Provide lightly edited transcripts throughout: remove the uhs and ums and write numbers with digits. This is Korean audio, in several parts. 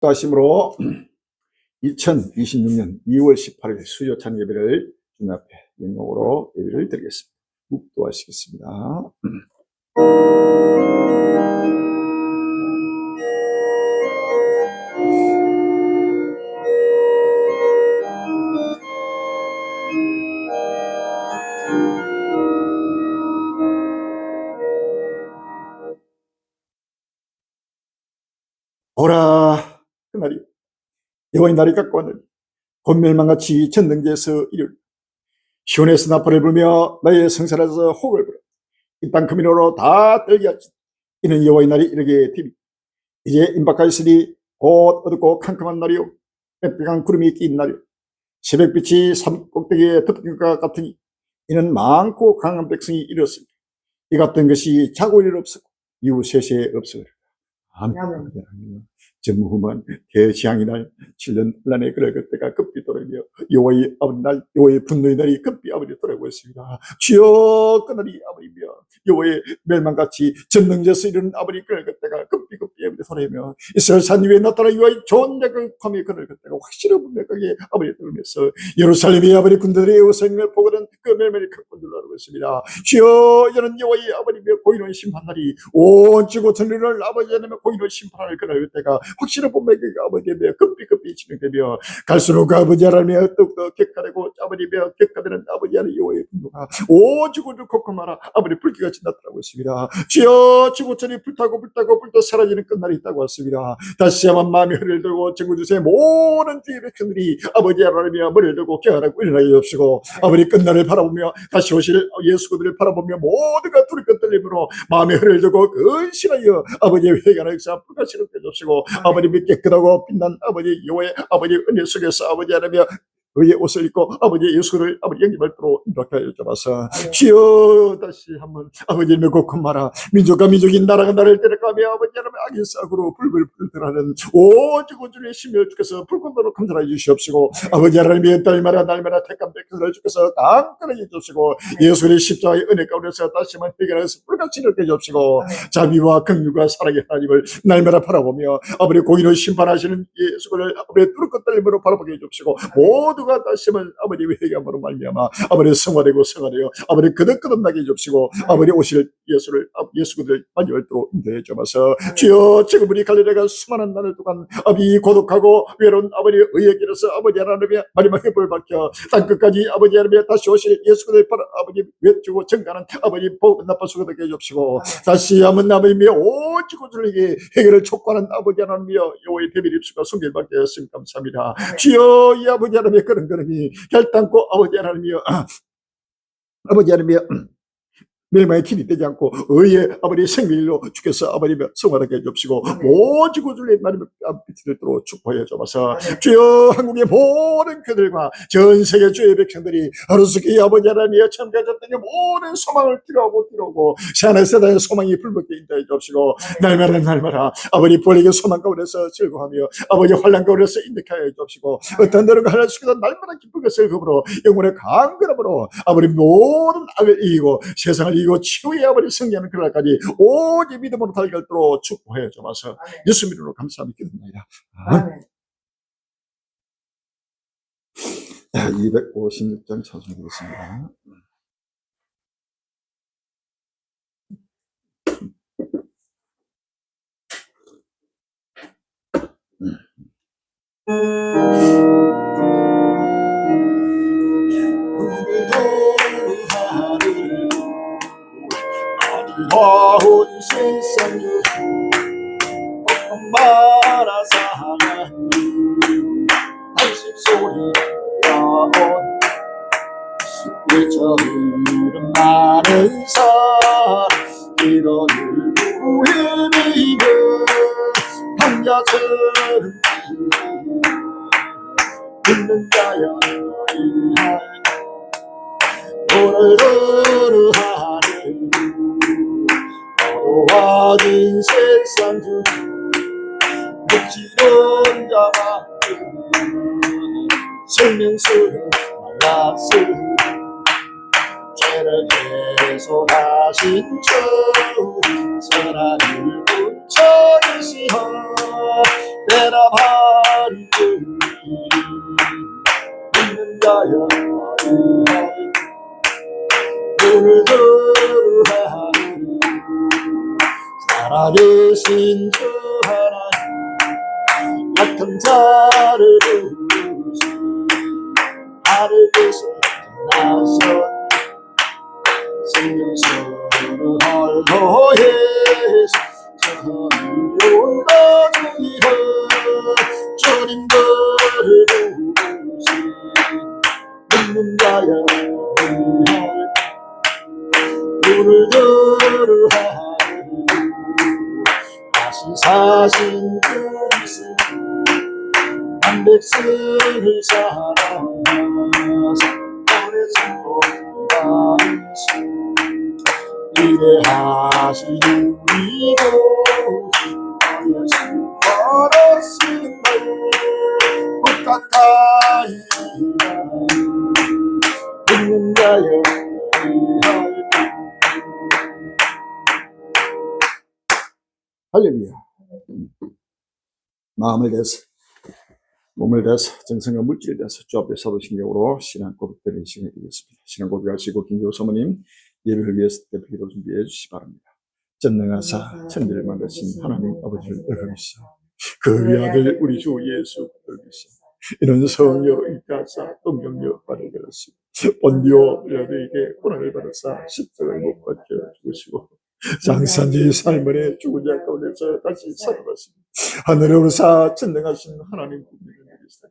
또하심으로 2026년 2월 18일 수요 찬양 예배를 주님 앞에 영광으로 예배를 드리겠습니다. 묵도하시겠습니다. 오라 그날이 여호와의 날이 가까웠느니 곧 멸망같이 전능제에서 이르리 시온에서 나팔을 불며 나의 성산에서 혹을 불어 이 땅 그민으로 다 떨게 하지. 이는 여호와의 날이 이르게 되리 이제 임박하 있으니 곧 어둡고 캄캄한 날이요 빽빽한 구름이 낀 날이요 새벽빛이 산 꼭대기에 덮인 것 같으니 이는 많고 강한 백성이 이르렀으니 이 같은 것이 자고 일 없었고 이후 세세에 없으리라. 아멘. 전무후만 대지향의 날 7년 혼란의 그럴 그때가 급히 돌아오며 여호와의 아버지 날 여호와의 분노의 날이 급히 아버지 돌아오고 있습니다. 주여 그날이 아버지며 여호와의 멸망같이 전능제에서 이르는 아버지 그럴 그때가 급히 아버지 돌아오며 이스라엘 산 위에 나타나 여호와의 존재를 감히 그럴 그때가 확실히 분명하게 아버지 들으면서 예루살렘의 아버지 군대들의 우상을 보거든 그 멸망이 큰 군들로 알고 있습니다. 주여 이는 여호와의 아버지며 고인의 심판 날이 온 지구 전체를 아버지 하나님의 고인의 심판을 그럴 그때가 확실히 분명히 아버지며 급히 진행되며 갈수록 아버지 하나님의 더욱더 격화되고 아버지며 격화되는 아버지 하나님의 여호와의 분노가 온 지구를 걷고마라 아버지 불길같이 나타나고 있습니다. 주여 지구촌이 불타고 사라지는 끝날이 있다고 왔습니다. 다시 한번 마음이 흐를 들고 전국주세의 모든 주의 백성들이 아버지 하나님의 머리를 들고 깨어나고 일어나게 해주시고 아버지 끝날을 바라보며 다시 오실 예수 그들을 바라보며 모두가 두렵고 떨림으로 마음이 흐를 들고 근신하여 아버지의 회개하는 역사 불가시로 해주시고 아버님이 깨끗하고 빛난 아버지 여호와의 아버지 은혜 속에서 아버지 하나님의 의의 옷을 입고 아버지 예수를 아버지 영접할도록 이렇게 여쭤봐서 주여 다시 한번 아버지님의 고큰 마라 민족과 민족이 나라가 나라를 때려가며 아버지 하나님 악의 싹으로 불을 불들하는 오직 우주의 심을 주께서 불꽃으로 감사해 주시옵시고 아버지 하나님의 날마다 택한 백성을 주께서 강건하게 해주시고 예수의 십자가의 은혜 가운데서 다시 한번 회개하여서 불같이 이렇게 해주시고 자비와 긍휼과 사랑의 하나님을 날마다 바라보며 아버지 고인을 심판하시는 예수를 아버지 뚫고 떨림으로 바라보게 해주시고 모두가 다시 한번 아버지 회개함으로 말미암아 아버지 성화되고 아버지 거듭나게 해주시고 아버지 오실 예수 그들을 만족할도록 인도해 주셔서 주여 지금 우리 갈릴리가 수많은 날을 동안 아버지 고독하고 외로운 아버지 의의 길에서 아버지 하나님의 마지막에 불 밝혀 땅끝까지 아버지 하나님의 다시 오실 예수 그들을 아버지 외치고 증가하는 아버지 복 나빠수고 되게 해주시고 다시 한번 아버지의 온 지구들에게 해결을 촉구하는 아버지 하나님의 여호와의 대비 입수가 숨길받게 하였으니 감사합니다. 주여 이 아버지 하나님의 그런 걸음이 결단코 아버지 하나님이여 아버지 하나님이여 멸망의 길이 되지 않고 의의 아버지 생명일로 주께서 아버지며 성화하게 해주시고 모든 구주의 마지막 빛을 들어 축복해 주셔서 주여 한국의 모든 교들과 전 세계 주의 백성들이 하루속히 아버지 하나님의 참가졌던 모든 소망을 뛰어오고 새하늘 세상의 소망이 불붙게 인도해 주시고 날마다 아버지 본래의 소망 가운데서 즐거워하며 아버지 환난 가운데서 인도하여 주시고 어떤 데로가 하늘 속에서 날마다 기쁜 것을 그으로 영혼의 강건함으로 아버지 모든 악을 이기고 세상을 이고 치유의 아버지 승리하는 그날까지 오직 믿음으로 달갈도록 축복해 주셔서 예수 이름으로 감사하며 기도합니다. 아멘. 256장 찬송하겠습니다. 아리다운 세상에 말아 사랑하니 당신 소리가 예전에는 많은 사람 이런을 구해내며 황자처럼 믿는 자야 오늘은 하늘 어두워진 세상 중 묻지는 자만큼 생명수를 말랐으니 죄를 계속하신 주 선하늘 붙여주시어 대답하리니 믿는 자여 눈을 들으하니 살아계신 주 하나님 약한 자를 부르신 하늘께서 나서 생명수를 헐도해서 온 가족이여 주님 그를 부르신 믿는 자여 눈을 들으하니 다시 사신 그리스 한 백성을 사랑하사 오래 성공하시 이래하신 우리 구주 걸었으니 똑같아이다 믿는 자여 할렐루야. 마음을 대해서 몸을 대해서 정성과 물질을 대해서 주 앞에 사도신경으로 신앙 고백드리는 시간이 되겠습니다. 신앙 고백하시고 김교우 사모님 예배를 위해서 대표기도 준비해 주시기 바랍니다. 전능하사 천지를 만드신 하나님 아버지를 의뢰하시오. 그 위아들 우리 주 예수 그리스도 이런 성녀로 입가사 동경녀 받게 되었습니다. 본디오 빌라도에게 고난을 받아사 십자가에 못 박혀 죽으시고 장산지 삶의 죽은 자 가운데서 다시 살아났습니다. 하늘에 오르사 전능하신 하나님 국민을 내리시다.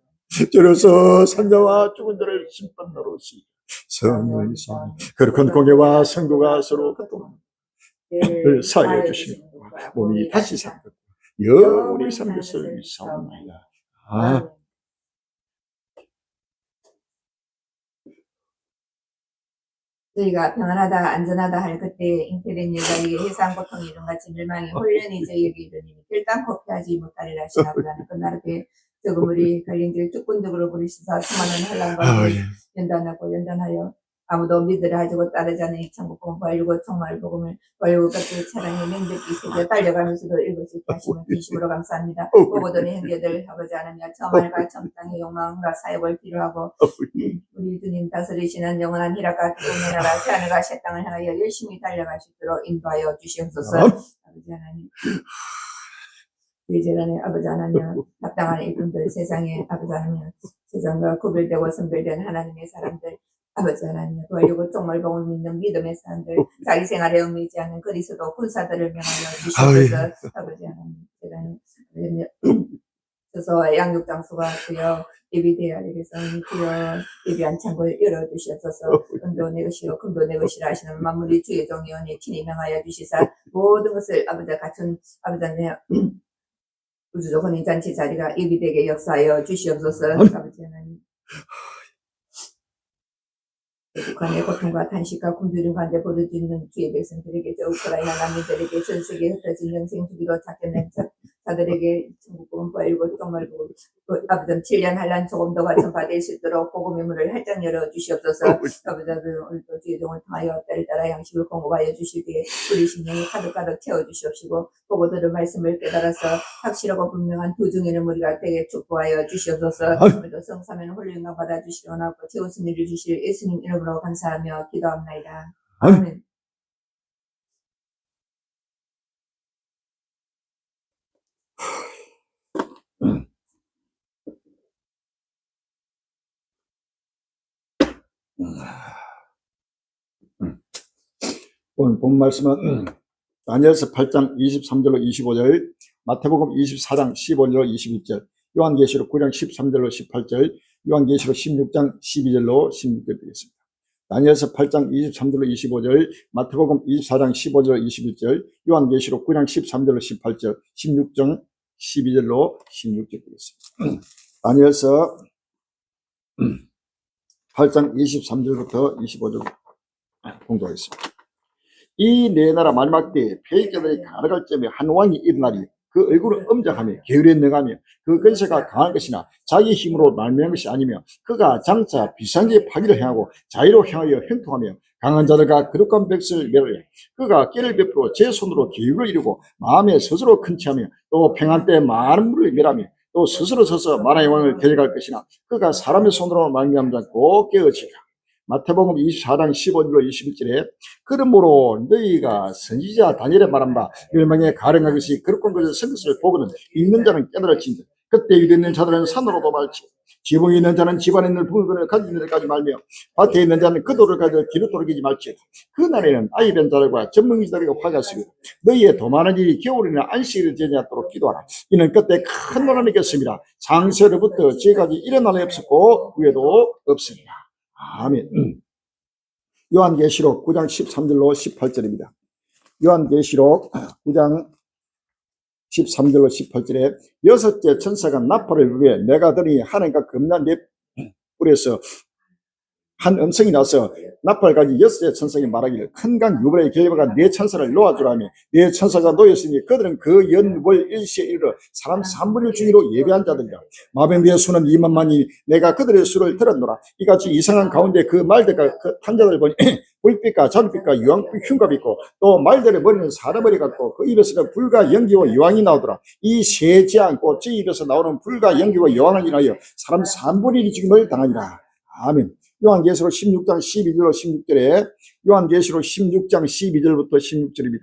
저로서 산자와 죽은 자를 심판하러 오시 성령이신 거룩한 공예와 성도가 서로 고통을 사하여 주시고 몸이 다시 살고 영원히 사는 것을 믿사옵나이다. 저희가 평안하다 안전하다 할 그때 잉태된 여자에게 해상 고통이 이름같이 멸망이 홀련히 저희에게 이르니 결단코 피하지 못하리라 하시나보다는 그날에 저그물이 갈림길 주권적으로 부리시사 수많은 혼란과 연단하고 연단하여 아무도 믿으라 하지고 따르지 않은 이 천국복음 보려고 정말 복음을 보려고 같은 차량에 면접기 세대 달려가면서도 읽을 수 있게 하시면 진심으로 감사합니다. 보고들의 형제들 아버지 하나님 처말과 첨땅의 욕망과 사역을 필요하고 우리 주님 다스리시는 영원한 희락과 기쁨의 나라 새하늘과 새 땅을 향하여 열심히 달려갈 수 있도록 인도하여 주시옵소서. 아버지 하나님 우리 재단의 아버지 하나님 합당한 이분들 세상에 아버지 하나님 세상과 구별되고 선별된 하나님의 사람들 아버지 하나님 도와주고 정말 복음을 믿는 믿음의 사람들 자기 생활에 얽매이지 않는 그리스도 군사들을 명하여 주시옵소서. 아버지 하나님 재단에 그래서 양육 장소가 주여 예비되어야 되겠사오니 주여 예비한 창고를 열어주시옵소서. 은도 내 것이요 금도 내 것이라 하시는 만물이 주의 종이오니 친히 명하여 주시사 모든 것을 아버지가 갖춘 아버지 하나님 우주적 혼인잔치 자리가 예비되게 역사하여 주시옵소서. 아버지 하나님 북한의 고통과 탄식과 굶주림 가운데 보여주는 주의 백성들에게 저 우크라이나 난민들에게 전 세계에 흩어진 영생 주기로 찾겨낸 자들에게 천국복음 보이고 정말 아버지 7년 한란 조금 더 전파될 수 있도록 복음의 문을 활짝 열어 주시옵소서. 아버지 오늘도 주의 종을 통하여 때를 따라 양식을 공급하여 주시기에 우리 심령이 가득가득 채워 주시옵시고 보고 들은 말씀을 깨달아서 확실하고 분명한 두 중에는 우리가 되게 축복하여 주시옵소서. 오늘도 성사면 홀령과 받아 주시기 원하고 채우신 일을 주실 예수님 이름으로 감사하며 기도합나이다. 아멘. 오늘 본 말씀은 다니엘서 8장 23절로 25절, 마태복음 24장 15절로 21절, 요한계시록 9장 13절로 18절, 요한계시록 16장 12절로 16절 되겠습니다. 다니엘서 8장 23절로 25절, 마태복음 24장 15절로 21절, 요한계시록 9장 13절로 18절, 16장 12절로 16절 되겠습니다. 다니엘서 8장 23절부터 25절 공부하겠습니다. 이 네 나라 마지막 때에 폐역자들이 가득할 점에 한 왕이 일어나리 그 얼굴은 엄정하며 게으르에 능하며 그 근세가 강할 것이나 자기 힘으로 말미암은 것이 아니며 그가 장차 비상기의 파기를 행하고 자유로 향하여 형통하며 강한 자들과 거룩한 백성을 멸하여 그가 깨를 베풀어 제 손으로 계획을 이루고 마음에 스스로 큰치하며 또 평안 때 많은 물을 멸하며 또 스스로 서서 만화의 왕을 데려갈 것이나 그가 사람의 손으로 말미암지 않고 깨어지리라. 마태복음 24장 15절로 21절에 그러므로 너희가 선지자 다니엘의 말한 바 멸망에 가령한 것이 거룩한 것을 쓴 것을 보고는 읽는 자는 깨달을진대 그때 유대 있는 자들은 산으로 도말지 지붕에 있는 자는 집안에 있는 물건을 가지는 데까지 말며 밭에 있는 자는 그 돌을 가져 뒤로 돌이키지 말지어다. 그날에는 아이 된 자들과 전문기자들과 화가 쓰고 너희의 도많은 일이 겨울이나 안식일을 되지 않도록 기도하라. 이는 그때 큰 논란이 있겠습니다. 창세로부터 지금까지 이런 날이 없었고 후에도 없습니다. 아멘. 요한계시록 9장 13절로 18절입니다. 요한계시록 9장 13절로 18절에 여섯째 천사가 나팔을 불며 내가 들으니 하늘과 금난 넷 뿔에서 한 음성이 나서 나팔까지 여섯째 천사가 말하기를 큰 강 유브라의 길바가 네 천사를 놓아주라며 네 천사가 놓였으니 그들은 그 연월 일시에 이르러 사람 3분의 1 중으로 예배한 자들이라. 마병대의 수는 2만만이 내가 그들의 수를 들었노라. 이같이 이상한 가운데 그 말들과 그 탄자들 보니 불빛과 자빛과 유황빛 흉갑이 있고 또 말들의 머리는 사람 머리 같고 그 입에서는 불과 연기와 유황이 나오더라. 이 세지 않고 제 입에서 나오는 불과 연기와 유황을 인하여 사람 3분의 1이 죽임을 당하니라. 아멘. 요한계시록 16장 12절로 16절에 요한계시록 16장 12절부터 16절입니다.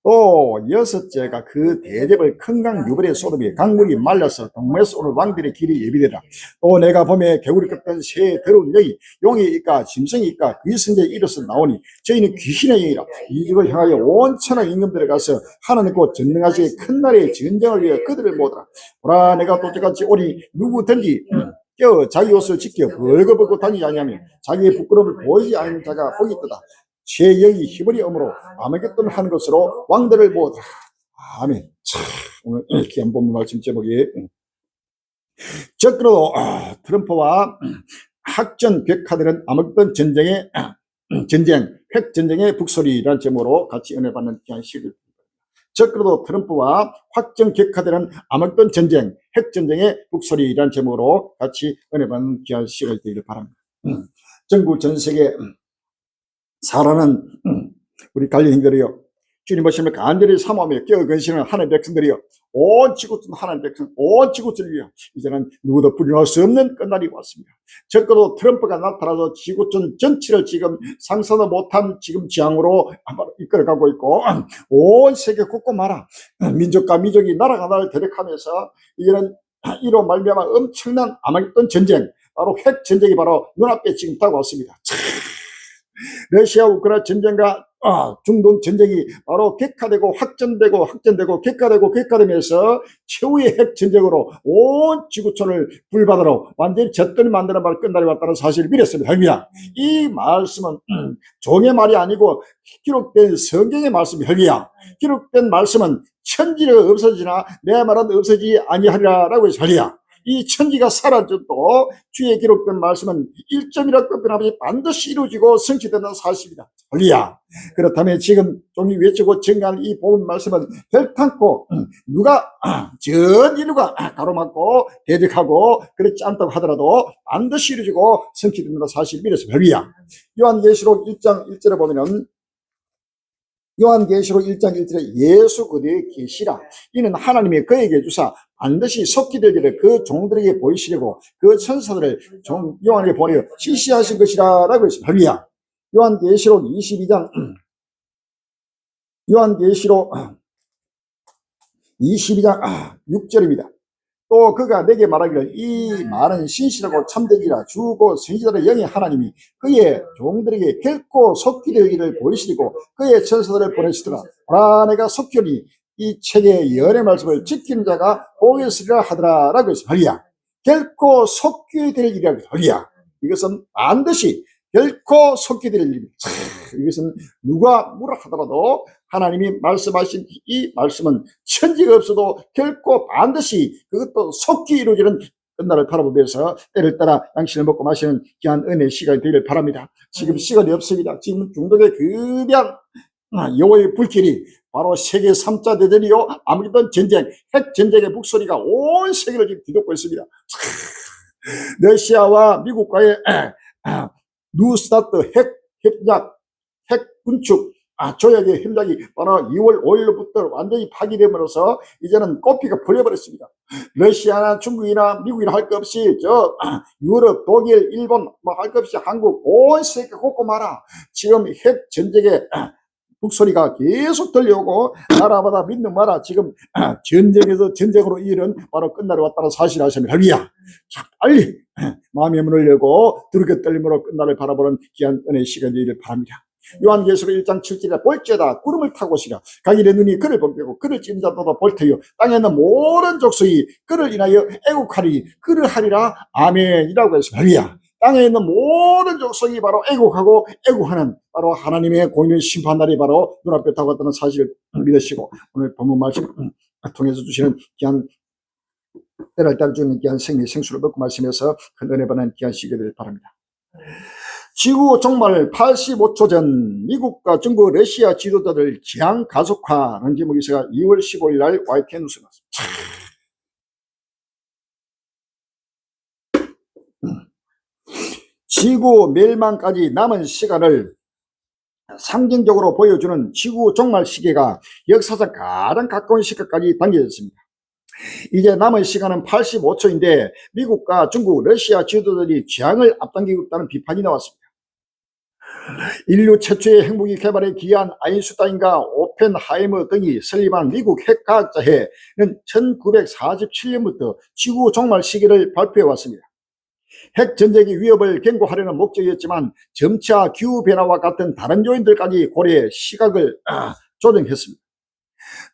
또 여섯째가 그 대접을 큰 강 유브라의 소돔이 강물이 말라서 동물에서 오는 왕들의 길이 예비되라. 또 내가 봄에 개구리 같은 새 더러운 여인 용이 있까 짐승이 있까 그 선지자에 이르러서 나오니 저희는 귀신의 영이라. 이 집을 향하여 온 천하 임금들에 가서 하나님 곧 전능하시게 큰 날의 전쟁을 위해 그들을 모으라. 보라 내가 또저같이 오니 누구든지 깨어 자기 옷을 지켜 벌거벗고 다니지 아니하며 자기의 부끄러움을 보이지 않는 자가 복이 있도다. 제 영이 히브리 어으로 아메겟돈 하는 것으로 왕들을 모으더라. 아멘. 참, 오늘 귀한 본문 말씀 제목이 적그로 트럼프와 학전 객화되는 아메겟돈 전쟁의 핵전쟁의 북소리라는 제목으로 같이 은혜 받는 귀한 시를 적그로도 트럼프와 확정 격화되는 아메겟돈 전쟁, 핵전쟁의 북소리라는 제목으로 같이 은혜 받는 귀한 시간이 되기를 바랍니다. 전국 전 세계 살아는 우리 갈릴리인들이요 주님 보시면 간절히 사모하며 깨어 근신하는 하나님의 백성들이요 온 지구촌 하나님의 백성 온 지구촌을 위하여 이제는 누구도 부인할 수 없는 끝날이 왔습니다. 적어도 트럼프가 나타나서 지구촌 전체를 지금 상상도 못한 지금 지향으로 이끌어가고 있고 온 세계 곳곳마다 민족과 민족이 나라가 나라를 대적하면서 이제는 이로 말미암아 엄청난 아마겟돈 전쟁 바로 핵전쟁이 바로 눈앞에 지금 다가왔습니다. 러시아 우크라이나 전쟁과 중동 전쟁이 바로 격화되고 확전되고 격화되면서 최후의 핵 전쟁으로 온 지구촌을 불바다로 완전히 젖돈이 만드는 말 끝날이 왔다는 사실을 믿었습니다. 할렐루야. 이 말씀은 종의 말이 아니고 기록된 성경의 말씀이 할렐루야. 기록된 말씀은 천지가 없어지나 내 말은 없어지지 아니하리라라고 해서 할렐루야. 이 천지가 사라져도 주의 기록된 말씀은 1점이라도 변함없이 반드시 이루어지고 성취되는 사실입니다. 할렐루야. 그렇다면 지금 종이 외치고 증가하는 이 복음 말씀은 결탄코 누가 전 인류가 가로막고 대적하고 그렇지 않다고 하더라도 반드시 이루어지고 성취되는 사실을 믿었습니다. 할렐루야. 요한계시록 1장 1절에 보면은 요한계시록 1장 1절에 예수 그대의 계시라. 이는 하나님이 그에게 주사 반드시 속기될 일을 그 종들에게 보이시려고 그 천사들을 요한에게 보내어 지시하신 것이라 라고 했습니다. 할렐루야. 요한계시록 22장 요한계시록 22장 6절입니다. 또 그가 내게 말하기를 이 말은 신실하고 참되기라. 주고 선지자들의 영의 하나님이 그의 종들에게 결코 속기될 일을 보이시리고 그의 천사들을 보내시더라. 보라 내가 속견이 이 책의 열의 말씀을 지키는 자가 복이 있으리라 하더라 라고 했습니다. 할렐루야. 결코 속기될 일이라고 했습니다. 할렐루야. 이것은 반드시 결코 속기될 일입니다. 이것은 누가 뭐라 하더라도 하나님이 말씀하신 이 말씀은 천지가 없어도 결코 반드시 그것도 속히 이루어지는 끝날을 바라보면서 때를 따라 양식을 먹고 마시는 귀한 은혜의 시간이 되기를 바랍니다. 지금 시간이 없습니다. 지금 중독의 거대한 여호와의 불길이 바로 세계 3차 대전이요, 아무튼 전쟁, 핵 전쟁의 북소리가 온 세계를 지금 뒤덮고 있습니다. 러시아와 미국과의 뉴스타트 핵 협약, 핵 군축 조약의 협약이 바로 2월 5일부터 완전히 파기됨으로써 이제는 꽃피가 풀려버렸습니다. 러시아나 중국이나 미국이나 할 것 없이 유럽, 독일, 일본 뭐 할 것 없이 한국 온 세계 곳곳마다 지금 핵 전쟁의 북소리가 계속 들려오고 나라마다 믿는 마다 지금 전쟁에서 전쟁으로 이르는 바로 끝날이 왔다는 사실을 아시면 할렐루야. 빨리 마음의 문을 열고 두렵게 떨림으로 끝날을 바라보는 귀한 은혜의 시간이 되기를 바랍니다. 요한계시록 1장 7절에 볼지어다 구름을 타고 오시라. 각일의 눈이 그를 보고 그를 찌는 자도 볼 테요. 땅에 있는 모든 족속이 그를 인하여 애국하리. 그를 하리라. 아멘이라고 했습니다. 할렐루야. 땅에 있는 모든 족속이 바로 애국하고 애국하는 바로 하나님의 공의의 심판날이 바로 눈앞에 다가왔다는 사실을 믿으시고 오늘 본문 말씀 통해서 주시는 귀한 때를 따라 주는 귀한 생명 생수를 먹고 말씀해서 큰 은혜 받는 귀한 시기가 되길 바랍니다. 지구 종말 85초 전 미국과 중국, 러시아 지도자들 기한 가속화라는 제목이 있어가 2월 15일 날 YTN 뉴스에 나왔습니다. 지구 멸망까지 남은 시간을 상징적으로 보여주는 지구 종말 시기가 역사상 가장 가까운 시간까지 당겨졌습니다. 이제 남은 시간은 85초인데 미국과 중국, 러시아 지도자들이 지향을 앞당기고 있다는 비판이 나왔습니다. 인류 최초의 핵무기 개발에 기여한 아인슈타인과 오펜하이머 등이 설립한 미국 핵과학자회는 1947년부터 지구 종말 시기를 발표해 왔습니다. 핵 전쟁의 위협을 경고하려는 목적이었지만 점차 기후변화와 같은 다른 요인들까지 고려해 시각을 조정했습니다.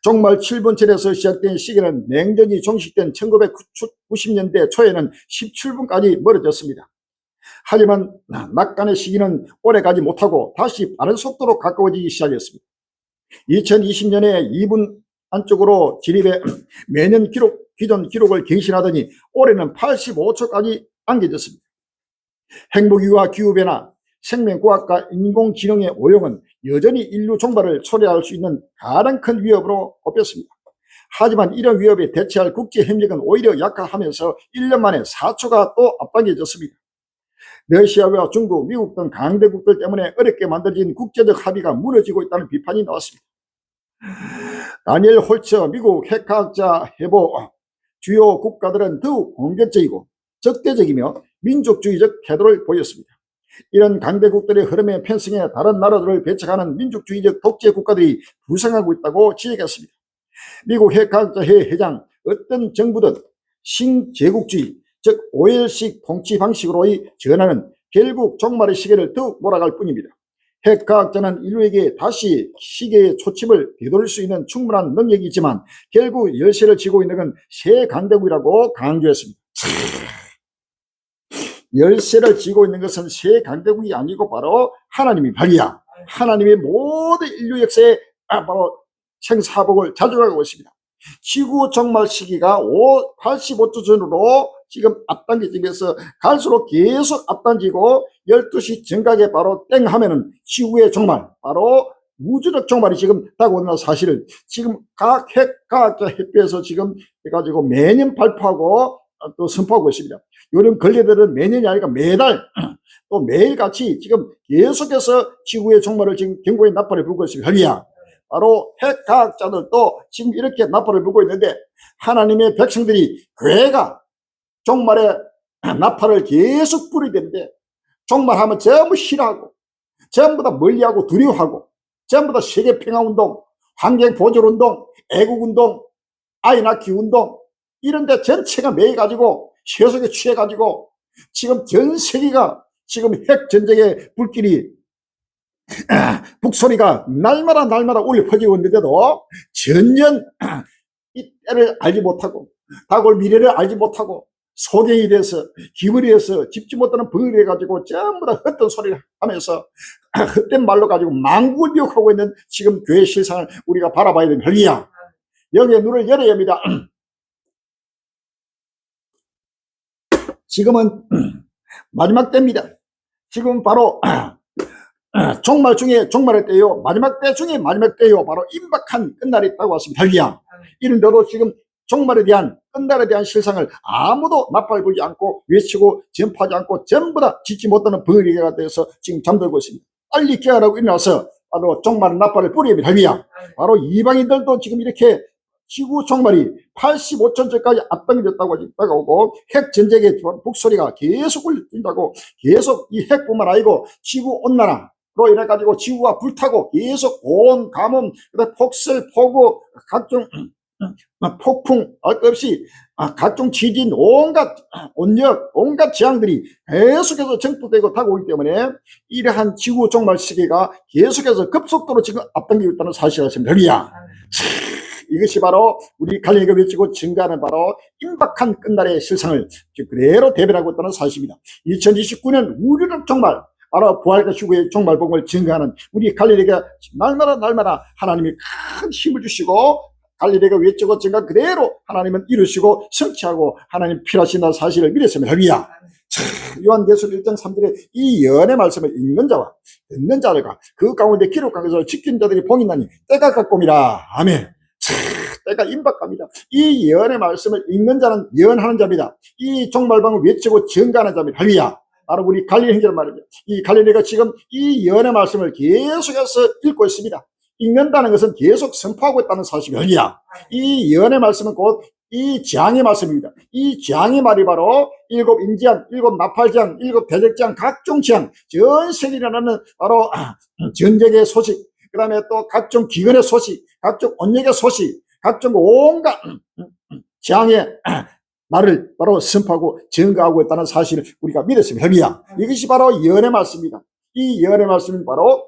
종말 7분철에서 시작된 시기는 냉전이 종식된 1990년대 초에는 17분까지 멀어졌습니다. 하지만 낙관의 시기는 오래가지 못하고 다시 빠른 속도로 가까워지기 시작했습니다. 2020년에 2분 안쪽으로 진입해 매년 기존 기록을 갱신하더니 올해는 85초까지 안겨졌습니다. 핵무기와 기후변화, 생명과학과 인공지능의 오용은 여전히 인류 종말을 초래할 수 있는 가장 큰 위협으로 꼽혔습니다. 하지만 이런 위협에 대처할 국제협력은 오히려 약화하면서 1년 만에 4초가 또 앞당겨졌습니다. 러시아와 중국, 미국 등 강대국들 때문에 어렵게 만들어진 국제적 합의가 무너지고 있다는 비판이 나왔습니다. 다니엘 홀처 미국 핵과학자 해보 주요 국가들은 더욱 공격적이고 적대적이며 민족주의적 태도를 보였습니다. 이런 강대국들의 흐름에 편승해 다른 나라들을 배척하는 민족주의적 독재 국가들이 부상하고 있다고 지적했습니다. 미국 핵과학자회 회장 어떤 정부든 신제국주의 즉 오일식 통치 방식으로의 전환은 결국 종말의 시계를 더욱 몰아갈 뿐입니다. 핵과학자는 인류에게 다시 시계의 초침을 되돌릴 수 있는 충분한 능력이 있지만 결국 열쇠를 쥐고 있는 건 새 강대국이라고 강조했습니다. 열쇠를 쥐고 있는 것은 새 강대국이 아니고 바로 하나님이 발이야. 하나님의 모든 인류 역사에 바로 생사복을 자주하고 있습니다. 지구 종말 시기가 85초 전으로 지금 앞당겨지면서 갈수록 계속 앞당기고 12시 정각에 바로 땡 하면은 지구의 종말, 바로 우주적 종말이 지금 다가온다는 사실을 지금 각 핵과학자 협회에서 지금 해가지고 매년 발표하고 또 선포하고 있습니다. 이런 권리들은 매년이 아니라 매달 또 매일같이 지금 계속해서 지구의 종말을 지금 경고의 나팔을 불고 있습니다. 할렐루야. 바로 핵과학자들도 지금 이렇게 나팔을 불고 있는데 하나님의 백성들이 교회가 종말의 나팔을 계속 불어야 되는데 종말하면 전부 싫어하고 전부 다 멀리하고 두려워하고 전부 다 세계평화운동, 환경보존운동, 애국운동, 아이 낳기 운동 이런 데 전체가 매여가지고 세속에 취해가지고 지금 전 세계가 지금 핵전쟁의 불길이 북소리가 날마다 울려 퍼지고 있는데도 전혀 이 때를 알지 못하고 다가올 미래를 알지 못하고 소경이 돼서 기물이 돼서 짚지 못하는 벙어리 해가지고 전부 다 헛된 소리를 하면서 헛된 말로 가지고 망국을 미혹하고 있는 지금 교회 실상을 우리가 바라봐야 됩니다. 할렐루야. 여기에 눈을 열어야 합니다. 지금은 마지막 때입니다. 지금 바로 종말 중에 종말의 때요, 마지막 때 중에 마지막 때요, 바로 임박한 끝날이 있다고 왔습니다. 할렐루야. 이런데도 지금 종말에 대한, 끝날에 대한 실상을 아무도 나팔 불지 않고 외치고 전파하지 않고 전부 다 짓지 못하는 벙어리가 돼서 지금 잠들고 있습니다. 빨리 깨어나고 일어나서 바로 종말의 나팔을 뿌려야 합니다. 할렐루야. 바로 이방인들도 지금 이렇게 지구 종말이 85천 전까지 앞당겨졌다고 오고, 핵 전쟁의 북소리가 계속 울린다고, 계속 이 핵뿐만 아니고 지구 온난화로 인해 가지고 지구가 불타고 계속 온 가뭄, 폭설, 폭우, 각종 폭풍, 할 것 없이 각종 지진, 온갖 온역, 온갖 재앙들이 계속해서 정토되고 타고 오기 때문에 이러한 지구 종말 시기가 계속해서 급속도로 지금 앞당기고 있다는 사실을 아십니다. 할렐루야. 이것이 바로 우리 갈릴리가 외치고 증가하는 바로 임박한 끝날의 실상을 그대로 대변하고 있다는 사실입니다. 2029년 우리는 정말 바로 부활과 휴거의 종말복음을 증가하는 우리 갈릴리가 날마다 하나님이 큰 힘을 주시고, 갈릴리가 외치고 증가 그대로 하나님은 이루시고 성취하고 하나님 필요하신다는 사실을 믿었습니다. 할렐루야. 요한계시록 1장 3절에 이 예언의 말씀을 읽는 자와 듣는 자들과 그 가운데 기록한 것을 지킨 자들이 복이 있나니 때가 가까움이라. 아멘. 때가 임박합니다. 이 예언의 말씀을 읽는 자는 예언하는 자입니다. 이 종말방을 외치고 증가하는 자입니다. 할렐루야. 바로 우리 갈릴리 형제란 말입니다. 이 갈릴리가 지금 이 예언의 말씀을 계속해서 읽고 있습니다. 읽는다는 것은 계속 선포하고 있다는 사실입니다. 할렐루야. 이 예언의 말씀은 곧 이 재앙의 말씀입니다. 이 재앙의 말이 바로 일곱 인재앙, 일곱 나팔재앙, 일곱 대적재앙, 각종 재앙, 전 세계에 일어나는 바로 전쟁의 소식, 그 다음에 또 각종 기근의 소식, 각종 온역의 소식, 각종 온갖 재앙의 말을 바로 선포하고 증거하고 있다는 사실을 우리가 믿었습니다. 할렐루야. 이것이 바로 예언의 말씀입니다. 이 예언의 말씀은 바로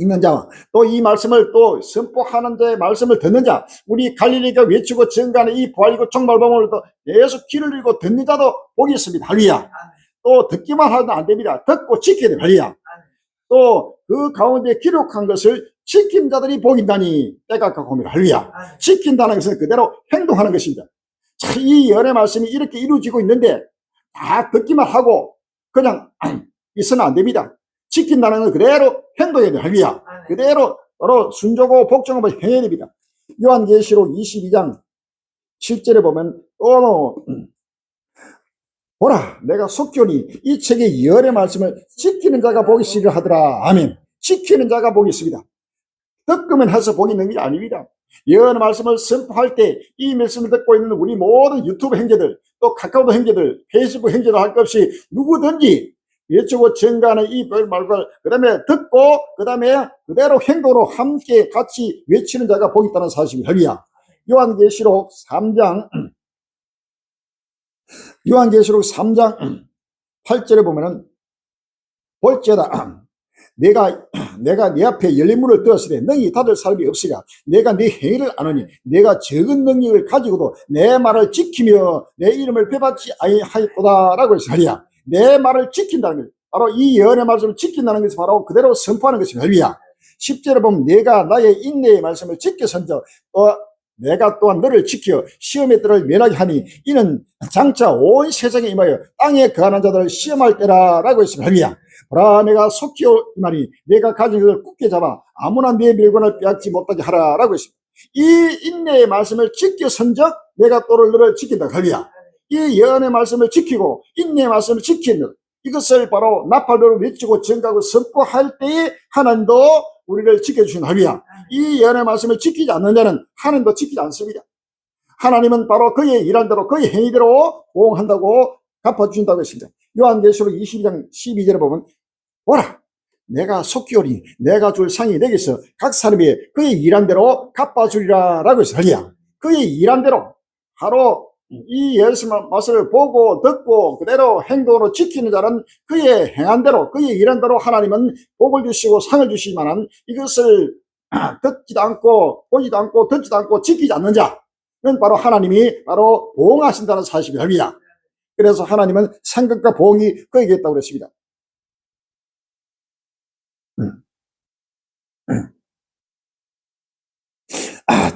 읽는 자와 또 이 말씀을 또 선포하는 자의 말씀을 듣는 자, 우리 갈릴리가 외치고 증가하는 이 부활이고 종말복음을 또 계속 귀를 잃고 듣는 자도 복이 있습니다. 할렐루야. 또 듣기만 하면 안 됩니다. 듣고 지켜야 됩니다. 할렐루야. 또 그 가운데 기록한 것을 지킨 자들이 복이 있나니 때가 가까움이라. 할렐루야. 지킨다는 것은 그대로 행동하는 것입니다. 자, 이 예언의 말씀이 이렇게 이루어지고 있는데 다 듣기만 하고 그냥 있으면 안 됩니다. 지킨다는 건 그대로 행동해야 돼요. 할렐루야. 그대로 바로 순종하고 복종하고 행해야 됩니다. 요한계시록 22장 7절에 보면 또 보라, 내가 속히 오니 이 책의 예언의 말씀을 지키는 자가 복이 있으리라 하더라. 아멘. 지키는 자가 복이 있습니다. 듣기만 해서 복이 있는 게 아닙니다. 예언의 말씀을 선포할 때 이 말씀을 듣고 있는 우리 모든 유튜브 형제들, 또 카카오톡 형제들, 페이스북 형제들 할 것 없이 누구든지 외치고 증가하는 이 말을 그 다음에 듣고 그 다음에 그대로 행동으로 함께 같이 외치는 자가 복이 있다는 사실입니다. 할렐루야. 요한계시록 3장 8절에 보면은 볼지어다 내가 네 앞에 열린 문을 두었으되 너희 닫을 사람이 없으랴. 내가 네 행위를 아노니 내가 적은 능력을 가지고도 내 말을 지키며 내 이름을 배받지 아니하였도다 라고 했어요. 할렐루야. 내 말을 지킨다는 것, 바로 이 예언의 말씀을 지킨다는 것이 바로 그대로 선포하는 것입니다. 할렐루야. 10절에 보면 내가 나의 인내의 말씀을 지켜선저 내가 또한 너를 지켜 시험의 때를 면하게 하니 이는 장차 온 세상에 임하여 땅에 거하는 자들을 시험할 때라 라고 했습니다. 할렐루야. 보라, 내가 속히 오니 내가 가진 것을 굳게 잡아 아무나 내 물건을 빼앗지 못하게 하라 라고 했습니다. 이 인내의 말씀을 지켜선적 내가 또를 너를 지킨다. 할렐루야. 이 예언의 말씀을 지키고 인내의 말씀을 지키는 이것을 바로 나팔로 외치고 증가하고 선포할 때에 하나님도 우리를 지켜주신. 할렐루야. 이 예언의 말씀을 지키지 않는 자는 하나님도 지키지 않습니다. 하나님은 바로 그의 일한 대로 그의 행위대로 보응한다고 갚아주신다고 했습니다. 요한계시록 22장 12절에 보면 보라, 내가 속히 오니 내가 줄 상이 내게서 각 사람이 그의 일한 대로 갚아주리라 라고 했어요. 할렐루야. 그의 일한 대로 바로 이 예수의 말씀을 보고 듣고 그대로 행동으로 지키는 자는 그의 행한 대로 그의 일한 대로 하나님은 복을 주시고 상을 주시지만 이것을 듣지도 않고 보지도 않고 듣지도 않고 지키지 않는 자는 바로 하나님이 바로 보응하신다는 사실입니다. 할렐루야. 그래서 하나님은 상급과 보응이 그에게 있다고 그랬습니다.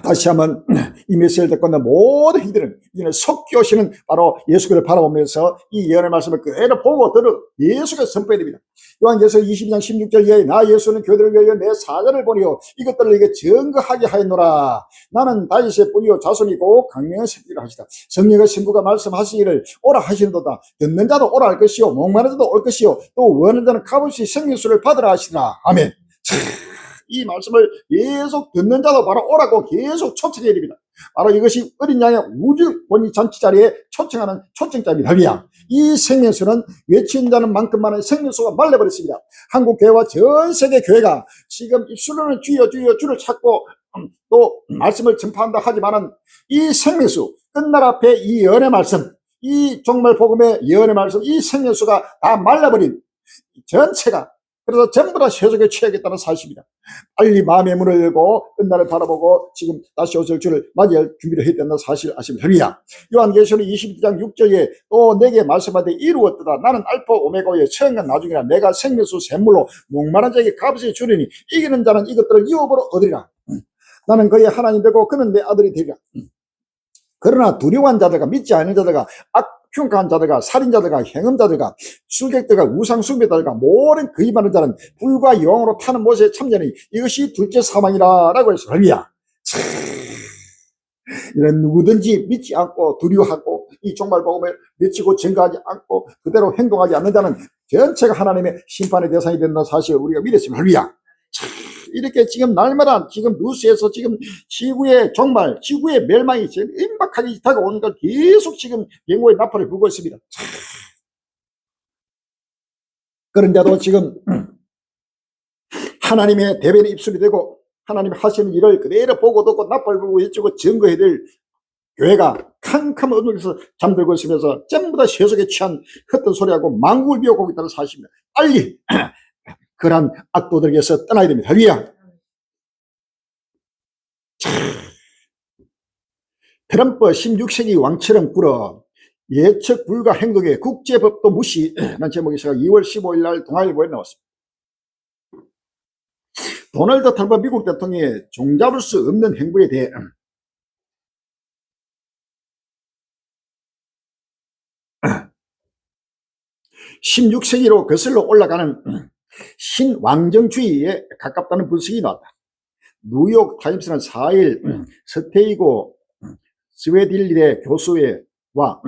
다시 한번 이 메시지를 듣고 있는 모든 이들은 이제는 속히 오시는 바로 예수를 바라보면서 이 예언의 말씀을 그대로 보고 들어 예수가 선포해야 됩니다. 요한계시록 22장 16절 이하에 나 예수는 교회를 위하여 내 사자를 보내어 이것들을 이게 증거하게 하였노라. 나는 다윗의 뿌리요 자손이고 강명의 새끼라 하시다. 성령의 신부가 말씀하시기를 오라 하시는도다. 듣는 자도 오라 할 것이요 목마른 자도 올 것이요 또 원하는 자는 값없이 생명수를 받으라 하시라. 아멘. 이 말씀을 계속 듣는 자도 바로 오라고 계속 초청해야 됩니다. 바로 이것이 어린 양의 우주 권위 잔치 자리에 초청하는 초청자입니다. 할렐루야. 이 생명수는 외치는 자는 만큼만의 생명수가 말려버렸습니다. 한국 교회와 전 세계 교회가 지금 입술로는 주여 주여 주를 찾고 또 말씀을 전파한다 하지만은 이 생명수 끝날 앞에 이 예언의 말씀, 이 종말 복음의 예언의 말씀, 이 생명수가 다 말라버린 전체가 그래서 전부 다 세속에 취하겠다는 사실입니다. 빨리 마음의 문을 열고 끝날을 바라보고 지금 다시 오실 주를 맞이할 준비를 해야 된다는 사실 아십니까? 할렐루야. 요한계시록 22장 6절에 또 내게 말씀하되 이루었도다. 나는 알파 오메가의 처음과 나중이라. 내가 생명수 샘물로 목마른 자에게 값을 주리니 이기는 자는 이것들을 유업으로 얻으리라. 나는 그의 하나님 되고 그는 내 아들이 되리라. 그러나 두려워한 자들과 믿지 않는 자들과 흉악한 자들과 살인자들과 행음자들과 술객들과 우상숭배자들과 모든 그 입하는 자는 불과 영으로 타는 못에 참자니 이것이 둘째 사망이라 라고 했어. 할렐루야. 이런 누구든지 믿지 않고 두려워하고 이 종말 복음을 외치고 증거하지 않고 그대로 행동하지 않는 자는 전체가 하나님의 심판의 대상이 된다는 사실을 우리가 믿었습니다. 할렐루야. 이렇게 지금 날마다 지금 뉴스에서 지금 지구의 종말, 지구의 멸망이 지금 임박하게 다가오는 걸 계속 지금 예고의 나팔을 불고 있습니다. 그런데도 지금 하나님의 대변의 입술이 되고 하나님 하시는 일을 그대로 보고 듣고 나팔을 불고 외치고 증거해야 될 교회가 캄캄한 어둠에서 잠들고 있으면서 전부 다 세속에 취한 헛된 소리하고 망국을 비워오고 있다는 사실입니다. 빨리 그러한 악도들에게서 떠나야 됩니다. 할렐루야. 트럼프 16세기 왕처럼 굴어 예측 불가 행동에 국제법도 무시라는 제목이 제가 2월 15일 날 동아일보에 나왔습니다. 도널드 트럼프 미국 대통령의 종잡을 수 없는 행보에 대해 16세기로 거슬러 올라가는 신왕정주의에 가깝다는 분석이 나왔다. 뉴욕 타임스는 4일 스테이고 스웨딜리대 교수와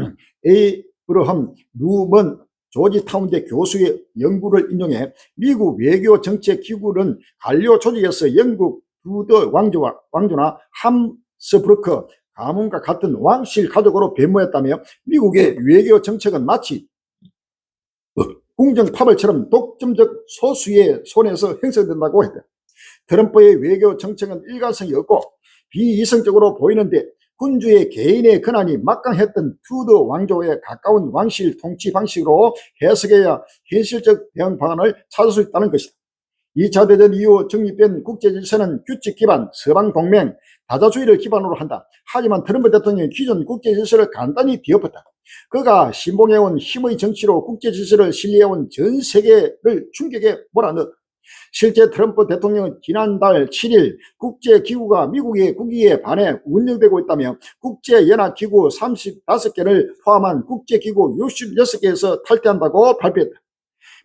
에이브러함 뉴먼 조지타운대 교수의 연구를 인용해 미국 외교정책기구는 갈리오 조직에서 영국 루더 왕조나 함스부르크 가문과 같은 왕실 가족으로 변모했다며 미국의 외교정책은 마치 궁정파벌처럼 독점적 소수의 손에서 형성된다고 했다. 트럼프의 외교 정책은 일관성이 없고 비이성적으로 보이는데 군주의 개인의 권한이 막강했던 투더 왕조에 가까운 왕실 통치 방식으로 해석해야 현실적 대응 방안을 찾을 수 있다는 것이다. 2차 대전 이후 정립된 국제질서는 규칙 기반 서방 동맹 다자주의를 기반으로 한다. 하지만 트럼프 대통령이 기존 국제질서를 간단히 뒤엎었다. 그가 신봉해온 힘의 정치로 국제질서를 신뢰해온 전 세계를 충격에 몰아넣었다. 실제 트럼프 대통령은 지난달 7일 국제기구가 미국의 국익에 반해 운영되고 있다며 국제연합기구 35개를 포함한 국제기구 66개에서 탈퇴한다고 발표했다.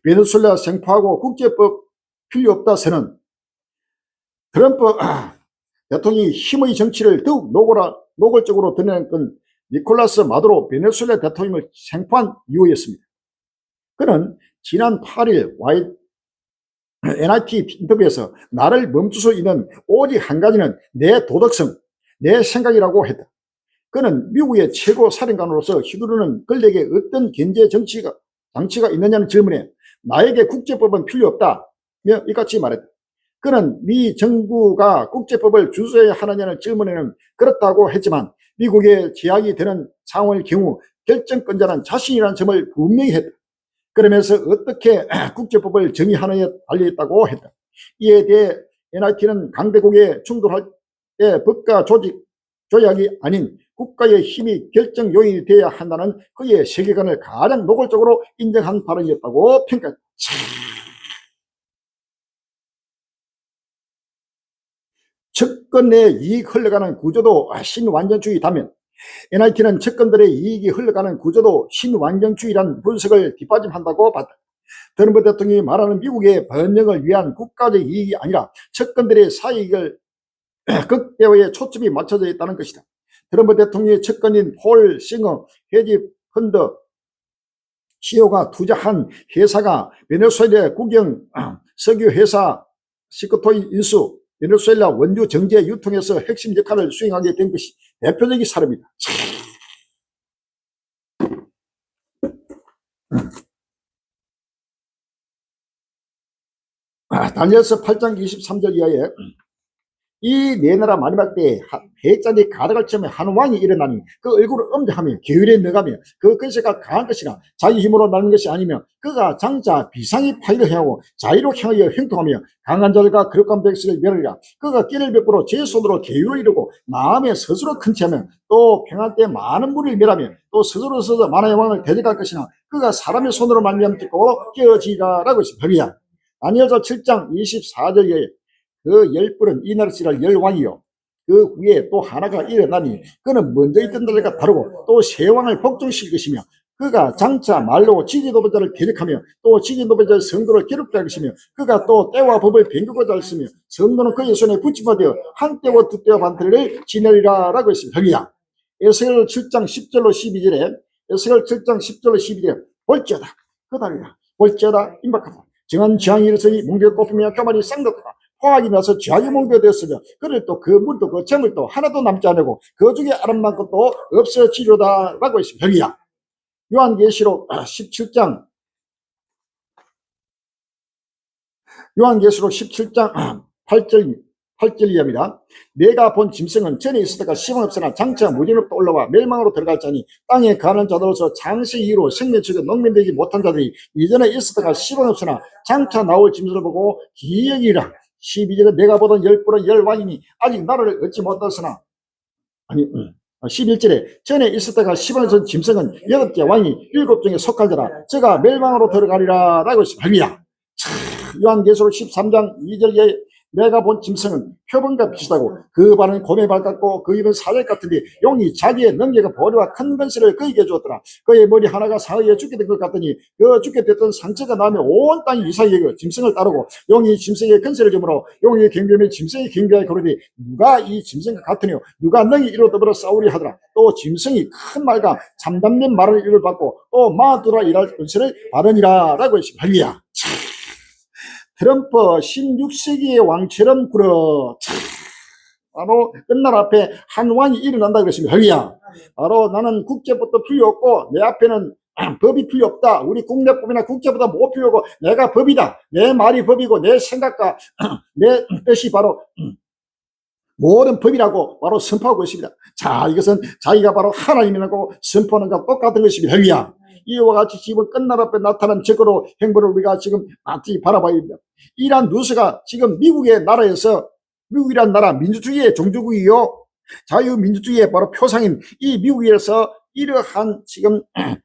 베네수엘라 생포하고 국제법 필요 없다 선언. 트럼프 대통령이 힘의 정치를 더욱 노골적으로 드러낸 건 니콜라스 마두로 베네수엘라 대통령을 생포한 이유였습니다. 그는 지난 8일 NIT 인터뷰에서 나를 멈출 수 있는 오직 한 가지는 내 도덕성, 내 생각이라고 했다. 그는 미국의 최고 사령관으로서 휘두르는 권력에 어떤 견제 장치가 있느냐는 질문에 나에게 국제법은 필요 없다며 이같이 말했다. 그는 미 정부가 국제법을 준수해야 하느냐는 질문에는 그렇다고 했지만 미국의 제약이 되는 상황의 경우 결정권자는 자신이라는 점을 분명히 했다. 그러면서 어떻게 국제법을 정의하느냐에 달려있다고 했다. 이에 대해 NIT는 강대국에 충돌할 때 법과 조약이 아닌 국가의 힘이 결정 요인이 되어야 한다는 그의 세계관을 가장 노골적으로 인정한 발언이었다고 평가했다. 즉 측근 내 이익 흘러가는 구조도 신완전주의다면 NIT는 측근들의 이익이 흘러가는 구조도 신완전주의란 분석을 뒷받침한다고 봤다. 트럼프 대통령이 말하는 미국의 번영을 위한 국가적 이익이 아니라 측근들의 사익을 극대화에 초점이 맞춰져 있다는 것이다. 트럼프 대통령의 측근인 폴 싱어 헤지 펀드 CEO가 투자한 회사가 베네수엘라 국영 석유 회사 시크토이 인수, 베네수엘라 원유 정제 유통에서 핵심 역할을 수행하게 된 것이 대표적인 사례입니다. 다니엘서 8장 23절 이하에 이 네 나라 마지막 때에 해자리 가득할 쯤에 한 왕이 일어나니 그 얼굴을 엄정하며 게으르게 너가며 그 근세가 강한 것이라 자기 힘으로 나는 것이 아니며 그가 장자 비상이 파이를 행하고 자유로 향하여 행동하며 강한 자들과 거룩한 백성을 멸하리라. 그가 끼를 베풀어 제 손으로 계율을 이루고 마음에 스스로 큰 채하며 또 평안 때 많은 무리를 멸하며 또 스스로 서서 만화의 왕을 대적할 것이나 그가 사람의 손으로 말미암아 듣고 깨어지리라라고 했습니다. 다니엘서 7장 24절에 그 열불은 이 나라 지랄 열왕이요 그 후에 또 하나가 일어나니 그는 먼저 있던 자들과 다르고 또 새 왕을 복종시킬 것이며 그가 장차 말로 지지도배자를 대적하며 또 지지도배자의 성도를 괴롭게 할 것이며 그가 또 때와 법을 변경하고자 했으며 성도는 그의 손에 붙임받아 한 때와 두 때와 반 때를 지내리라 라고 했습니다. 할렐루야. 에스겔 7장 10절로 12절에 에스겔 7장 10절로 12절에 볼지어다 그다리라 볼지어다 임박하다 정한 지향이 일어서니 뭉게가 꼽히며 뼈만이 쌍덕하다 화학이 나서 지하기 몽교가 되었으며 그를 또 그 물도 그 재물도 하나도 남지 않고 그 중에 아름다운 것도 없어지려다 라고 했습니다. 할렐루야. 요한계시록 17장 요한계시록 17장 8절 이하입니다. 내가 본 짐승은 전에 있었다가 시방 없으나 장차 무진으로부터 올라와 멸망으로 들어갈 자니 땅에 가는 자들로서 장세 이후로 생명축에 농민되지 못한 자들이 이전에 있었다가 시방 없으나 장차 나올 짐승을 보고 기억이라 12절에 내가 보던 열불은 열왕이니 아직 나라를 얻지 못했으나 11절에 전에 있었다가 시방에서 짐승은 8째 왕이 7종에 속할 자라 저가 멸망으로 들어가리라 라고 했습니다. 요한계시록 13장 2절에 내가 본 짐승은 표범과 비슷하고 그 발은 곰의 발 같고 그 입은 사자 같은데 용이 자기의 능력과 보리와 큰 건세를 그에게 주었더라. 그의 머리 하나가 사흘에 죽게 된 것 같더니 그 죽게 됐던 상처가 나며 온 땅이 이삭의 그 짐승을 따르고 용이 짐승의 건세를 주므로 용의 경배며 짐승의 경배에 그러니 누가 이 짐승과 같으뇨 누가 능히 이로 더불어 싸우리 하더라. 또 짐승이 큰 말과 참담된 말을 이를 받고 또 마두라 일할 건세를 받으니라 라고 했습니다. 할렐루야. 트럼프 16세기의 왕처럼 굴어 바로 끝날 앞에 한 왕이 일어난다 그랬습니다. 할렐루야. 바로 나는 국제법도 필요 없고 내 앞에는 법이 필요 없다. 우리 국내법이나 국제보다 못 필요 없고 내가 법이다. 내 말이 법이고 내 생각과 내 뜻이 바로 모든 법이라고 바로 선포하고 있습니다. 자, 이것은 자기가 바로 하나님이라고 선포하는 것과 똑같은 것입니다. 할렐루야. 이와 같이 지금 끝날 앞에 나타난 적으로 행보를 우리가 지금 마땅히 바라봐야 됩니다. 이러한 뉴스가 지금 미국의 나라에서 미국이란 나라 민주주의의 종주국이요 자유민주주의의 바로 표상인 이 미국에서 이러한 지금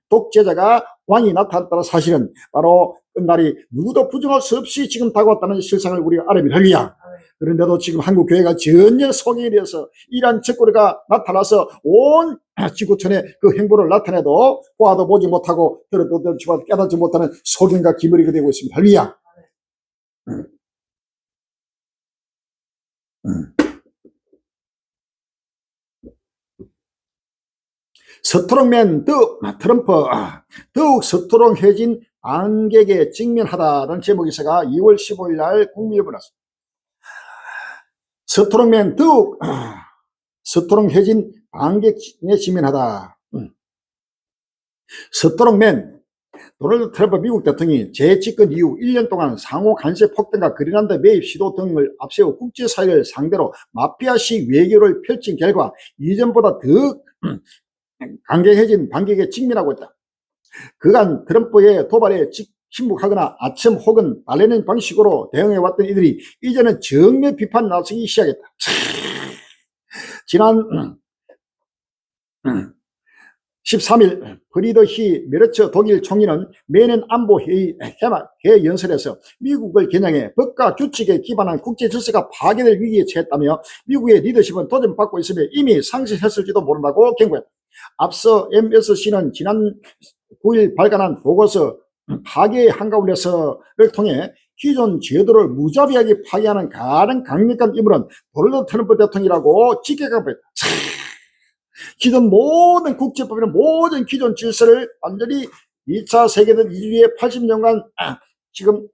독재자가 왕이 나타났다는 사실은 바로 끝날이 누구도 부정할 수 없이 지금 다가왔다는 실상을 우리가 알아야 합니다. 할렐루야. 그런데도 지금 한국 교회가 전혀 성행에 대해서 이러한 적거리가 나타나서 온 지구촌에 그 행보를 나타내도 보아도 보지 못하고 들어도 듣지 못하고 깨닫지 못하는 소경과 기머리가 되고 있습니다. 할렐루야. 서투른맨 트럼프 더욱 서투렁해진 안객에 직면하다라는 제목에서가 2월 15일 날 국민일보 났습니다. 서투렁맨 더욱 서투렁해진 안객에 직면하다. 서투렁맨 도널드 트럼프 미국 대통령이 재집권 이후 1년 동안 상호 간세 폭등과 그린란드 매입 시도 등을 앞세워 국제사회를 상대로 마피아식 외교를 펼친 결과 이전보다 더 강경해진 반격에 직면하고 있다. 그간 트럼프의 도발에 침묵하거나 아첨 혹은 달래는 방식으로 대응해왔던 이들이 이제는 정면 비판 나서기 시작했다. 지난 13일 프리드히 메르츠 독일 총리는 매년 안보회의 연설에서 미국을 겨냥해 법과 규칙에 기반한 국제 질서가 파괴될 위기에 처했다며 미국의 리더십은 도전받고 있으며 이미 상실했을지도 모른다고 경고했다. 앞서 MSC는 지난 9일 발간한 보고서 파괴의 한가운데서를 통해 기존 제도를 무자비하게 파괴하는 가장 강력한 인물은 도널드 트럼프 대통령이라고 직격하고 기존 모든 국제법이나 모든 기존 질서를 완전히 2차 세계대전 이후에 80년간 지금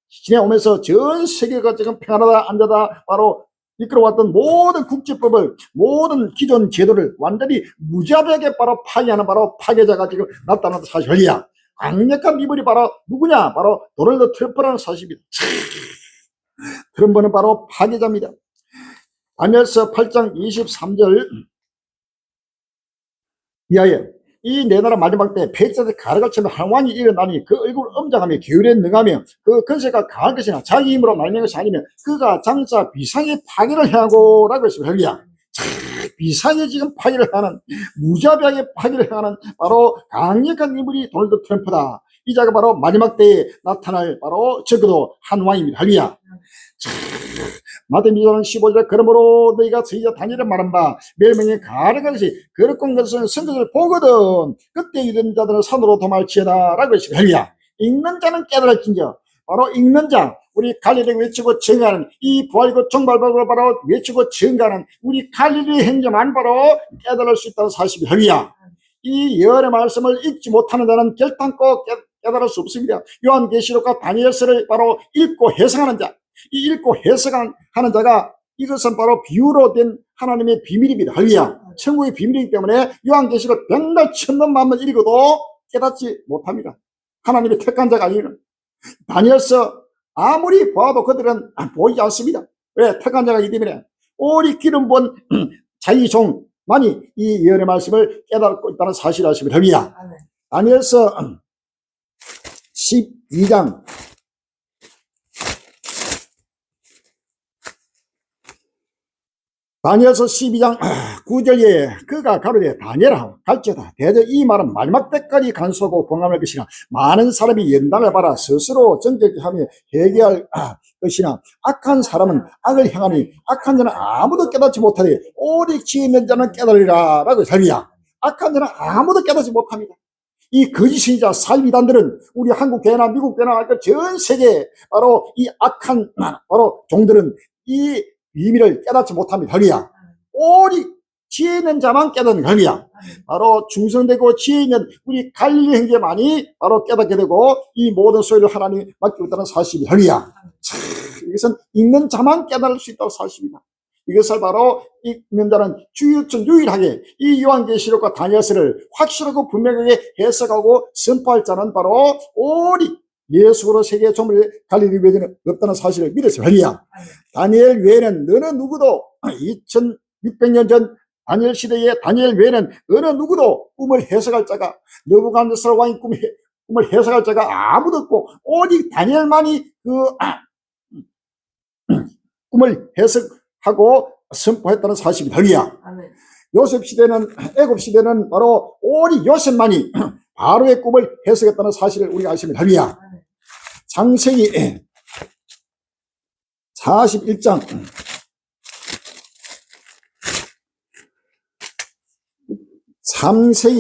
지내오면서 전 세계가 지금 평안하다 안되다 바로 이끌어왔던 모든 국제법을 모든 기존 제도를 완전히 무자비하게 바로 파괴하는 바로 파괴자가 지금 나타나는 사실이야. 강력한 인물이 바로 누구냐? 바로 도널드 트럼프라는 사실입니다. 트럼프는 바로 파괴자입니다. 다니엘서 8장 23절 이하에 이 내 나라 마지막 때 폐자들 가르가치며 한 왕이 일어나니 그 얼굴을 엄장하며 기울에 능하며 그 건세가 강할 것이나 자기 힘으로 말미암은 것이 아니면 그가 장차 비상의 파괴를 행하고 라고 했습니다. 할렐루야. 비상의 지금 파괴를 하는 무자비하게 파괴를 하는 바로 강력한 인물이 도널드 트럼프다. 이 자가 바로 마지막 때에 나타날 바로 적어도 한 왕입니다. 할렐루야. 마태복음 15절 그러므로 너희가 저희가 다니는 말한 바 멸명의 가르가 것이 그릇된 것은 성경을 보거든 그때 이런 자들은 산으로 도망치다 라고 했습니다. 할렐루야. 읽는 자는 깨달을진저 바로 읽는 자 우리 갈릴리 외치고 증가하는 이 부활과 종말법을 바로 외치고 증가하는 우리 갈릴리 행정만 바로 깨달을 수 있다는 사실입니다. 할렐루야. 이 예언의 말씀을 읽지 못하는 자는 결단코 깨달을 수 없습니다. 요한계시록과 다니엘서를 바로 읽고 해석하는 자, 이 읽고 해석하는 자가 이것은 바로 비유로 된 하나님의 비밀입니다. 할렐루야. 천국의 비밀이기 때문에 요한계시록 100날 1000번 만번 읽어도 깨닫지 못합니다. 하나님의 택한 자가 아니에요. 다니엘서 아무리 봐도 그들은 보이지 않습니다. 왜? 택한 자가 이 때문에 오리 기름 본 자기 종만이 이 예언의 말씀을 깨닫고 있다는 사실을 아십니다. 할렐루야. 다니엘서 12장 다니엘서 12장 9절에 그가 가로되 다니엘아 갈지어다 대저 이 말은 마지막 때까지 간수하고 봉함할 것이나 많은 사람이 연단을 받아 스스로 정결케 하며 회개할 것이나 악한 사람은 악을 행하니 악한 자는 아무도 깨닫지 못하되 오직 지혜 있는 자는 깨달으리라 라고 살리야. 악한 자는 아무도 깨닫지 못합니다. 이 거짓신자 사이비단들은 우리 한국 교회나 미국 교회나 전 세계 바로 이 악한 바로 종들은 이 비밀을 깨닫지 못합니다. 할렐루야. 오직 지혜 있는 자만 깨닫는 할렐루야. 바로 충성되고 지혜 있는 우리 갈릴리 형제만이 바로 깨닫게 되고 이 모든 소유를 하나님이 맡기고 있다는 사실입니다. 할렐루야. 이것은 읽는 자만 깨달을 수 있다는 사실입니다. 이것을 바로 읽는 자는 유일하게 이 요한계시록과 다니엘서를 확실하고 분명하게 해석하고 선포할 자는 바로 오직 예수로 세계의 종을 갈릴리 외에는 없다는 사실을 믿었어요. 할렐루야. 다니엘 외에는 어느 누구도 2600년 전 다니엘 시대에 다니엘 외에는 어느 누구도 꿈을 해석할 자가 느부갓네살 왕의 꿈을 해석할 자가 아무도 없고 오직 다니엘만이 그 꿈을 해석하고 선포했다는 사실입니다. 할렐루야. 요셉 시대는 애굽 시대는 바로 오직 요셉만이 바로의 꿈을 해석했다는 사실을 우리가 아십니다. 할렐루야. 창세기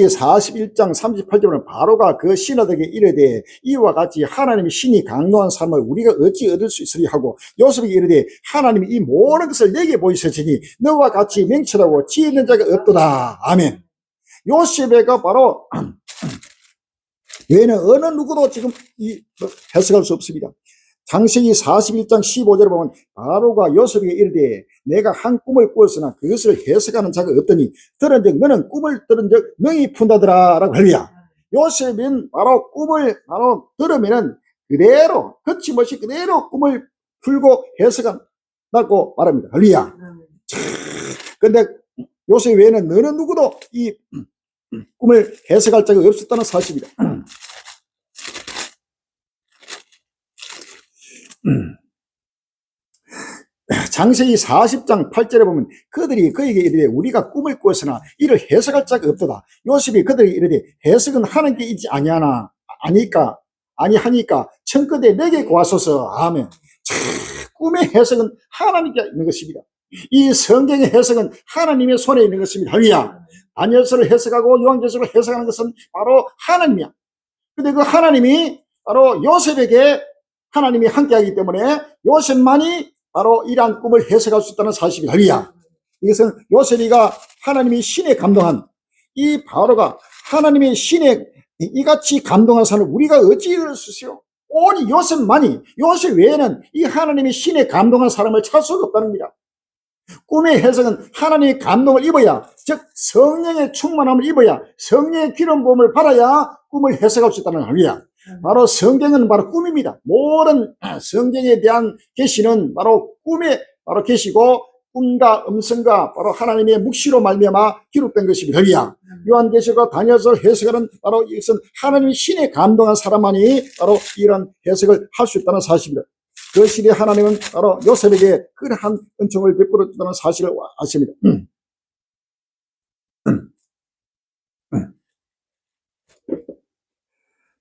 41장 38절에 보면 바로가 그 신하들에게 이르되 이와 같이 하나님의 신이 강노한 삶을 우리가 어찌 얻을 수 있으리 하고 요셉에게 이르되 하나님이 이 모든 것을 내게 보이셨으니 너와 같이 명철하고 지혜 있는 자가 없도다. 아멘. 요셉에게 바로 외에는 어느 누구도 지금 해석할 수 없습니다. 창세기 41장 15절에 보면 바로가 요셉에게 이르되 내가 한 꿈을 꾸었으나 그것을 해석하는 자가 없더니 들은즉 너는 꿈을 들은 적 능히 푼다더라 라고 할렐루야. 요셉은 바로 꿈을 바로 들으면은 그대로 거침없이 그대로 꿈을 풀고 해석한다고 말합니다. 할렐루야. 근데 요셉 외에는 어느 누구도 이 꿈을 해석할 자가 없었다는 사실입니다. 창세기 40장 8절에 보면 그들이 그에게 이르되 우리가 꿈을 꾸었으나 이를 해석할 자가 없도다. 요셉이 그들이 이르되 해석은 하나님께 있지 아니하니까 청컨대 내게 구하소서. 아멘. 참, 꿈의 해석은 하나님께 있는 것입니다. 이 성경의 해석은 하나님의 손에 있는 것입니다. 할렐루야. 다니엘서를 해석하고 요한계시록을 해석하는 것은 바로 하나님이야. 근데 그 하나님이 바로 요셉에게 하나님이 함께하기 때문에 요셉만이 바로 이러한 꿈을 해석할 수 있다는 사실입니다. 할렐루야. 이것은 요셉이가 하나님이 신에 감동한 이 바로가 하나님의 신에 이같이 감동한 사람을 우리가 어찌 이룰 수 있어요? 오직 요셉만이, 요셉 외에는 이 하나님의 신에 감동한 사람을 찾을 수가 없다는 겁니다. 꿈의 해석은 하나님의 감동을 입어야, 즉 성령의 충만함을 입어야, 성령의 기름 부음을 받아야 꿈을 해석할 수 있다는 겁니다. 바로 성경은 바로 꿈입니다. 모든 성경에 대한 계시는 바로 꿈에 바로 계시고, 꿈과 음성과 바로 하나님의 묵시로 말미암아 기록된 것입니다. 요한계시록과 다니엘서를 해석하는 바로 이것은 하나님의 신에 감동한 사람만이 바로 이런 해석을 할 수 있다는 사실입니다. 그 시대에 하나님은 바로 요셉에게 그러한 은총을 베풀어 주다는 사실을 아십니다.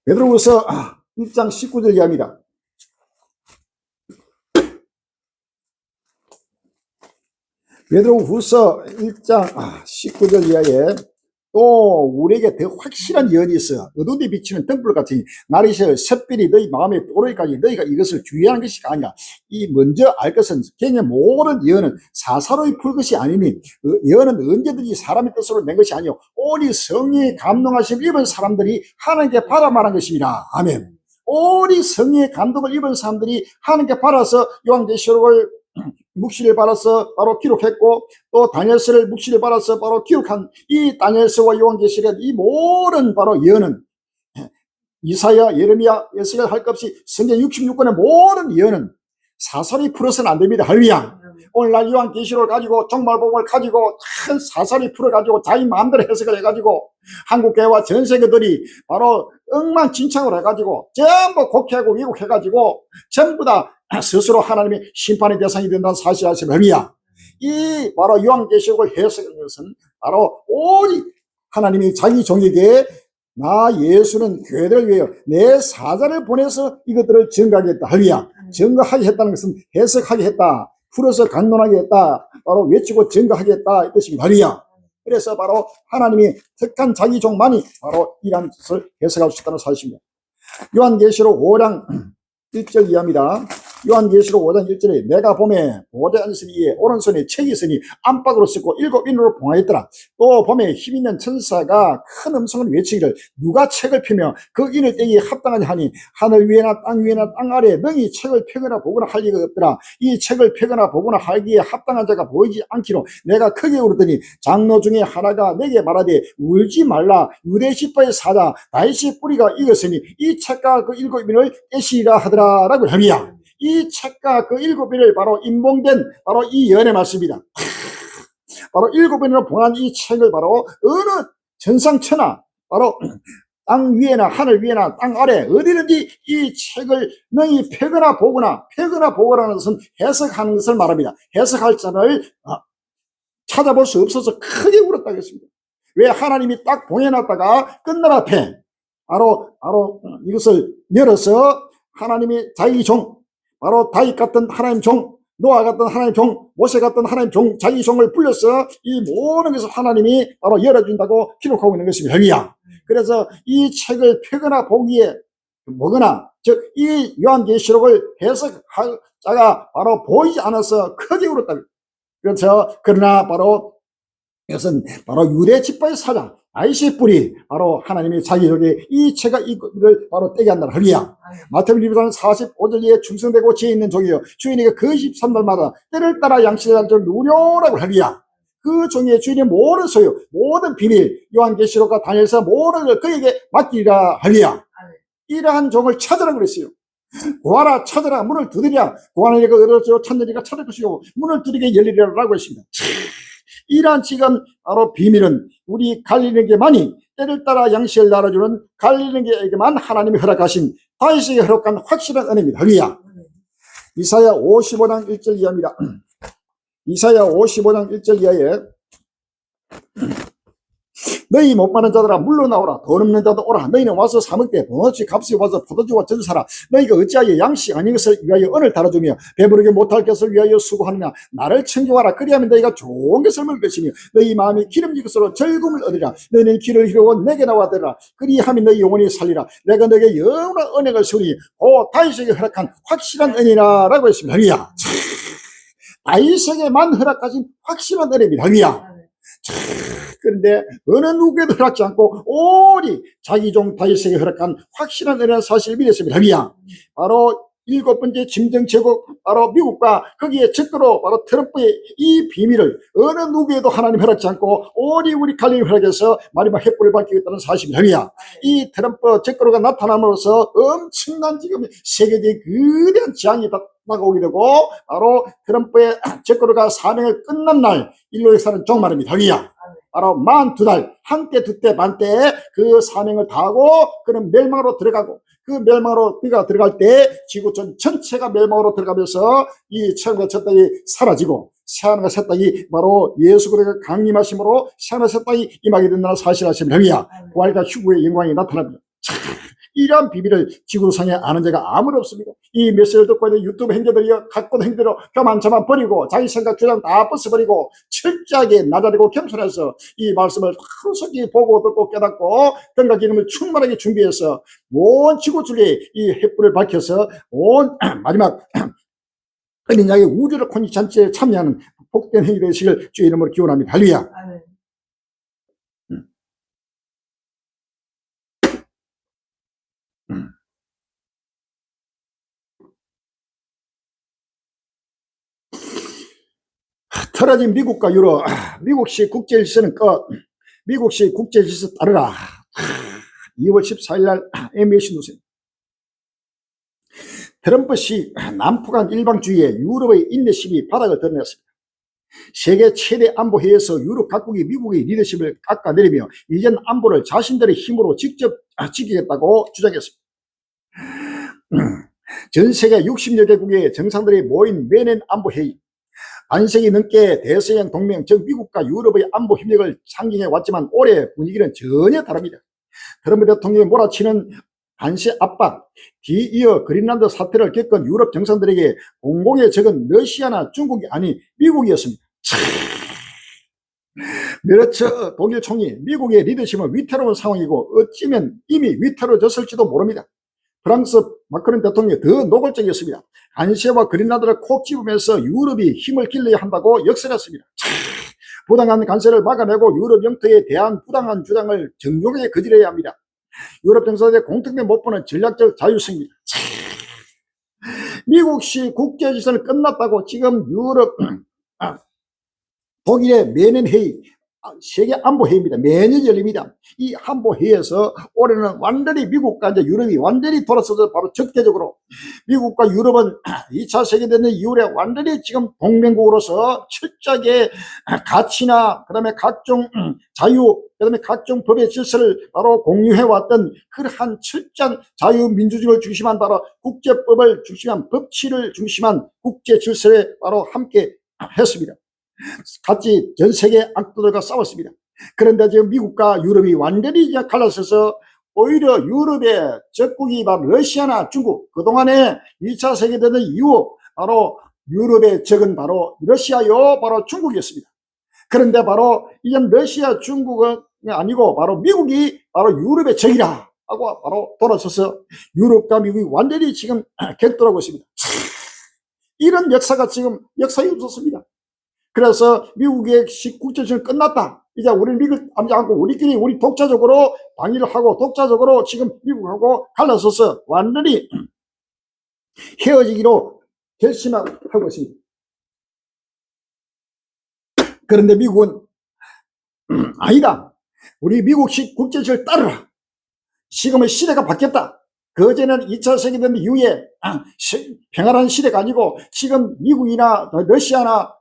베드로후서 1장 19절 이하입니다. 베드로후서 1장 19절 이하에 또 우리에게 더 확실한 예언이 있어. 어두운 데 비치는 등불 같으니 날이 새 샛별이 너희 마음에 오르기까지 너희가 이것을 주의하는 것이 아니라 이 먼저 알 것은 개념 모든 예언은 사사로이 풀 것이 아니니 예언은 언제든지 사람의 뜻으로 낸 것이 아니요 오직 성령의 감동하심을 입은 사람들이 하나님께 받아 말한 것입니다. 아멘. 오직 성령의 감동을 입은 사람들이 하나님께 받아서 요한계시록을 묵시를 받아서 바로 기록했고 또 다니엘서를 묵시를 받아서 바로 기록한 이 다니엘서와 요한계시록 이 모든 바로 예언은 이사야, 예레미야, 에스겔 할 것 없이 성경 66권의 모든 예언은 사설이 풀어서는 안 됩니다. 할렐루야. 오늘날 요한계시록을 가지고 종말복음을 가지고 사설이 풀어가지고 자기 마음대로 해석을 해가지고 한국교회와 전 세계들이 바로 엉망진창을 해가지고 전부 곡해하고 왜곡해가지고 전부 다 스스로 하나님의 심판의 대상이 된다는 사실 아시면 할렐루야. 이 바로 요한계시록을 해석하는 것은 바로 오직 하나님이 자기 종에게 나 예수는 교회를 위하여 내 사자를 보내서 이것들을 증거하게 했다. 할렐루야. 증거하게 했다는 것은 해석하게 했다. 풀어서 강론하게 했다. 바로 외치고 증거하게 했다. 이 뜻입니다. 할렐루야. 그래서 바로 하나님이 택한 자기 종만이 바로 이러한 것을 해석할 수 있다는 사실입니다. 요한계시록 5장 1절 이하입니다. 요한계시록 5장 1절에 내가 봄에 보좌에 앉으신 이에 오른손에 책이 있으니 안팎으로 쓰고 7인으로 봉하였더라. 또 봄에 힘있는 천사가 큰 음성을 외치기를 누가 책을 펴며 그 인을 떼기에 합당하냐 하니 하늘 위에나 땅 위에나 땅 아래에 능히 책을 펴거나 보거나 할 리가 없더라. 이 책을 펴거나 보거나 하기에 합당한 자가 보이지 않기로 내가 크게 울었더니 장로 중에 하나가 내게 말하되 울지 말라. 유대 지파의 사자 다윗의 뿌리가 이겼으니 이 책과 그 7인을 떼시리라 하더라 라고 합니다. 이 책과 그 7인을 바로 인봉된 바로 이 예언의 말씀입니다. 바로 7인으로 봉한 이 책을 바로 어느 천상천하 바로 땅 위에나 하늘 위에나 땅 아래 어디든지 이 책을 능히 펴거나 보거라는 것은 해석하는 것을 말합니다. 해석할 자를 찾아볼 수 없어서 크게 울었다고 했습니다. 왜 하나님이 딱 봉해놨다가 끝날 앞에 바로 이것을 열어서 하나님이 자기 종 바로 다윗 같은 하나님 종, 노아 같은 하나님 종, 모세 같은 하나님 종, 자기 종을 불러서 이 모든 것을 하나님이 바로 열어준다고 기록하고 있는 것입니다. 할렐루야. 그래서 이 책을 펴거나 보기에 뭐거나, 즉, 이 요한계시록을 해석할 자가 바로 보이지 않아서 크게 울었다. 그래서, 그러나 바로 이것은 바로 유대 지파의 사자, 다윗의 뿌리, 바로 하나님이 자기 적에 이 책과 이를 바로 떼게 한다. 할렐루야. 마태복음 2장 45절에 충성되고 지혜 있는 종이요 주인에게 그 13달마다 때를 따라 양식을 줄 누려라고. 할렐루야. 그 종의 주인의 모든 소유, 모든 비밀, 요한계시록과 다니엘서 모든 걸 그에게 맡기리라. 할렐루야. 이러한 종을 찾으라 그랬어요. 구하라, 찾으라, 문을 두드리라. 구하는 이가 열어져 찾는 이가 찾을 것이고 문을 두드리게 열리리라고 했습니다. 이러한 지금 바로 비밀은 우리 갈릴리에게만이 때를 따라 양식을 나눠주는 갈릴리에게만 하나님이 허락하신 다윗에게 허락한 확실한 은혜입니다. 할렐루야. 이사야 55장 1절 이하입니다. 이사야 55장 1절 이하에 너희 못마는 자들아 물러나오라. 돈 없는 자도 오라. 너희는 와서 사먹되 번없이 값이 와서 포도주와 젖을 사라. 너희가 어찌하여 양식 아닌 것을 위하여 언을 달아주며 배부르게 못할 것을 위하여 수고하느냐. 나를 청교하라. 그리하면 너희가 좋은 것을 먹을 것이며 너희 마음이 기름진 것으로 즐거움을 얻으리라. 너희는 길을 이루고 내게 나와들라. 그리하면 너희 영혼이 살리라. 내가 너에게 영원한 언약을 세우니 곧 다윗에게 허락한 확실한 은혜라 라고 했습니다. 할렐루야. 다윗에게만 허락하신 확실한 은혜입니다. 할렐루야. 그런데 어느 누구에도 허락지 않고 오직 자기 종 다윗에게 허락한 확실한 은혜라는 사실을 믿었습니다. 할렐루야. 바로 7번째 짐승 제국, 바로 미국과 거기에 적그로 바로 트럼프의 이 비밀을 어느 누구에도 하나님 허락지 않고 오직 우리 칼림이 허락해서 마지막 횃불을 밝히겠다는 사실입니다. 할렐루야. 이 트럼프 적그로가 나타남으로써 엄청난 지금 세계적인 거대한 재앙이 다가오게 되고, 바로 트럼프의 적그로가 사명을 끝난 날 인류 역사는 종말입니다. 할렐루야. 바로 42달, 한때 두때 반때 그 사명을 다하고 그는 멸망으로 들어가고, 그 멸망으로 그가 들어갈 때 지구촌 전체가 멸망으로 들어가면서 이 천과 첫 땅이 사라지고 새하늘과 새 땅이 바로 예수 그리스도가 강림하심으로 새하늘과 새 땅이 임하게 된다는 사실을 아시면 됩니다. 부활과 휴거의 영광이 나타납니다. 이러한 비밀을 지구상에 아는 자가 아무도 없습니다. 이 메시지를 듣고 있는 유튜브 행자들이 갖고 행대로 교만차만 버리고 자기 생각 주장 다 벗어버리고 철저하게 나자리고 겸손해서 이 말씀을 하루속히 보고 듣고 깨닫고 등과 기름을 충만하게 준비해서 온 지구줄에 이 횃불을 밝혀서 온 마지막 어린 양의 우주를 혼이 잔치에 참여하는 복된 행위 되시길 주의 이름으로 기원합니다. 할렐루야. 틀어진 미국과 유럽, 미국식 국제질서는 끝. 미국식 국제질서 따르라. 2월 14일 날 MBC 뉴스. 트럼프식 남북한 일방주의에 유럽의 인내심이 바닥을 드러냈습니다. 세계 최대 안보회의에서 유럽 각국이 미국의 리더십을 깎아내리며 이젠 안보를 자신들의 힘으로 직접 지키겠다고 주장했습니다. 전 세계 60여 개국의 정상들이 모인 매년 안보회의, 반세기 넘게 대서양 동맹, 즉 미국과 유럽의 안보 협력을 상징해 왔지만 올해 분위기는 전혀 다릅니다. 트럼프 대통령이 몰아치는 관세 압박, 뒤이어 그린란드 사태를 겪은 유럽 정상들에게 공공의 적은 러시아나 중국이 아닌 미국이었습니다. 메르츠 독일 총리, 미국의 리더십은 위태로운 상황이고 어쩌면 이미 위태로워졌을지도 모릅니다. 프랑스 마크롱 대통령이 더 노골적이었습니다. 관세와 그린란드를 콕 집으면서 유럽이 힘을 길러야 한다고 역설했습니다. 부당한 관세를 막아내고 유럽 영토에 대한 부당한 주장을 정중하게 거절해야 합니다. 유럽 정상들의 공통된 목표는 전략적 자율성입니다. 미국식 국제지선은 끝났다고 지금 유럽, 독일의 매년 회의, 세계 안보회의입니다. 매년 열립니다. 이 안보회의에서 올해는 완전히 미국과 이제 유럽이 완전히 돌아서서 바로 적대적으로 미국과 유럽은 2차 세계대전 이후에 완전히 지금 동맹국으로서 철저하게 가치나 그다음에 각종 자유 그다음에 각종 법의 질서를 바로 공유해왔던 그러한 철저한 자유민주주의를 중심한 바로 국제법을 중심한 법치를 중심한 국제 질서에 바로 함께 했습니다. 같이 전 세계 악도들과 싸웠습니다. 그런데 지금 미국과 유럽이 완전히 이제 갈라서서 오히려 유럽의 적국이 바로 러시아나 중국, 그동안에 2차 세계대전 이후 바로 유럽의 적은 바로 러시아요, 바로 중국이었습니다. 그런데 바로 이젠 러시아, 중국은 아니고 바로 미국이 바로 유럽의 적이라 하고 바로 돌아서서 유럽과 미국이 완전히 지금 격돌하고 있습니다. 이런 역사가 지금 역사에 없었습니다. 그래서 미국의 국제전쟁은 끝났다. 이제 우리 미국 하지 않고 우리끼리 우리 독자적으로 방위를 하고 독자적으로 지금 미국하고 갈라서서 완전히 헤어지기로 결심하고 있습니다. 그런데 미국은 아니다. 우리 미국식 국제질을 따르라. 지금의 시대가 바뀌었다. 그전에는 2차 세계대전 이후에 평화라는 시대가 아니고 지금 미국이나 러시아가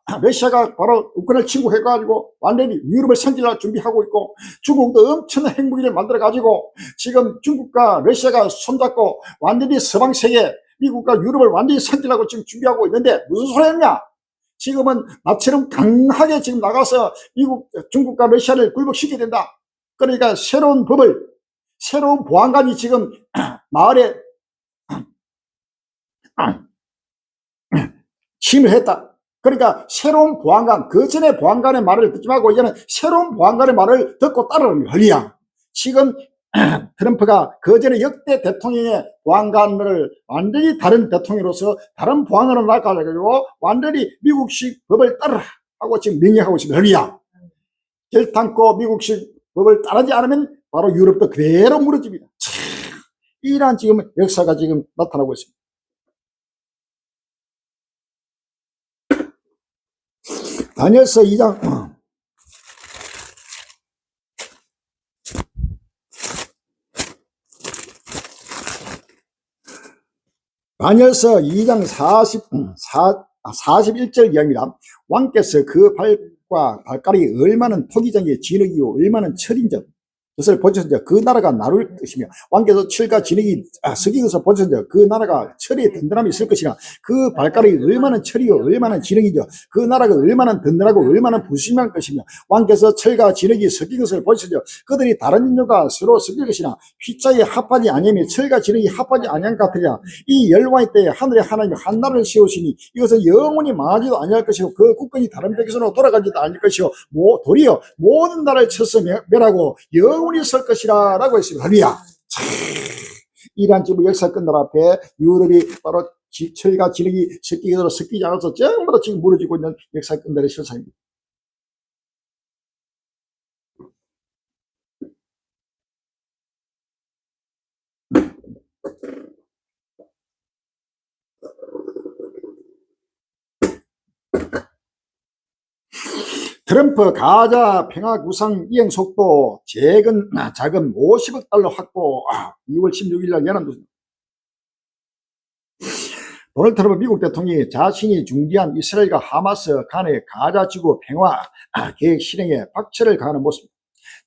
바로 우크라이나를 침공해가지고 완전히 유럽을 상징할 준비하고 있고 중국도 엄청난 핵무기를 만들어가지고 지금 중국과 러시아가 손잡고 완전히 서방 세계 미국과 유럽을 완전히 상징하고 지금 준비하고 있는데 무슨 소리 했냐? 지금은 나처럼 강하게 지금 나가서 미국, 중국과 러시아를 굴복시켜야 된다. 그러니까 새로운 법을, 새로운 보안관이 지금 마을에 침을 했다. 그러니까 새로운 보안관, 그 전에 보안관의 말을 듣지 말고 이제는 새로운 보안관의 말을 듣고 따르는 거야. 지금 트럼프가 그 전에 역대 대통령의 보안관을 완전히 다른 대통령으로서 다른 보안관으로 나가가지고 완전히 미국식 법을 따르라 하고 지금 명령하고 있습니다. 결단코 미국식 법을 따르지 않으면 바로 유럽도 그대로 무너집니다. 이러한 지금 역사가 지금 나타나고 있습니다. 다니엘서 2장 다니엘서 2장 41절 이야기입니다. 왕께서 그 발과 발가락이 얼마나 토기장의 진흙이요 얼마나 철인적 것을 보셨는지 그 나라가 나눌 것이며 왕께서 철과 진흙이 섞인 것을 보셨는지 그 나라가 철의 든든함이 있을 것이나 그 발가락이 얼마나 철이요 얼마나 진흙이죠 그 나라가 얼마나 든든하고 얼마나 부심할 것이며 왕께서 철과 진흙이 섞인 것을 보셨는지 그들이 다른 인류가 서로 섞일 것이나 휘자에 합하지 아니하며 철과 진흙이 합하지 아니한 것 같으리라. 이 열왕의 때에 하늘의 하나님이 한 나라를 세우시니 이것은 영원히 망하지도 아니할 것이고 그 국권이 다른 백성으로 돌아가지도 않을 것이요 도리어 모든 나라를 쳐서 멸하고 영원히 설 것이라 라고 했습니다. 할렐루야. 이러한 지금 역사 끝날 앞에 유럽이 바로 철과 진흙이 섞이지 않아서 전부 다 지금 무너지고 있는 역사 끝날의 실상입니다. 트럼프 가자 평화 구상 이행 속도 자금 50억 달러 확보. 2월 16일 날 연합뉴스. 도널드 트럼프 미국 대통령이 자신이 중지한 이스라엘과 하마스 간의 가자 지구 평화 계획 실행에 박차를 가하는 모습.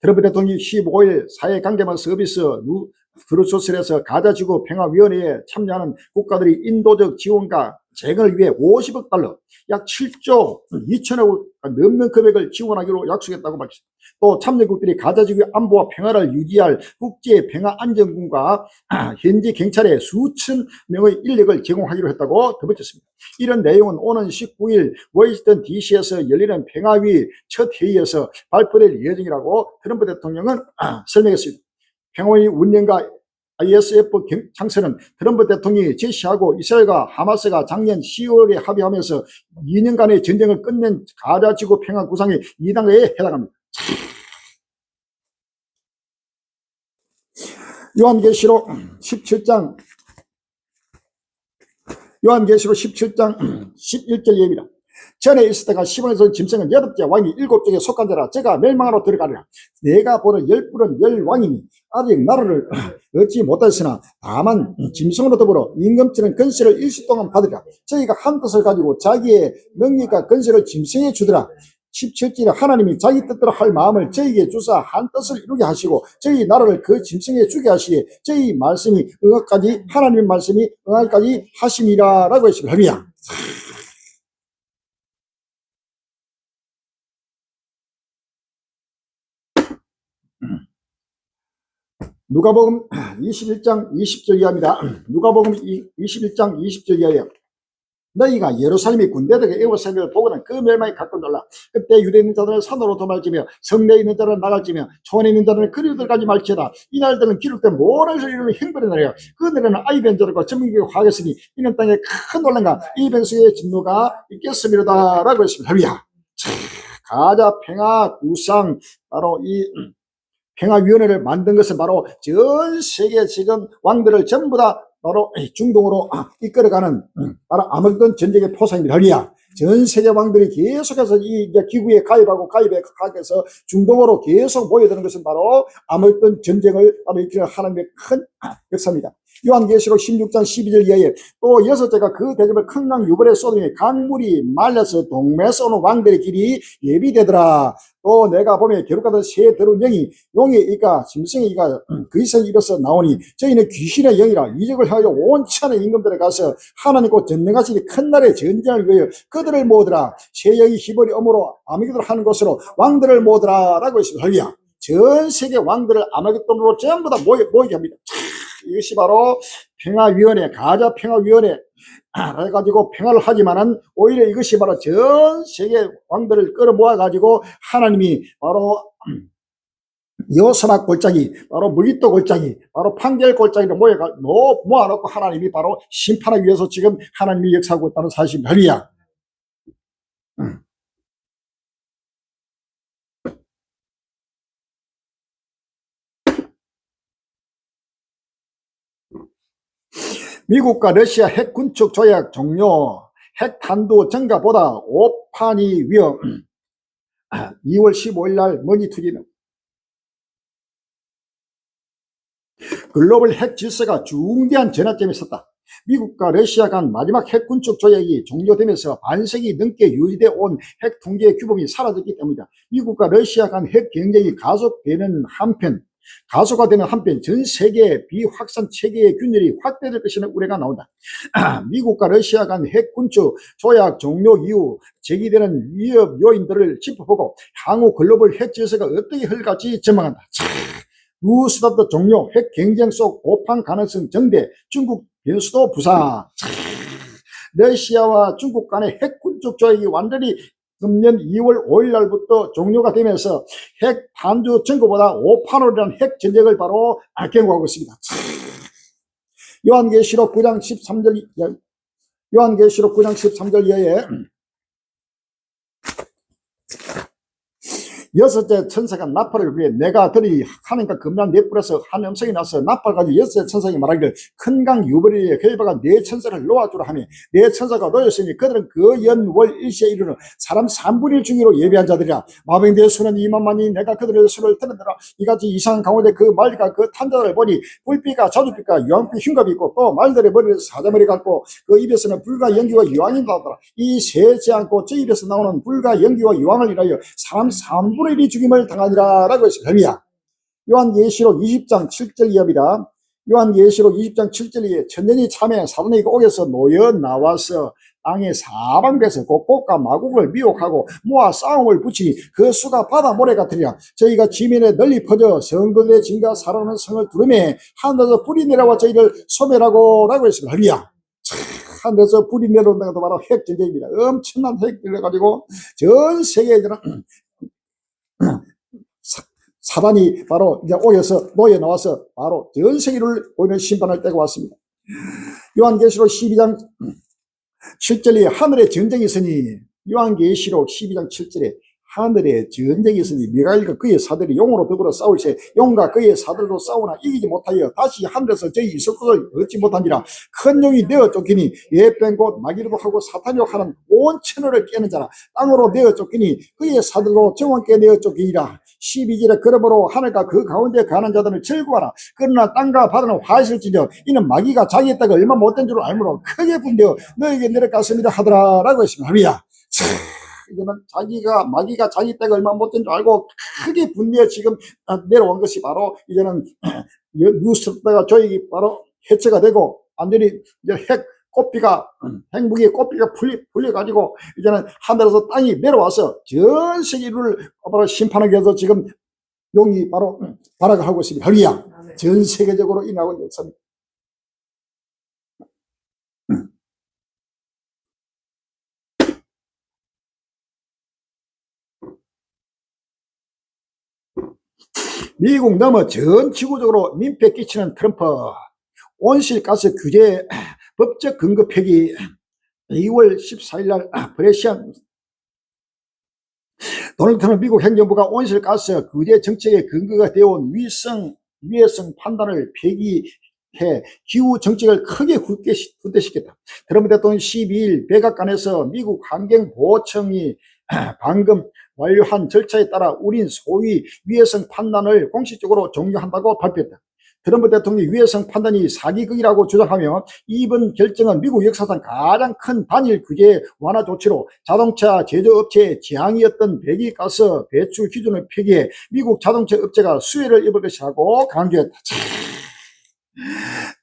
트럼프 대통령이 15일 사회관계망 서비스 브루셀에서 가자지구 평화위원회에 참여하는 국가들이 인도적 지원과 재건을 위해 50억 달러, 약 7조 2천억 넘는 금액을 지원하기로 약속했다고 밝혔습니다. 또 참여국들이 가자지구의 안보와 평화를 유지할 국제평화안전군과 현지 경찰에 수천 명의 인력을 제공하기로 했다고 덧붙였습니다. 이런 내용은 오는 19일 워싱턴 DC에서 열리는 평화위 첫 회의에서 발표될 예정이라고 트럼프 대통령은 설명했습니다. 평화위 운영과 ISF 창설은 트럼프 대통령이 제시하고 이스라엘과 하마스가 작년 10월에 합의하면서 2년간의 전쟁을 끝낸 가자지구 평화 구상의 2단계에 해당합니다. 요한계시록 17장 11절 예입니다. 전에 있었다가 시몬에서 짐승은 8째 왕이 7쪽에 속한 자라 제가 멸망하러 들어가리라. 내가 보는 10뿔은 10왕이니 아직 나라를 얻지 못하였으나 다만 짐승으로 더불어 임금처럼 건세를 일시 동안 받으리라. 저희가 한 뜻을 가지고 자기의 능력과 건세를 짐승에 주더라. 17절에 하나님이 자기 뜻대로 할 마음을 저희에게 주사 한 뜻을 이루게 하시고 저희 나라를 그 짐승에 주게 하시되 저희 말씀이 응하까지 하나님의 말씀이 응하기까지 하심이라 라고 했습니다. 할렐루야. 누가복음 21장 20절 이하입니다. 누가복음 21장 20절 이하예요. 너희가 예루살렘이 군대들에게 에워싸임을 보고는 그 멸망이 가까운 줄 알라. 그때 유대에 있는 자들은 산으로 도망치며 성내에 있는 자들은 나갈지며 초원에 있는 자들은 그리들까지 말지어다. 이날들은 기록된 모든 것을 이루는 형벌의 날이라. 그 날에는 아이 변절과 전문기가 화하겠으니 이는 땅에 큰 논란과 이 변수의 진노가 있겠음이로다 라고 했습니다. 할렐루야. 가자 평화 구상 바로 이 평화위원회를 만든 것은 바로 전 세계 지금 왕들을 전부 다 바로 중동으로 이끌어가는 바로 아물던 전쟁의 포상입니다. 할렐루야. 전 세계 왕들이 계속해서 이 기구에 가입해서 중동으로 계속 모여드는 것은 바로 아물던 전쟁을 바로 이끌어가는 하나님의 큰 역사입니다. 요한계시록 16장 12절 이하에 또 여섯째가 그 대접을 큰 강 유벌에 쏟으니 강물이 말려서 동매에서 오는 왕들의 길이 예비되더라. 또 내가 보면 겨룩같은 새 더러운 영이 용의 이가 짐승의 이가 그리스의 입에서 나오니 저희는 귀신의 영이라 이적을 하여 온 천의 임금들에 가서 하나님 곧 전능하시니 큰 날의 전쟁을 위하여 그들을 모으더라. 새 영이 히브리 어무로 아미기도를 하는 곳으로 왕들을 모으더라 라고 했습니다. 할렐루야. 전 세계 왕들을 아마겟돈으로 전부 다 모이게 합니다. 이것이 바로 평화위원회, 가자 평화위원회 해가지고 평화를 하지만은 오히려 이것이 바로 전 세계 왕들을 끌어모아 가지고 하나님이 바로 여호사박 골짜기, 바로 무기토 골짜기, 바로 판결 골짜기를 모아놓고 하나님이 바로 심판하기 위해서 지금 하나님이 역사하고 있다는 사실입니다. 할렐루야. 미국과 러시아 핵 군축 조약 종료, 핵 탄두 증가보다 오판이 위험. 2월 15일 날 머니투리는 글로벌 핵 질서가 중대한 전환점에 섰다. 미국과 러시아 간 마지막 핵 군축 조약이 종료되면서 반세기 넘게 유지되어 온 핵 통제 규범이 사라졌기 때문이다. 미국과 러시아 간 핵 경쟁이 가속화되는 한편 전 세계 비확산 체계의 균열이 확대될 것이라는 우려가 나온다. 미국과 러시아 간 핵 군축 조약 종료 이후 제기되는 위협 요인들을 짚어보고 향후 글로벌 핵 질서가 어떻게 흘러갈지 전망한다. 뉴스타트 종료, 핵 경쟁 속 오판 가능성 정대, 중국 변수도 부상. 러시아와 중국 간의 핵 군축 조약이 완전히 금년 2월 5일 날부터 종료가 되면서 핵 탄두 증거보다 오판으로 핵 전쟁을 바로 경고하고 있습니다. 요한계시록 9장 13절 이하에 여섯째 천사가 나팔을 위해 내가 들이 하나님과 금난 네 뿔에서 한 음성이 나서 나팔 가지고 여섯째 천사가 말하기를 큰 강 유벌이에 그에다가 네 천사를 놓아주라 하며 네 천사가 놓였으니 그들은 그 연월 일시에 이르는 사람 3분의 1 중으로 예배한 자들이라. 마병대의 수는 2만만이 내가 그들의 수를 들은다라. 이같이 이상한 가운데 그 말과 그 탄자를 보니 뿔빛과 자주빛과 유황빛 흉갑이 있고 또 말들의 머리에서 사자머리 같고 그 입에서는 불과 연기와 유황이 나오더라. 이 세지 않고 저 입에서 나오는 불과 연기와 유황을 인하여 사람 3분의 1이 죽임을 당하니라 라고 했습니다. 요한계시록 20장 7절 이하입니다. 요한계시록 20장 7절 이하에 천년이 참에 사단이 옥에서 놓여 나와서 땅의 사방에서 곡곡과 마곡을 미혹하고 모아 싸움을 붙이니 그 수가 바다 모래 같으리라. 저희가 지면에 널리 퍼져 성도들의 진과 살아나는 성을 두르매 하늘에서 불이 내려와 저희를 소멸하고 라고 했습니다. 할렐루야. 하늘에서 불이 내려온다는 것도 바로 핵전쟁입니다. 엄청난 핵을 가지고 전 세계에는 사단이 바로 이제 옥에서 놓여 나와서 바로 전 세계를 보이는 심판할 때가 왔습니다. 요한계시록 12장 7절에 하늘에 전쟁이 있으니, 요한계시록 12장 7절에 하늘에 전쟁이 있으니 미가엘과 그의 사들이 용으로 더불어 싸울세 용과 그의 사들도 싸우나 이기지 못하여 다시 하늘에서 저희 있을 것을 얻지 못한지라. 큰 용이 내어 쫓기니 예뺀 곳 마귀로도 하고 사탄이로 하는 온 천하를 깨는 자라. 땅으로 내어 쫓기니 그의 사들도 정왕께 내어 쫓기니라. 12절에 그러므로 하늘과 그 가운데 가는 자들을 즐거워하라. 그러나 땅과 바다는 화했을지며 이는 마귀가 자기의 땅을 얼마 못된 줄 알므로 크게 분되어 너에게 내려갔습니다 하더라 라고 했습니다. 할렐루야. 이제는 마귀가 자기 때가 얼마 못된 줄 알고 크게 분리해 지금 내려온 것이 바로 이제는 뉴스타트가 조약이 바로 해체가 되고 완전히 이제 핵무기의 꽃피가 풀려가지고 이제는 하늘에서 땅이 내려와서 전 세계를 바로 심판하기 위해서 지금 용이 바로 발악을 하고 있습니다. 할렐루야. 전 세계적으로 일어나고 있는 역사입니다. 미국 넘어 전 지구적으로 민폐 끼치는 트럼프, 온실가스 규제 법적 근거 폐기. 2월 14일 날 브레시안 도널드 트럼프 미국 행정부가 온실가스 규제 정책의 근거가 되어온 위해성 판단을 폐기해 기후 정책을 크게 후퇴시켰다. 트럼프 대통령이 12일 백악관에서 미국 환경보호청이 방금 완료한 절차에 따라 우린 소위 위해성 판단을 공식적으로 종료한다고 발표했다. 트럼프 대통령의 위해성 판단이 사기극이라고 주장하며 이번 결정은 미국 역사상 가장 큰 단일 규제 완화 조치로 자동차 제조업체의 지향이었던 배기가스 배출 기준을 폐기해 미국 자동차 업체가 수혜를 입을 것이라고 강조했다.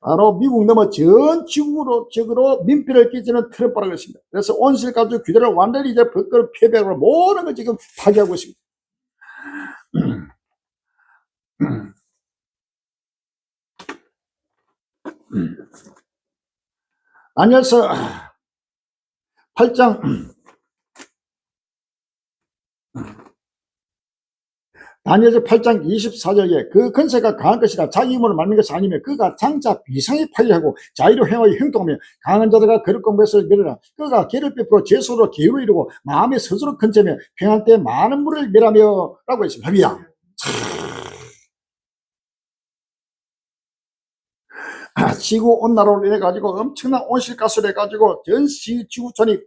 바로 미국 넘어 전 지구적으로 민폐를 끼치는 트럼프라고 했습니다. 그래서 온실가스 규제를 완전히 이제 벗걸 폐배로 모든 걸 지금 파기하고 있습니다. 다니엘서 8장 다니엘서 8장 24절에 그 건세가 강한 것이라 자기 힘으로 만든 것이 아니며 그가 장차 비상에 파리하고 자유로 행하여 형통하며 강한 자들과 거룩한 것을 멸하라. 그가 개를 베풀어 제소로 기후를 이루고 마음에 스스로 컨체며 평안 때 많은 물을 멸하며 라고 했습니다. 할렐루야. 지구 온난화로 인해 가지고 엄청난 온실가스를 해 가지고 전 지구촌이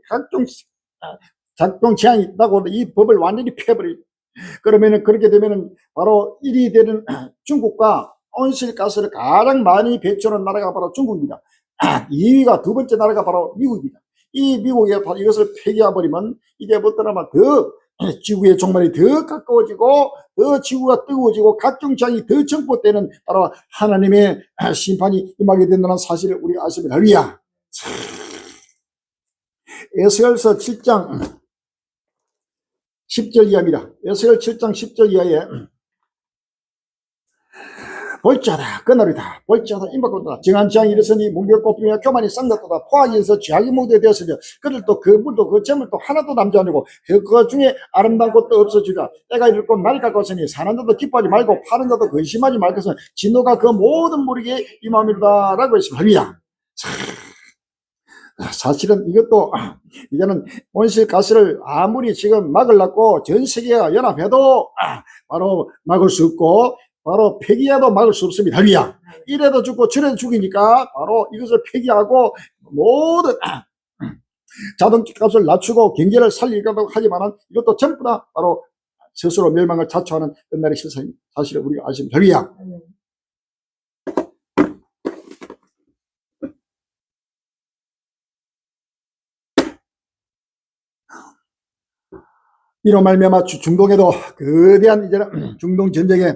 각종 재앙이 있다고 이 법을 완전히 폐버리고, 그러면은 그렇게 되면은 바로 1위 되는 중국과 온실가스를 가장 많이 배출하는 나라가 바로 중국입니다. 2위가 두 번째 나라가 바로 미국입니다. 이 미국에 바로 이것을 폐기해 버리면 이게 뭐더라면 더 지구의 종말이 더 가까워지고 더 지구가 뜨거워지고 각종 재앙이 더 증폭되는 바로 하나님의 심판이 임하게 된다는 사실을 우리가 아십니다. 할렐루야. 에스겔서 7장 10절 이하입니다. 에스겔 7장 10절 이하에 볼자다 그날이다 볼자다 임박하다 정한 재앙이 일어서니 문벽 꼽히며 교만이 쌍났도다 포악에서 죄악이 모두에 되었으며 그들도 그 물도 그 재물도 하나도 남지 않고 그 중에 아름다운 것도 없어지리라. 때가 이를 곧 날이 가까웠으니 사는 자도 기뻐하지 말고 파는 자도 근심하지 말것은 진노가 그 모든 무리에게 임함이로다 라고 했습니다. 할렐루야. 사실은 이것도 이제는 온실가스를 아무리 지금 막으려고 전 세계가 연합해도 바로 막을 수 없고 바로 폐기해도 막을 수 없습니다. 할렐루야. 이래도 죽고 저래도 죽이니까 바로 이것을 폐기하고 모든 자동차 값을 낮추고 경제를 살리려고 하지만은 이것도 전부 다 바로 스스로 멸망을 자초하는 끝날의 실상입니다. 사실은 우리가 아십니다. 할렐루야. 이로 말미암아 중동에도 거대한 이제는 중동 전쟁에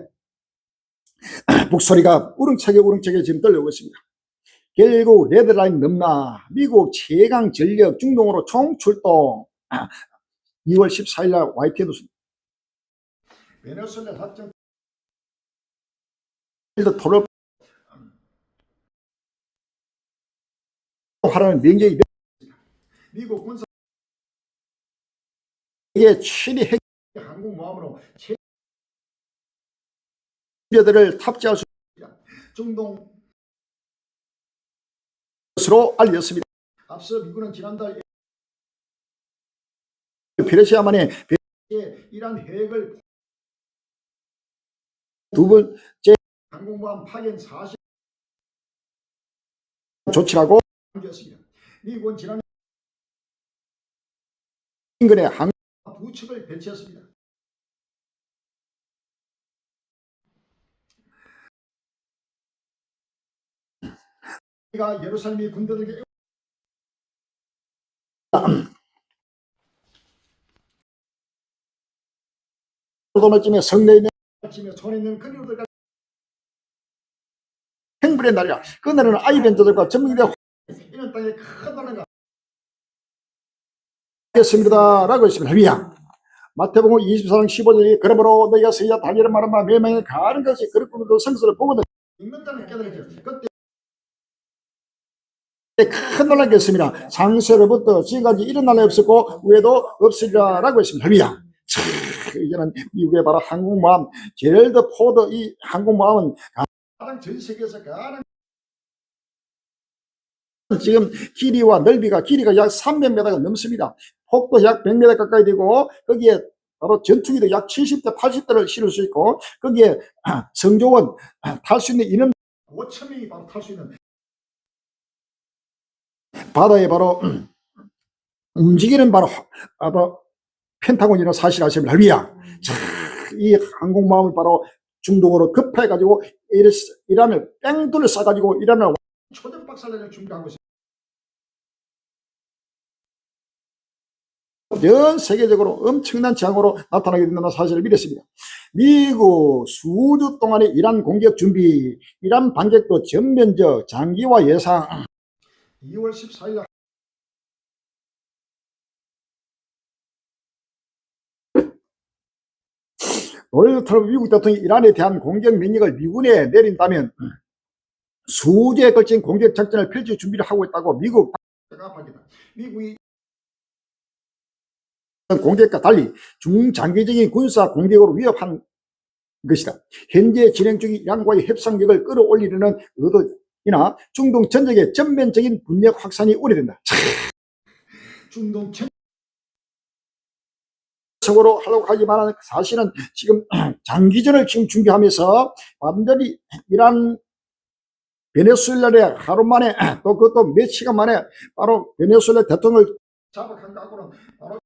북소리가 우렁차게 지금 떨려오고 있습니다. 결국 레드라인 넘나 미국 최강 전력 중동으로 총출동. 2월 14일 날 YTN 뉴스 베네수엘라 작전 토를 하라는 명령이 미국 군사 이게 최대 핵 항공모함으로 체제들을 탑재할 수 있습니다. 중동 것으로 알렸습니다. 앞서 미국은 지난달 페르시아만에 이란 핵을 두 번째 항공모함 파견 40 조치라고 남겼습니다. 미국은 지난 인근에 항 두 척을 배치했습니다. 우리가 예루살렘의 군대들에게 도날쯤에 성내에 있는 손에 있는 그리우들과 행불의 날이라. 그날은 아이벤저들과 전문기대 이런 땅에 큰 나라가 있습니다 라고 했습니다. 할렐루야. 마태복음 24장 15절에 그러므로 너희가 서야 다니엘은 말한 바 멸망에 가는 것이 그렇고도 성서를 보거든 읽는 자는 깨달으죠. 그때 큰 논란이 있습니다. 창세로부터 지금까지 이런 난리 없었고 후에도 없으리라 라고 했습니다. 할렐루야. 이제는 미국의 바로 항공모함 제럴드 포드 이 항공모함은 가장 전 세계에서 가장 지금 길이와 넓이가 약 300m가 넘습니다. 폭도 약 100m 가까이 되고 거기에 바로 전투기도 약 70대 80대를 실을 수 있고 거기에 성조원 탈 수 있는 인원 5,000명이 바로 탈 수 있는 바다에 바로 움직이는 바로 펜타곤이라는 사실 아십니까? 할렐루야. 이 항공모함을 바로 중동으로 급해가지고 이란을 뺑 둘러싸가지고 이란을 초전 박살내는 준비하고 있습니다. 전 세계적으로 엄청난 재앙으로 나타나게 된다는 사실을 믿었습니다. 미국 수주 동안의 이란 공격 준비, 이란 반격도 전면적 장기화 예상. 2월 14일 도널드 트럼프 미국 대통령이 이란에 대한 공격 명령을 미군에 내린다면 수주에 걸친 공격 작전을 펼칠 준비를 하고 있다고 미국이 공격과 달리 중장기적인 군사 공격으로 위협한 것이다. 현재 진행 중인 이란과의 협상력을 끌어올리려는 의도이나 중동 전역의 전면적인 분력 확산이 우려된다. 중동 전적으로 하려고 하지만 사실은 지금 장기전을 지금 준비하면서 완전히 이란 베네수엘라에 하루 만에 또 그것도 몇 시간 만에 바로 베네수엘라 대통령을 잡아간 거하고는 바로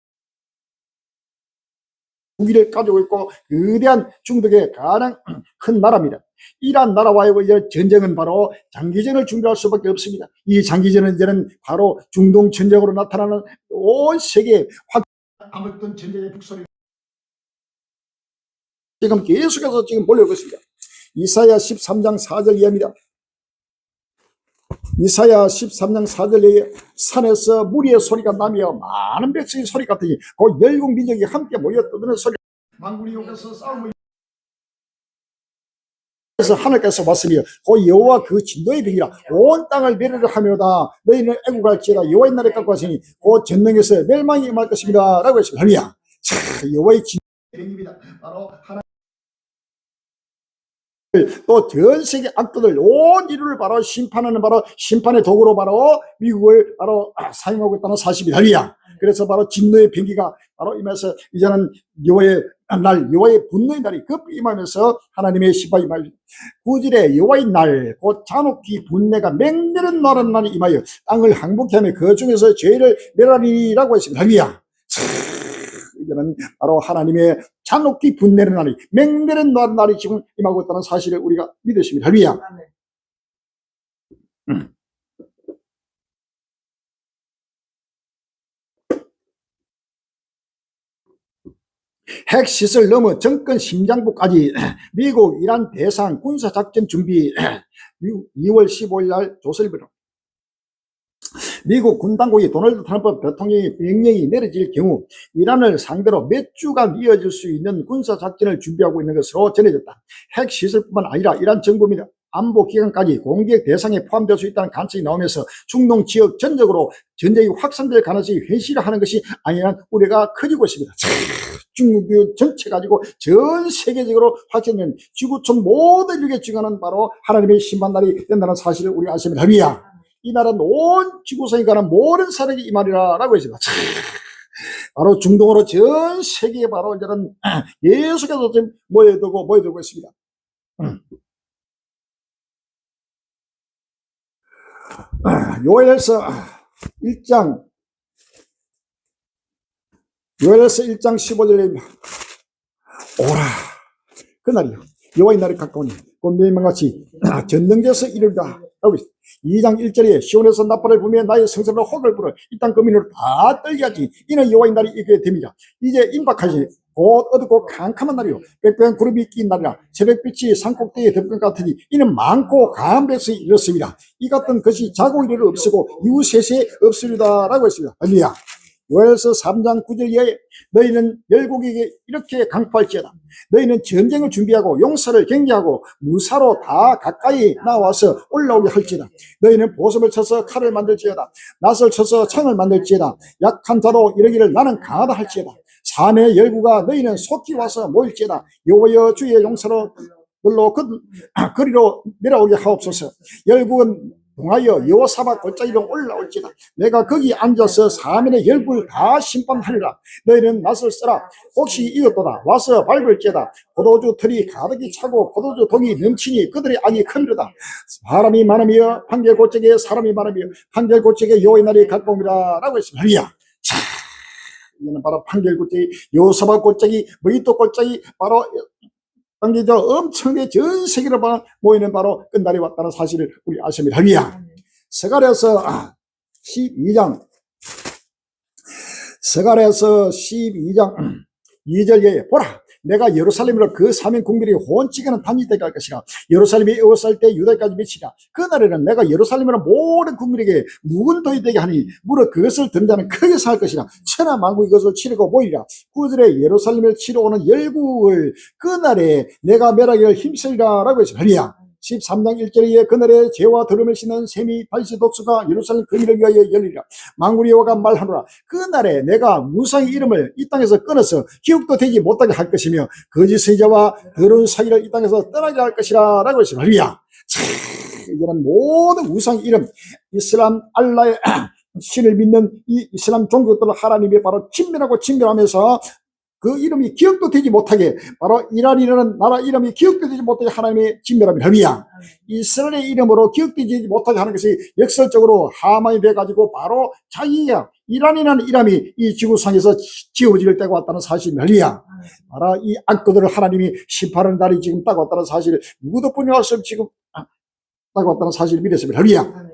무기를 가지고 있고 거대한 중동의 가장 큰 나라입니다. 이란 나라와의 전쟁은 바로 장기전을 준비할 수밖에 없습니다. 이 장기전은 이제는 바로 중동 전쟁으로 나타나는 온 세계에 아무튼 전쟁의 북소리 지금 계속해서 지금 몰려오고 있습니다. 이사야 13장 4절 이하입니다. 이사야 13장 4절에 산에서 무리의 소리가 나며 많은 백성의 소리 같으니 그 열국 민족이 함께 모여 떠드는 소리 만군이 여기서 싸움을 그래서 하늘께서 왔으며 그 여호와 그 진노의 병이라 온 땅을 멸하려 하며다 너희는 애국할지어다 여호와의 날에 갖고 왔으니 그 전능에서 멸망이 임할 것입니다 라고 했습니다. 할렐루야. 여호와의 진노의 병입니다. 바로 하나 또 전 세계 악도들 온 인류를 바로 심판하는 바로 심판의 도구로 바로 미국을 바로 사용하고 있다는 사실이 할렐루야. 그래서 바로 진노의 병기가 바로 임해서 이제는 여호와의 날, 여호와의 분노의 날이 급히 임하면서 하나님의 심판이 임하여 9절에 여호와의 날, 곧 잔혹히 분내가 맹렬한 나라는 날이 임하여 땅을 항복케 하며 그 중에서 죄를 멸하리라고 했습니다. 할렐루야. 이제는 바로 하나님의 잔혹히 분내는 날이 맹렬한 날이 지금 임하고 있다는 사실을 우리가 믿으십니다. 할렐루야. 핵시설 넘어 정권 심장부까지 미국 이란 대상 군사작전 준비 2월 15일 날 조선일보로 미국 군 당국이 도널드 트럼프 대통령의 명령이 내려질 경우 이란을 상대로 몇 주간 이어질 수 있는 군사작전을 준비하고 있는 것으로 전해졌다. 핵시설뿐만 아니라 이란 정부입니다. 안보 기관까지 공격 대상에 포함될 수 있다는 관측이 나오면서 중동 지역 전적으로 전쟁이 확산될 가능성이 현실화하는 것이 아니라는 우려가 커지고 있습니다. 중국 전체 가지고 전 세계적으로 확산된 지구촌 모든 인류에 증하는 바로 하나님의 심판날이 된다는 사실을 우리가 아십니다. 할렐루야. 이 나라는 온 지구상에 관한 모든 사람이 이 말이라고 했습니다. 바로 중동으로 전 세계에 바로 이제는 계속해서 지금 모여들고 있습니다. 요엘서 1장 15절에 오라 그날이요 여호와의 날이 가까우니 곧 멸망같이 전능제에서 이르리다 하고 있습니다. 2장 1절에 시온에서 나팔을 불며 나의 성소로 혹을 불어 이 땅 거민으로 다 떨게 하지 이는 여호와의 날이 이르게 됩니다. 이제 임박하시 곧 어둡고 캄캄한 날이요 빽빽한 구름이 낀 날이라 새벽빛이 산꼭대기에 덮은 것 같으니 이는 많고 강한 백성이 이렇습니다. 이 같은 것이 자고 이르를 없애고 이후 세세에 없으리다 라고 했습니다. 할렐루야. 요엘서 3장 9절에 너희는 열국에게 이렇게 강포할지어다. 너희는 전쟁을 준비하고 용사를 경계하고 무사로 다 가까이 나와서 올라오게 할지어다. 너희는 보습을 쳐서 칼을 만들지어다. 낫을 쳐서 창을 만들지어다. 약한 자도 이르기를 나는 강하다 할지어다. 산의 열국아 너희는 속히 와서 모일지어다. 여호와여 주의 용사로 놀러 거리로 내려오게 하옵소서. 열국은 동하여 여호사밧 골짜기로 올라올지다. 내가 거기 앉아서 사면의 열국을 다 심판하리라. 너희는 낫을 써라. 혹시 이것도다. 와서 밟을지어다. 포도주 틀이 가득히 차고 포도주 동이 넘치니 그들의 악이 크미로다. 사람이 많으며 판결골짜기에 사람이 많으며 판결골짜기에 여호와의 날이 가까움이라 라고 했습니다. 할렐루야. 이거는 바로 판결골짜기, 여호사밧 골짜기, 무이또 골짜기, 바로 당기죠. 엄청나게 전 세계로 모이는 바로 끝날이 왔다는 사실을 우리 아십니다. 할렐루야. 스가랴서 12장 2절에 보라, 내가 예루살렘으로 그 사면 국민이 혼치게는 단위되게 할 것이라. 예루살렘이 에워쌀 때 유다까지 미치라. 그날에는 내가 예루살렘으로 모든 국민에게 묵은 돌이 되게 하니 무릇 그것을 듣는 자는 크게 살 것이라. 천하 만국이 그것을 치르고 보이리라. 9절에 예루살렘을 치러 오는 열국을 그날에 내가 멸하기를 힘쓰리라 라고 했습니다. 할렐루야. 13장 1절에 그날에 죄와 더러움을 씻는 셈이 발시 독수가 예루살렘 거미를 위하여 열리리라. 만군의 여호와가 말하노라. 그날에 내가 무상의 이름을 이 땅에서 끊어서 기억도 되지 못하게 할 것이며 거짓 선지자와 더러운 사기를 이 땅에서 떠나게 할 것이라 라고 했습니다. 할렐루야. 이런 모든 우상의 이름, 이슬람 알라의 신을 믿는 이 이슬람 종교들을 하나님이 바로 진멸하고 진멸하면서 그 이름이 기억도 되지 못하게, 바로 이란이라는 나라 이름이 기억도 되지 못하게 하나님의 진멸함이 할렐루야. 이스라엘의 이름으로 기억되지 못하게 하는 것이 역설적으로 하만이 돼가지고 바로 자기가 이란이라는 이름이 이 지구상에서 지어질 때가 왔다는 사실입니다. 할렐루야. 바로 이 악도들을 하나님이 심판하는 날이 지금 딱 왔다는 사실을 누구도 분명할 수 없이 지금 딱 왔다는 사실을 믿었습니다. 할렐루야.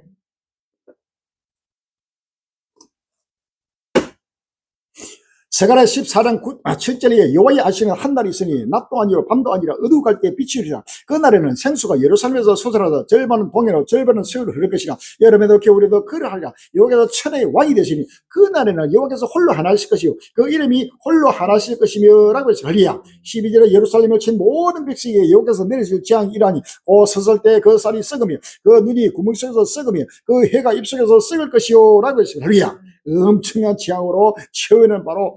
스가랴 14장 7절에 여호와의 아시는 한 날이 있으니 낮도 아니요 밤도 아니라 어두워갈 때 빛이 이르리라. 그날에는 생수가 예루살렘에서 솟아나서 절반은 동해로 절반은 서해로 흐를 것이라. 여름에도 겨울에도 그러하리라. 여호와께서 천하의 왕이 되시니 그날에는 여호와께서 홀로 하나실 것이요 그 이름이 홀로 하나실 것이며 라고 했습니다. 할렐루야. 12절에 예루살렘을 친 모든 백성에게 여호와께서 내리실 재앙이 이러하니 곧 섰을 때 그 쌀이 썩으며 그 눈이 구멍 속에서 썩으며 그 해가 입속에서 썩을 것이요 라고 했습니다. 할렐루야. 엄청난 재앙으로 최후에는 바로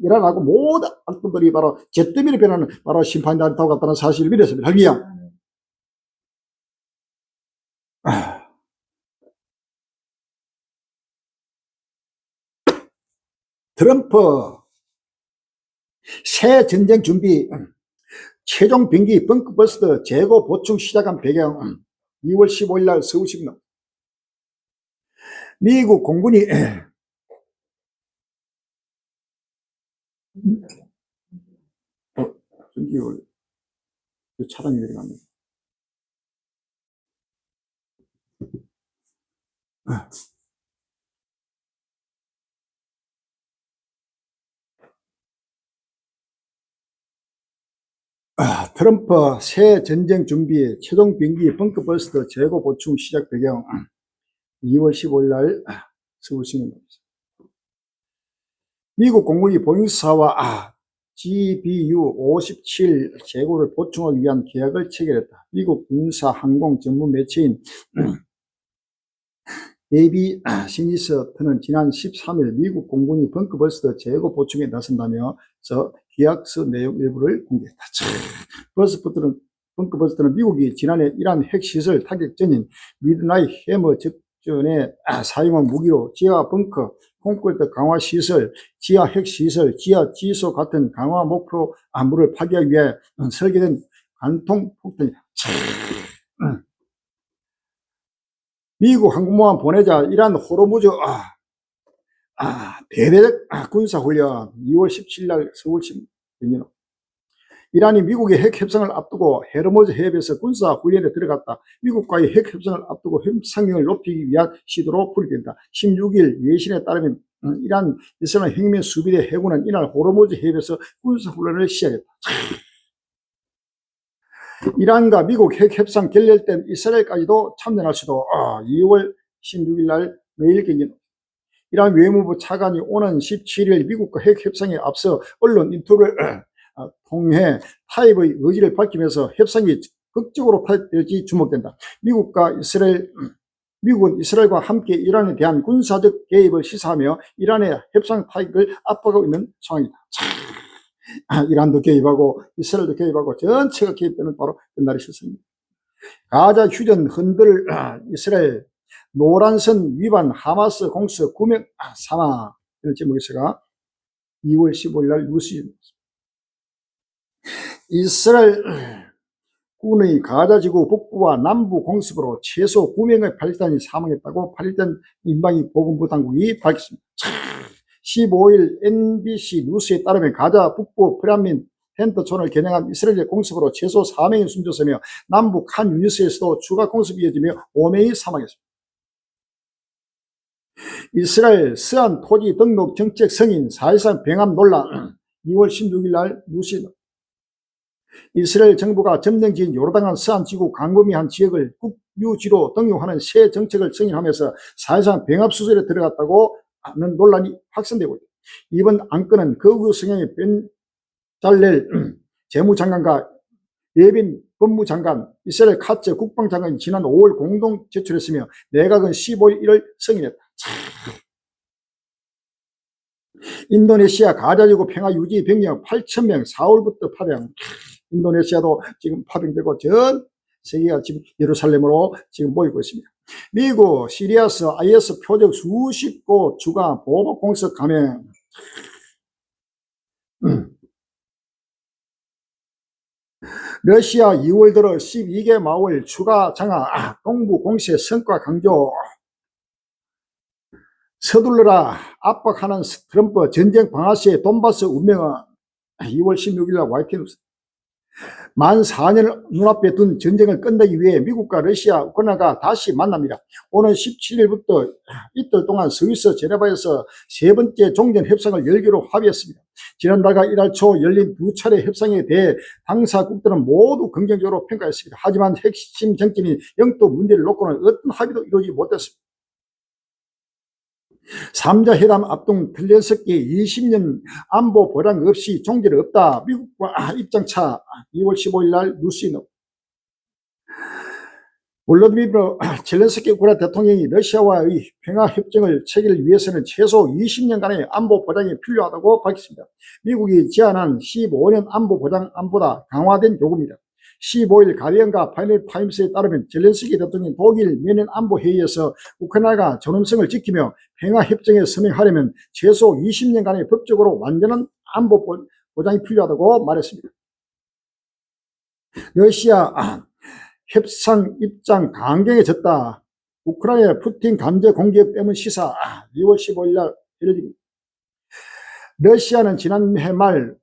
일어나고 모든 악도들이 바로 잿더미로 변하는 바로 심판이 나타나고 같다는 사실을 믿었습니다. 할렐루야. 트럼프 새 전쟁 준비, 최종 병기 벙커버스터 재고 보충 시작한 배경, 2월 15일 날 서울신문. 미국 공군이 차단이 내려갑니다. 트럼프 새 전쟁 준비, 최종 병기 벙커버스터 재고 보충 시작 배경, 2월 15일 날 서울신문. 미국 공군이 보잉사와 GBU-57 재고를 보충하기 위한 계약을 체결했다. 미국 군사 항공 전문 매체인 ABC뉴스는 지난 13일 미국 공군이 벙커버스터 재고 보충에 나선다면서 계약서 내용 일부를 공개했다. 벙커버스터는 미국이 지난해 이란 핵시설 타격 전인 미드나잇 해머 접전에 사용한 무기로 지하 벙커, 콘크리트 강화 시설, 지하 핵시설, 지하 지소 같은 강화 목표 안무를 파괴하기 위해 설계된 관통 폭탄이다. 미국 항공모함 보내자 이란 호르무즈 대대적 군사훈련 2월 17일 날 서울신문. 이란이 미국의 핵협상을 앞두고 호르무즈 해협에서 군사훈련에 들어갔다. 미국과의 핵협상을 앞두고 협상력을 높이기 위한 시도로 풀이된다. 16일 외신에 따르면 이란 이슬람 혁명 수비대 해군은 이날 호르무즈 해협에서 군사훈련을 시작했다. 이란과 미국 핵협상 결렬된 이스라엘까지도 참전할 수도. 2월 16일 날 매일 경기는 이란 외무부 차관이 오는 17일 미국과 핵협상에 앞서 언론 인터뷰를 통해 타협의 의지를 밝히면서 협상이 극적으로 타협될지 주목된다. 미국은 이스라엘과 함께 이란에 대한 군사적 개입을 시사하며 이란의 협상 타협을 압박하고 있는 상황이다. 이란도 개입하고 이스라엘도 개입하고 전체가 개입되는 바로 그날이 실습입니다. 가자 휴전 흔들 이스라엘 노란선 위반 하마스 공수 9명 사망. 이런 제목에서가 2월 15일 날 뉴스. 이스라엘 군의 가자지구 북부와 남부 공습으로 최소 9명의 팔레스타인이 사망했다고 팔레스타인 민방위보건부 당국이 밝혔습니다. 15일 NBC 뉴스에 따르면 가자 북부 프라민 헨더촌을 겨냥한 이스라엘의 공습으로 최소 4명이 숨졌으며 남부 칸 유니스에서도 추가 공습이 이어지며 5명이 사망했습니다. 이스라엘 서한 토지 등록 정책 승인 4.13 병합 논란 2월 16일 날 뉴스. 이스라엘 정부가 점령지인 요르단강 서한 지구 광범위한 지역을 국유지로 등용하는 새 정책을 승인하면서 4.13 병합 수술에 들어갔다고 하는 논란이 확산되고 있다. 이번 안건은 거구 성향의 벤잘렐 재무장관과 예빈 법무장관, 이스라엘 카츠 국방장관이 지난 5월 공동 제출했으며 내각은 15일 이를 승인했다. 인도네시아 가자지구 평화 유지 병력 8,000명 4월부터 파병. 인도네시아도 지금 파병되고 전 세계가 지금 예루살렘으로 지금 모이고 있습니다. 미국 시리아스 IS 표적 수십 곳 추가 보복 공습 감행. 러시아 2월 들어 12개 마을 추가 장악, 동부 공세 성과 강조. 서둘러라 압박하는 트럼프 전쟁 방아 시의 돈바스 운명은 2월 16일 화이트뉴스. 만 4년을 눈앞에 둔 전쟁을 끝내기 위해 미국과 러시아, 우크라이나가 다시 만납니다. 오는 17일부터 이틀 동안 스위스 제네바에서 세 번째 종전 협상을 열기로 합의했습니다. 지난달과 이달 초 열린 두 차례 협상에 대해 당사국들은 모두 긍정적으로 평가했습니다. 하지만 핵심 쟁점인 영토 문제를 놓고는 어떤 합의도 이루어지지 못했습니다. 3자 회담 앞둔 zel렌스키 20년 안보 보장 없이 종결이 없다. 미국과 입장차 2월 15일 날 뉴스인. 볼로디미르 젤렌스키 우크라이나 대통령이 러시아와의 평화협정을 체결을 위해서는 최소 20년간의 안보 보장이 필요하다고 밝혔습니다. 미국이 제안한 15년 안보 보장안보다 강화된 요구입니다. 15일 가디언과 파이널 타임스에 따르면 젤렌스키 대통령이 독일 민원 안보 회의에서 우크라이나가 존엄성을 지키며 평화협정에 서명하려면 최소 20년간의 법적으로 완전한 안보 보장이 필요하다고 말했습니다. 러시아 협상 입장 강경해졌다. 우크라이나 푸틴 강제 공격 때문 시사 2월 15일 날 열립니다. 러시아는 지난해 말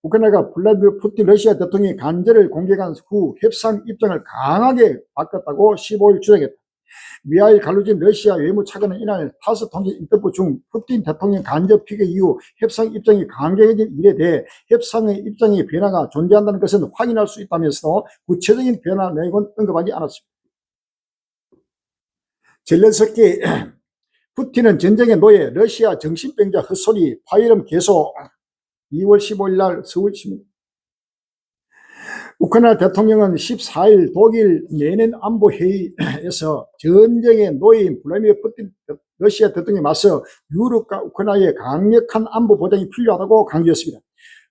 우크라이나가 블라디미르 푸틴 러시아 대통령이 간제를 공격한 후 협상 입장을 강하게 바꿨다고 15일 주장했다. 미하일 갈루진 러시아 외무차관은 이날 타스 통신 인터뷰 중 푸틴 대통령 간접 피격 이후 협상 입장이 강경해진 일에 대해 협상의 입장의 변화가 존재한다는 것은 확인할 수 있다면서도 구체적인 변화 내용은 언급하지 않았습니다. 젤렌스키 푸틴은 전쟁의 노예, 러시아 정신병자 헛소리, 파이름 계속 2월 15일 날 서울신문. 우크라이나 대통령은 14일 독일 내년 안보회의에서 전쟁의 노예인 블라디미르 푸틴 러시아 대통령에 맞서 유럽과 우크라이나의 강력한 안보 보장이 필요하다고 강조했습니다.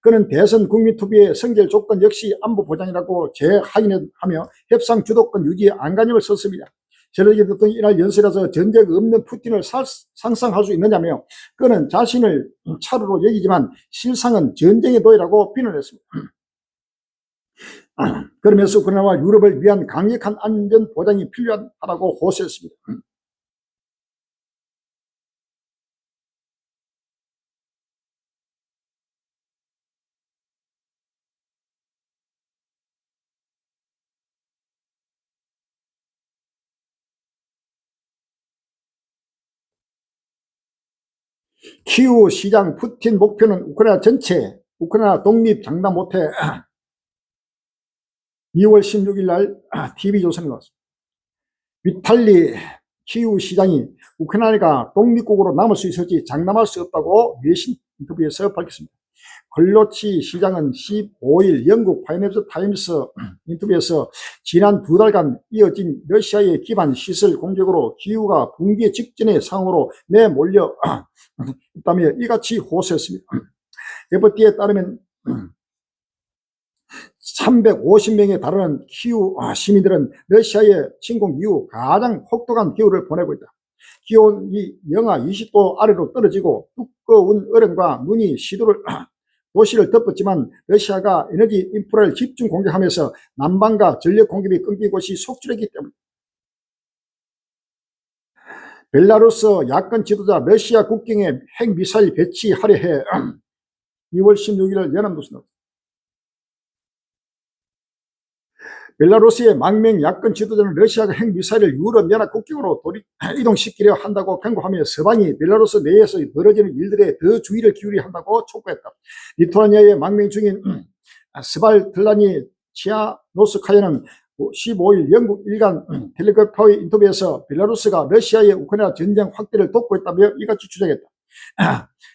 그는 대선 국민 투표의 선결 조건 역시 안보 보장이라고 재확인하며 협상 주도권 유지에 안간힘을 썼습니다. 젤렌스키 대통령이 이날 연설에서 전쟁 없는 푸틴을 상상할 수 있느냐며 그는 자신을 차로로 여기지만 실상은 전쟁의 노예라고 비난했습니다. 그러면서 우크라이나와 유럽을 위한 강력한 안전 보장이 필요하다고 호소했습니다. 키우 시장 푸틴 목표는 우크라이나 전체, 우크라이나 독립 장담 못해. 2월 16일 날 TV조선에 나왔습니다. 비탈리 키우 시장이 우크라이나가 독립국으로 남을 수 있을지 장담할 수 없다고 외신 인터뷰에서 밝혔습니다. 글로치 시장은 15일 영국 파이낸셜 타임스 인터뷰에서 지난 2달간 이어진 러시아의 기반 시설 공격으로 키우가 붕괴 직전의 상황으로 내몰려 있다며 이같이 호소했습니다. FT에 따르면 350명에 달하는 키우 시민들은 러시아의 침공 이후 가장 혹독한 기후를 보내고 있다. 기온이 영하 20도 아래로 떨어지고 두꺼운 얼음과 눈이 도시를 덮었지만 러시아가 에너지 인프라를 집중 공격하면서 난방과 전력 공급이 끊긴 곳이 속출했기 때문에 벨라루스 야권 지도자 러시아 국경에 핵미사일 배치하려 해. 2월 16일 연합뉴스 나왔습니다. 벨라루스의 망명 야권 지도자는 러시아가 핵미사일을 유럽 연합 국경으로 이동시키려 한다고 경고하며 서방이 벨라루스 내에서 벌어지는 일들에 더 주의를 기울여야 한다고 촉구했다. 리투아니아의 망명 중인 스발틀라니 치아노스카야는 15일 영국 일간 텔레그래프의 인터뷰에서 벨라루스가 러시아의 우크라이나 전쟁 확대를 돕고 있다며 이같이 주장했다.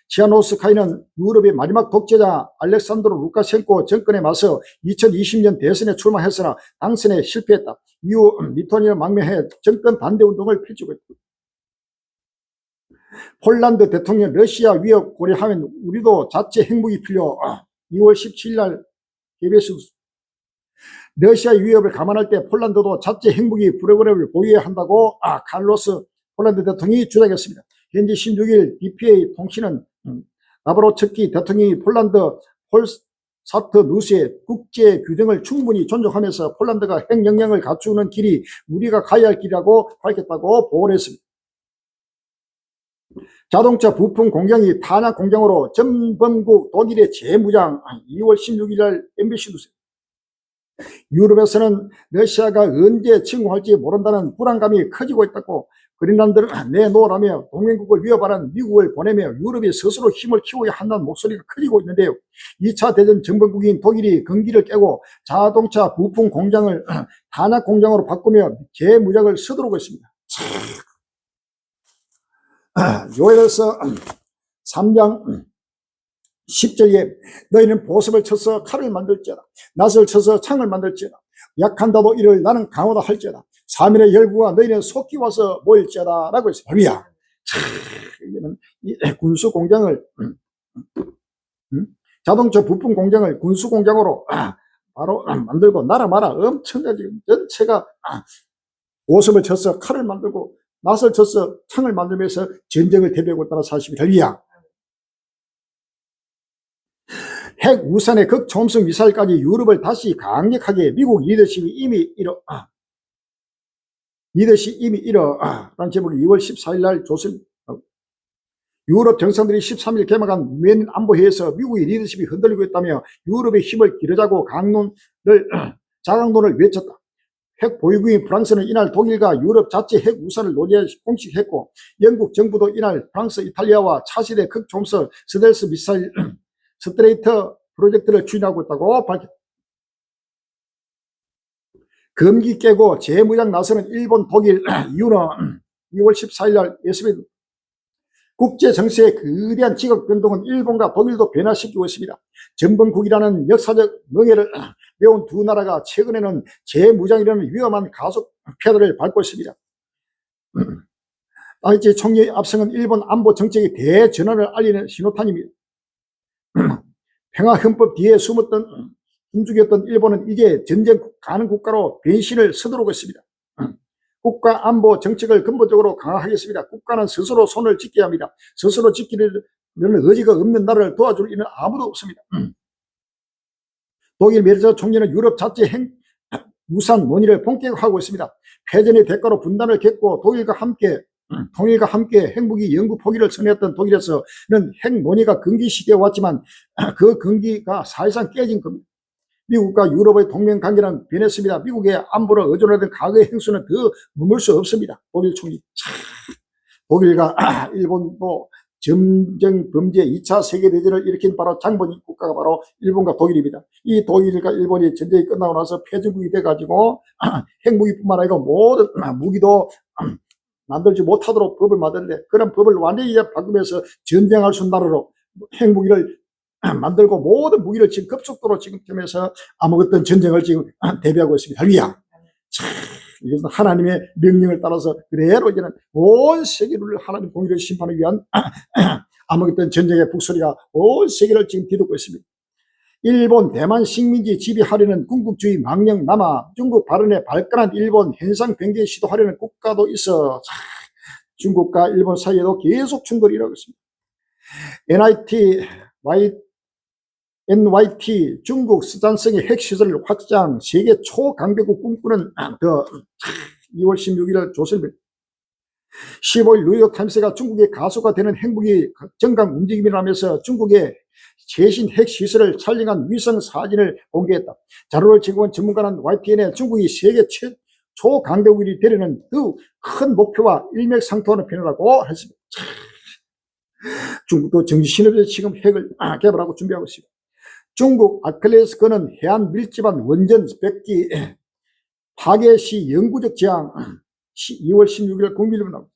치아노스카이는 유럽의 마지막 독재자 알렉산드로 루카셴코 정권에 맞서 2020년 대선에 출마했으나 당선에 실패했다. 이후 리투아니아 망명해 정권 반대 운동을 펼치고 있다. 폴란드 대통령 러시아 위협 고려하면 우리도 자체 핵무기 필요. 2월 17일 날 KBS 러시아 위협을 감안할 때 폴란드도 자체 핵무기 프로그램을 보유해야 한다고 칼로스 폴란드 대통령이 주장했습니다. 현지 16일 DPA 통신은 나바로츠키 대통령이 폴란드 폴사트 누스의 국제 규정을 충분히 존중하면서 폴란드가 핵 역량을 갖추는 길이 우리가 가야 할 길이라고 밝혔다고 보고를 했습니다. 자동차 부품 공장이 탄약 공장으로 전범국 독일의 재무장. 2월 16일 날 MBC 뉴스. 유럽에서는 러시아가 언제 침공할지 모른다는 불안감이 커지고 있다고 그린란드를 내놓으라며 동맹국을 위협하는 미국을 보내며 유럽이 스스로 힘을 키워야 한다는 목소리가 커지고 있는데요. 2차 대전 전범국인 독일이 경기를 깨고 자동차 부품 공장을 탄약 공장으로 바꾸며 재무장을 서두르고 있습니다. 요엘에서 3장 10절에 너희는 보습을 쳐서 칼을 만들지어다. 낫을 쳐서 창을 만들지어다. 약한다도 이를 나는 강하다 할지어다. 3일의 열구가 너희는 속히 와서 모일지어다 라고 했어요. 할렐루야. 이게는 군수 공장을 자동차 부품 공장을 군수 공장으로 바로 만들고 나라 마라 엄청나게 전체가 보습을 쳐서 칼을 만들고 낫을 쳐서 창을 만들면서 전쟁을 대비하고 있다는 사실이 할렐루야. 핵 우산의 극초음속 미사일까지 유럽을 다시 강력하게 미국 리더십이 이미 라는 제목이 2월 14일 날 조선 유럽 정상들이 13일 개막한 유엔 안보회의에서 미국의 리더십이 흔들리고 있다며 유럽의 힘을 기르자고 자강론을 외쳤다. 핵 보유국인 프랑스는 이날 독일과 유럽 자체 핵 우산을 공식했고 영국 정부도 이날 프랑스, 이탈리아와 차세대 극초음속 스텔스 미사일 스트레이터 프로젝트를 추진하고 있다고 밝혔다. 금기 깨고 재무장 나서는 일본, 독일. 이유는 2월 14일 날 SBS 국제 정세의 거대한 지각 변동은 일본과 독일도 변화시키고 있습니다. 전범국이라는 역사적 명예를 메운 두 나라가 최근에는 재무장이라는 위험한 가속 페달을 밟고 있습니다. 아이치 총리의 압승은 일본 안보 정책의 대전환을 알리는 신호탄입니다. 평화헌법 뒤에 숨었던 힘죽였던 일본은 이제 전쟁 가는 국가로 변신을 서두르고 있습니다. 국가 안보 정책을 근본적으로 강화하겠습니다. 국가는 스스로 손을 지켜야 합니다. 스스로 지키려는 의지가 없는 나라를 도와줄 이는 아무도 없습니다. 독일 메르켈 총리는 유럽 자체 핵 우산 논의를 본격화하고 있습니다. 패전의 대가로 분단을 겪고 통일과 함께 핵무기 연구 포기를 선회했던 독일에서는 핵 논의가 금기시되어 왔지만 그 금기가 사실상 깨진 겁니다. 미국과 유럽의 동맹관계는 변했습니다. 미국의 안보를 의존하던 과거의 행수는 더 머물 수 없습니다. 독일 총리. 독일과 일본도 점쟁 범죄 2차 세계대전을 일으킨 바로 장본 국가가 바로 일본과 독일입니다. 이 독일과 일본이 전쟁이 끝나고 나서 패전국이 돼가지고 핵무기뿐만 아니라 모든 무기도 만들지 못하도록 법을 만드는데 그런 법을 완전히 바꾸면서 전쟁할 수 있는 나라로 핵무기를 만들고 모든 무기를 지금 급속도로 지금 하면서 아무것도 전쟁을 지금 대비하고 있습니다. 할렐루야. 이것은 하나님의 명령을 따라서 그대로 이제는 온 세계를 하나님 공의를 심판하기 위한 아무것도 전쟁의 북소리가 온 세계를 지금 뒤덮고 있습니다. 일본 대만 식민지 지배하려는 군국주의 망령 남아 중국 발언에 발끈한 일본 현상 변경 시도하려는 국가도 있어 중국과 일본 사이에도 계속 충돌이 일어나고 있습니다. NYT 중국 스잔성의 핵시설 확장 세계 초강대국 꿈꾸는 2월 16일 조선일 15일 뉴욕타임스가 중국의 가속화되는 행복이 정강 움직임이라면서 중국의 최신 핵시설을 촬영한 위성 사진을 공개했다. 자료를 제공한 전문가는 YTN에 중국이 세계 최초 강대국이 되려는 그 큰 목표와 일맥상통하는 편이라고 했습니다. 중국도 정신없이 지금 핵을 개발하고 준비하고 있습니다. 중국 아킬레스건은 해안 밀집한 원전 100기 파괴 시 영구적 재앙 2월 16일 국민일보 나옵니다.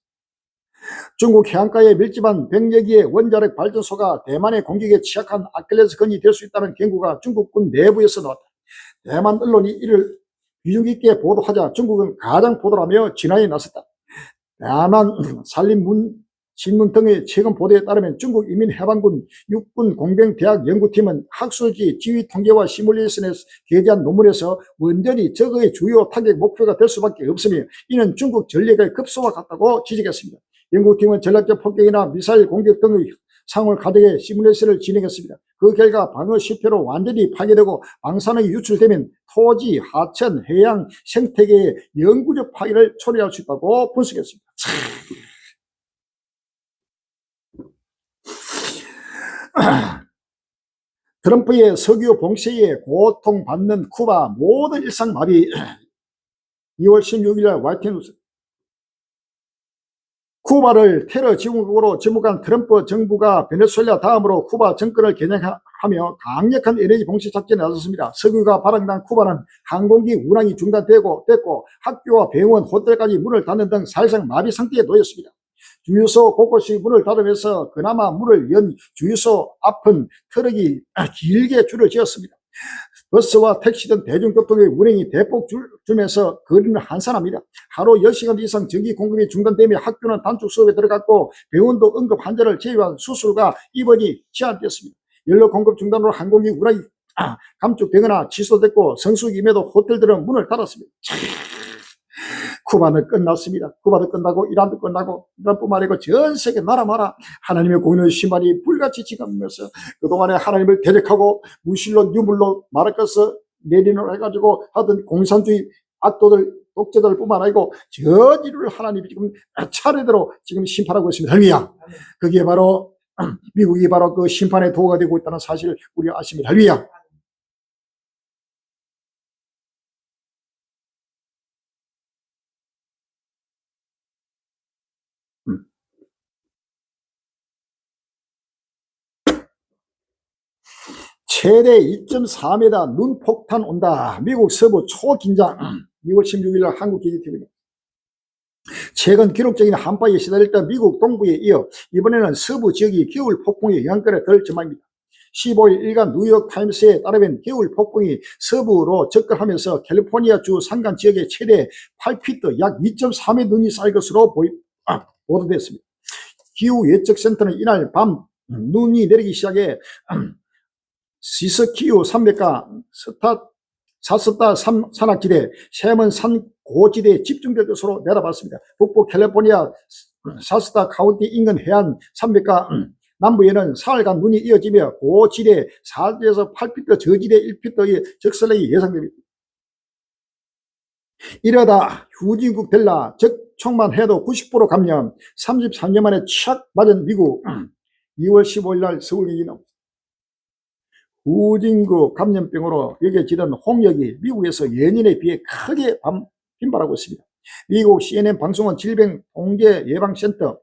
중국 해안가에 밀집한 100여 개의 원자력 발전소가 대만의 공격에 취약한 아킬레스건이 될 수 있다는 경고가 중국군 내부에서 나왔다. 대만 언론이 이를 비중 있게 보도하자 중국은 가장 보도하며 진화에 나섰다. 대만 산림신문 등의 최근 보도에 따르면 중국 인민해방군 육군 공병대학 연구팀은 학술지 지휘 통계와 시뮬레이션에 게재한 논문에서 원전이 적의 주요 타격 목표가 될 수밖에 없으며 이는 중국 전력의 급소와 같다고 지적했습니다. 연구팀은 전략적 폭격이나 미사일 공격 등의 상황을 가정해 시뮬레이션을 진행했습니다. 그 결과 방어 실패로 완전히 파괴되고 방사능이 유출되면 토지, 하천, 해양, 생태계의 영구적 파괴를 초래할 수 있다고 분석했습니다. 트럼프의 석유 봉쇄에 고통받는 쿠바 모든 일상마비 2월 16일 YTN 뉴스. 쿠바를 테러 지원국으로 지목한 트럼프 정부가 베네수엘라 다음으로 쿠바 정권을 겨냥하며 강력한 에너지 봉쇄 작전에 나섰습니다. 석유가 발항된 쿠바는 항공기 운항이 중단되고 학교와 병원, 호텔까지 문을 닫는 등 사실상 마비 상태에 놓였습니다. 주유소 곳곳이 문을 닫으면서 그나마 문을 연 주유소 앞은 트럭이 길게 줄을 지었습니다. 버스와 택시 등 대중교통의 운행이 대폭 줄면서 거리는 한산합니다. 하루 10시간 이상 전기 공급이 중단되며 학교는 단축 수업에 들어갔고 병원도 응급 환자를 제외한 수술과 입원이 제한되었습니다. 연료 공급 중단으로 항공기 운항이 감축되거나 취소됐고 성수기임에도 호텔들은 문을 닫았습니다. 쿠바는 끝났습니다. 쿠바도 끝나고 이란도 끝나고 이란뿐만 아니고 전 세계 나라마다 하나님의 공의의 신발이 불같이 지감면서 그동안에 하나님을 대적하고 무신론 유물로 말할 것을 내린을 해가지고 하던 공산주의 악도들 독재들 뿐만 아니고 전 인류를 하나님이 지금 차례대로 지금 심판하고 있습니다. 할렐루야. 그게 바로 미국이 바로 그 심판의 도구가 되고 있다는 사실을 우리가 아십니다. 할렐루야. 최대 2.4m 눈폭탄 온다. 미국 서부 초긴장 2월 16일 날 한국기지TV입니다. 최근 기록적인 한파에 시달렸던 미국 동부에 이어 이번에는 서부 지역이 겨울 폭풍의 영향권에 들 전망입니다. 15일 일간 뉴욕타임스에 따르면 겨울 폭풍이 서부로 접근하면서 캘리포니아주 산간 지역에 최대 8피트 약 2.3m 눈이 쌓일 것으로 보도됐습니다. 기후예측센터는 이날 밤 눈이 내리기 시작해 시스키유 산맥과 사스타 산악지대, 샘은 산 고지대에 집중될 것으로 내다봤습니다. 북부 캘리포니아 사스타 카운티 인근 해안 산맥과 남부에는 사흘간 눈이 이어지며 고지대 4에서 8피트, 저지대 1피트의 적설량이 예상됩니다. 이러다 후진국 델라, 즉 총만 해도 90% 감염, 33년 만에 착 맞은 미국 2월 15일 날 서울경기 나옵니다. 후진국 감염병으로 여겨지던 홍역이 미국에서 예년에 비해 크게 빈발하고 있습니다. 미국 CNN 방송은 질병통제예방센터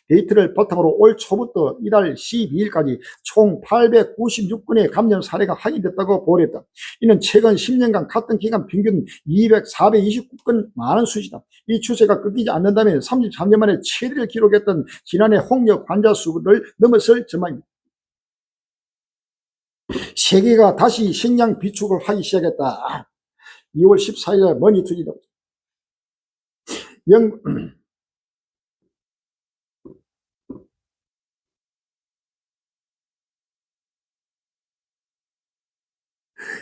데이터를 바탕으로 올 초부터 이달 12일까지 총 896건의 감염 사례가 확인됐다고 보도했다. 이는 최근 10년간 같은 기간 평균 429건 많은 수치다. 이 추세가 끊기지 않는다면 33년 만에 최대를 기록했던 지난해 홍역 환자 수를 넘어설 전망입니다. 세계가 다시 식량 비축을 하기 시작했다. 2월 14일 머니투지다.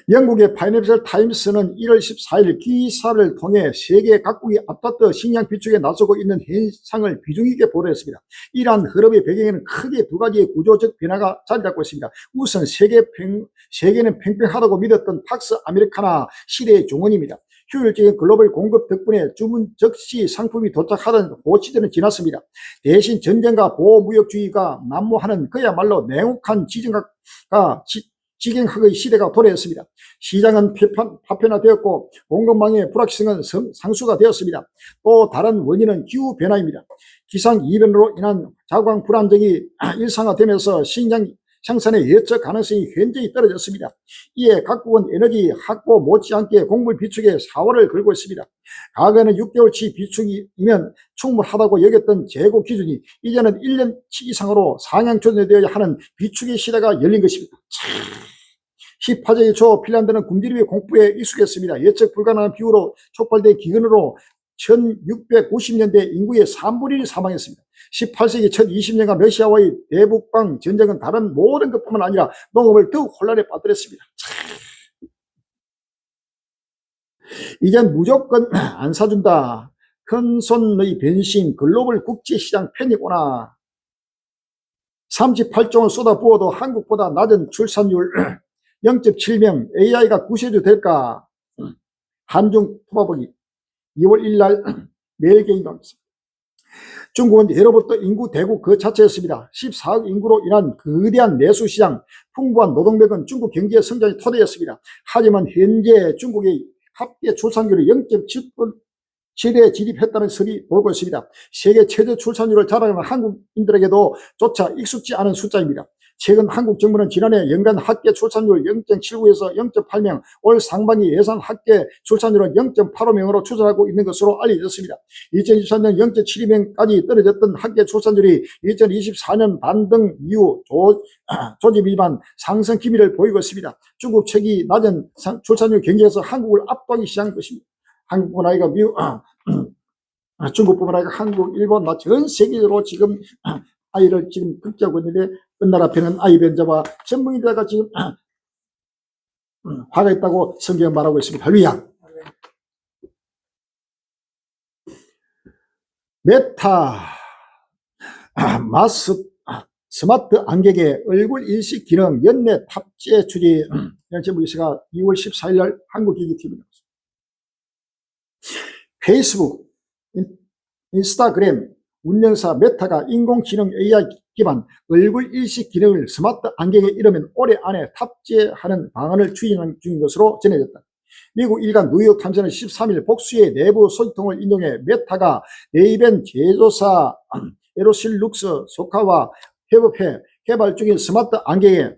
영국의 파이낸셜 타임스는 1월 14일 기사를 통해 세계 각국이 앞다퉈 식량 비축에 나서고 있는 현상을 비중 있게 보도했습니다. 이러한 흐름의 배경에는 크게 두 가지의 구조적 변화가 자리 잡고 있습니다. 우선 세계는 팽팽하다고 믿었던 팍스 아메리카나 시대의 종언입니다. 효율적인 글로벌 공급 덕분에 주문 즉시 상품이 도착하던 호시대는 지났습니다. 대신 전쟁과 보호무역주의가 난무하는 그야말로 냉혹한 지경학의 시대가 도래했습니다. 시장은 파편화되었고 공급망의 불확실성은 상수가 되었습니다. 또 다른 원인은 기후변화입니다. 기상이변으로 인한 자관 불안정이 일상화되면서 생산의 예측 가능성이 현저히 떨어졌습니다. 이에 각국은 에너지 확보 못지않게 곡물 비축에 사활을 걸고 있습니다. 과거에는 6개월치 비축이면 충분하다고 여겼던 재고 기준이 이제는 1년치 이상으로 상향 조정되어야 하는 비축의 시대가 열린 것입니다. 18세기 초 핀란드는 굶주림의 공포에 익숙했습니다. 예측 불가능한 비유로 촉발된 기근으로 1690년대 인구의 3분의 1이 사망했습니다. 18세기 첫 20년간 러시아와의 대북방 전쟁은 다른 모든 것뿐만 아니라 농업을 더욱 혼란에 빠뜨렸습니다. 이젠 무조건 안 사준다. 큰손의 변심, 글로벌 국제시장 편이구나. 38조 원 쏟아부어도 한국보다 낮은 출산율 0.7명 AI가 구세주 될까? 한중 토마보기 2월 1일 날 매일경제입니다. 중국은 예로부터 인구 대국 그 자체였습니다. 14억 인구로 인한 거대한 내수시장, 풍부한 노동력은 중국 경제의 성장의 토대였습니다. 하지만 현재 중국의 합계 출산율이 0.7에 진입했다는 설이 돌고 있습니다. 세계 최저 출산율을 자랑하는 한국인들에게도 조차 익숙지 않은 숫자입니다. 최근 한국 정부는 지난해 연간 합계 출산율 0.79에서 0.8명, 올 상반기 예상 합계 출산율은 0.85명으로 추정하고 있는 것으로 알려졌습니다. 2023년 0.72명까지 떨어졌던 합계 출산율이 2024년 반등 이후 조짐이지만 상승 기미를 보이고 있습니다. 중국 최기 낮은 출산율 경제에서 한국을 압도하기 시작한 것입니다. 한국뿐 아니라 미국, 중국뿐만 아니라 한국, 일본, 전 세계적으로 지금 아이를 지금 극제하고 있는데 끝나라 편은 아이 변자와 전문의들과 지금 화가 있다고 성경은 말하고 있습니다. 할렐루야. 메타 스마트 안경의 얼굴 인식 기능 연내 탑재 추진. 제목이 시가 2월 14일 날 한국기기TV입니다. 페이스북, 인스타그램 운영사 메타가 인공지능 AI 기반 얼굴 인식 기능을 스마트 안경에 이르면 올해 안에 탑재하는 방안을 추진 중인 것으로 전해졌다. 미국 일간 뉴욕 타임스는 13일 복수의 내부 소식통을 인용해 메타가 네이벤 제조사 에로실룩스 소카와 협업해 개발 중인 스마트 안경에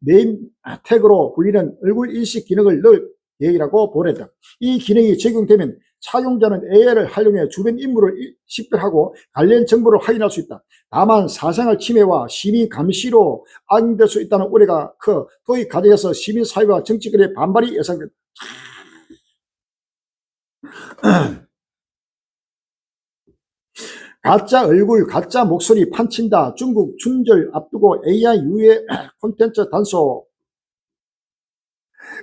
네임 태그로 불리는 얼굴 인식 기능을 넣을 계획이라고 보냈다. 이 기능이 적용되면 사용자는 AI를 활용해 주변 인물을 식별하고 관련 정보를 확인할 수 있다. 다만 사생활 침해와 시민 감시로 악용될 수 있다는 우려가 커 도입 과정에서 시민사회와 정치권의 반발이 예상된다. 가짜 얼굴, 가짜 목소리 판친다. 중국 춘절 앞두고 AI 유해 콘텐츠 단속.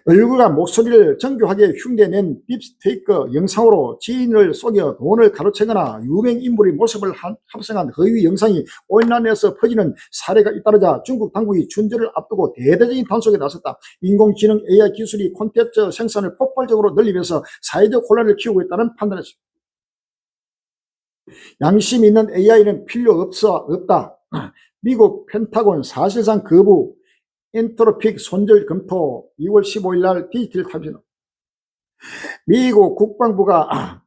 얼굴과 목소리를 정교하게 흉내낸 딥스테이크 영상으로 지인을 속여 돈을 가로채거나 유명 인물의 모습을 합성한 허위 영상이 온라인에서 퍼지는 사례가 잇따르자 중국 당국이 춘절을 앞두고 대대적인 단속에 나섰다. 인공지능 AI 기술이 콘텐츠 생산을 폭발적으로 늘리면서 사회적 혼란을 키우고 있다는 판단했습니다. 양심 있는 AI는 필요 없다. 미국 펜타곤 사실상 거부. 엔트로픽 손절 검토. 2월 15일 날 디지털 타임스는 미국 국방부가